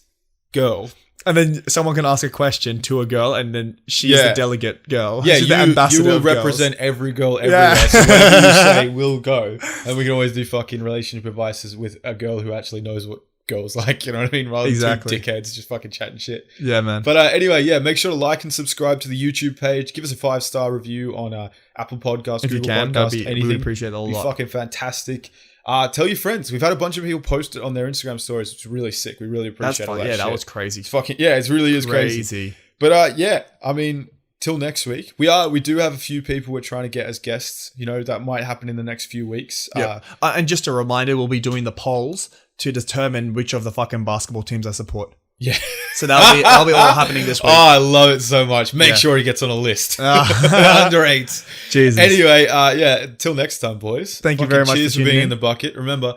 girl, and then someone can ask a question to a girl, and then she's the delegate girl. Yeah, she's the ambassador. You will represent every girl everywhere. So whatever you say, we'll go, and we can always do fucking relationship advices with a girl who actually knows what girls like, you know what I mean? Rather than two dickheads just fucking chatting shit. Yeah, man. But anyway, make sure to like and subscribe to the YouTube page. Give us a 5-star review on Apple Podcasts, if Google you can, Podcasts, anything. Really appreciate it a lot. Fucking fantastic. Tell your friends. We've had a bunch of people post it on their Instagram stories. It's really sick. We really appreciate it. Yeah, that was crazy. It's fucking it really is crazy. But I mean, till next week. We do have a few people we're trying to get as guests. That might happen in the next few weeks. Yeah. And just a reminder, we'll be doing the polls to determine which of the fucking basketball teams I support. Yeah. So that'll be all happening this week. Oh, I love it so much. Make Yeah. sure he gets on a list. Under 8. Jesus. Anyway, until next time, boys. Thank you very much Cheers for for being tuning in the bucket. Remember,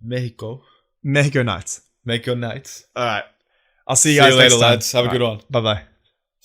Mexico. Mexico Nights. Make your nights. All right. I'll see you See guys you later, next time. lads. Have a good one. Bye bye.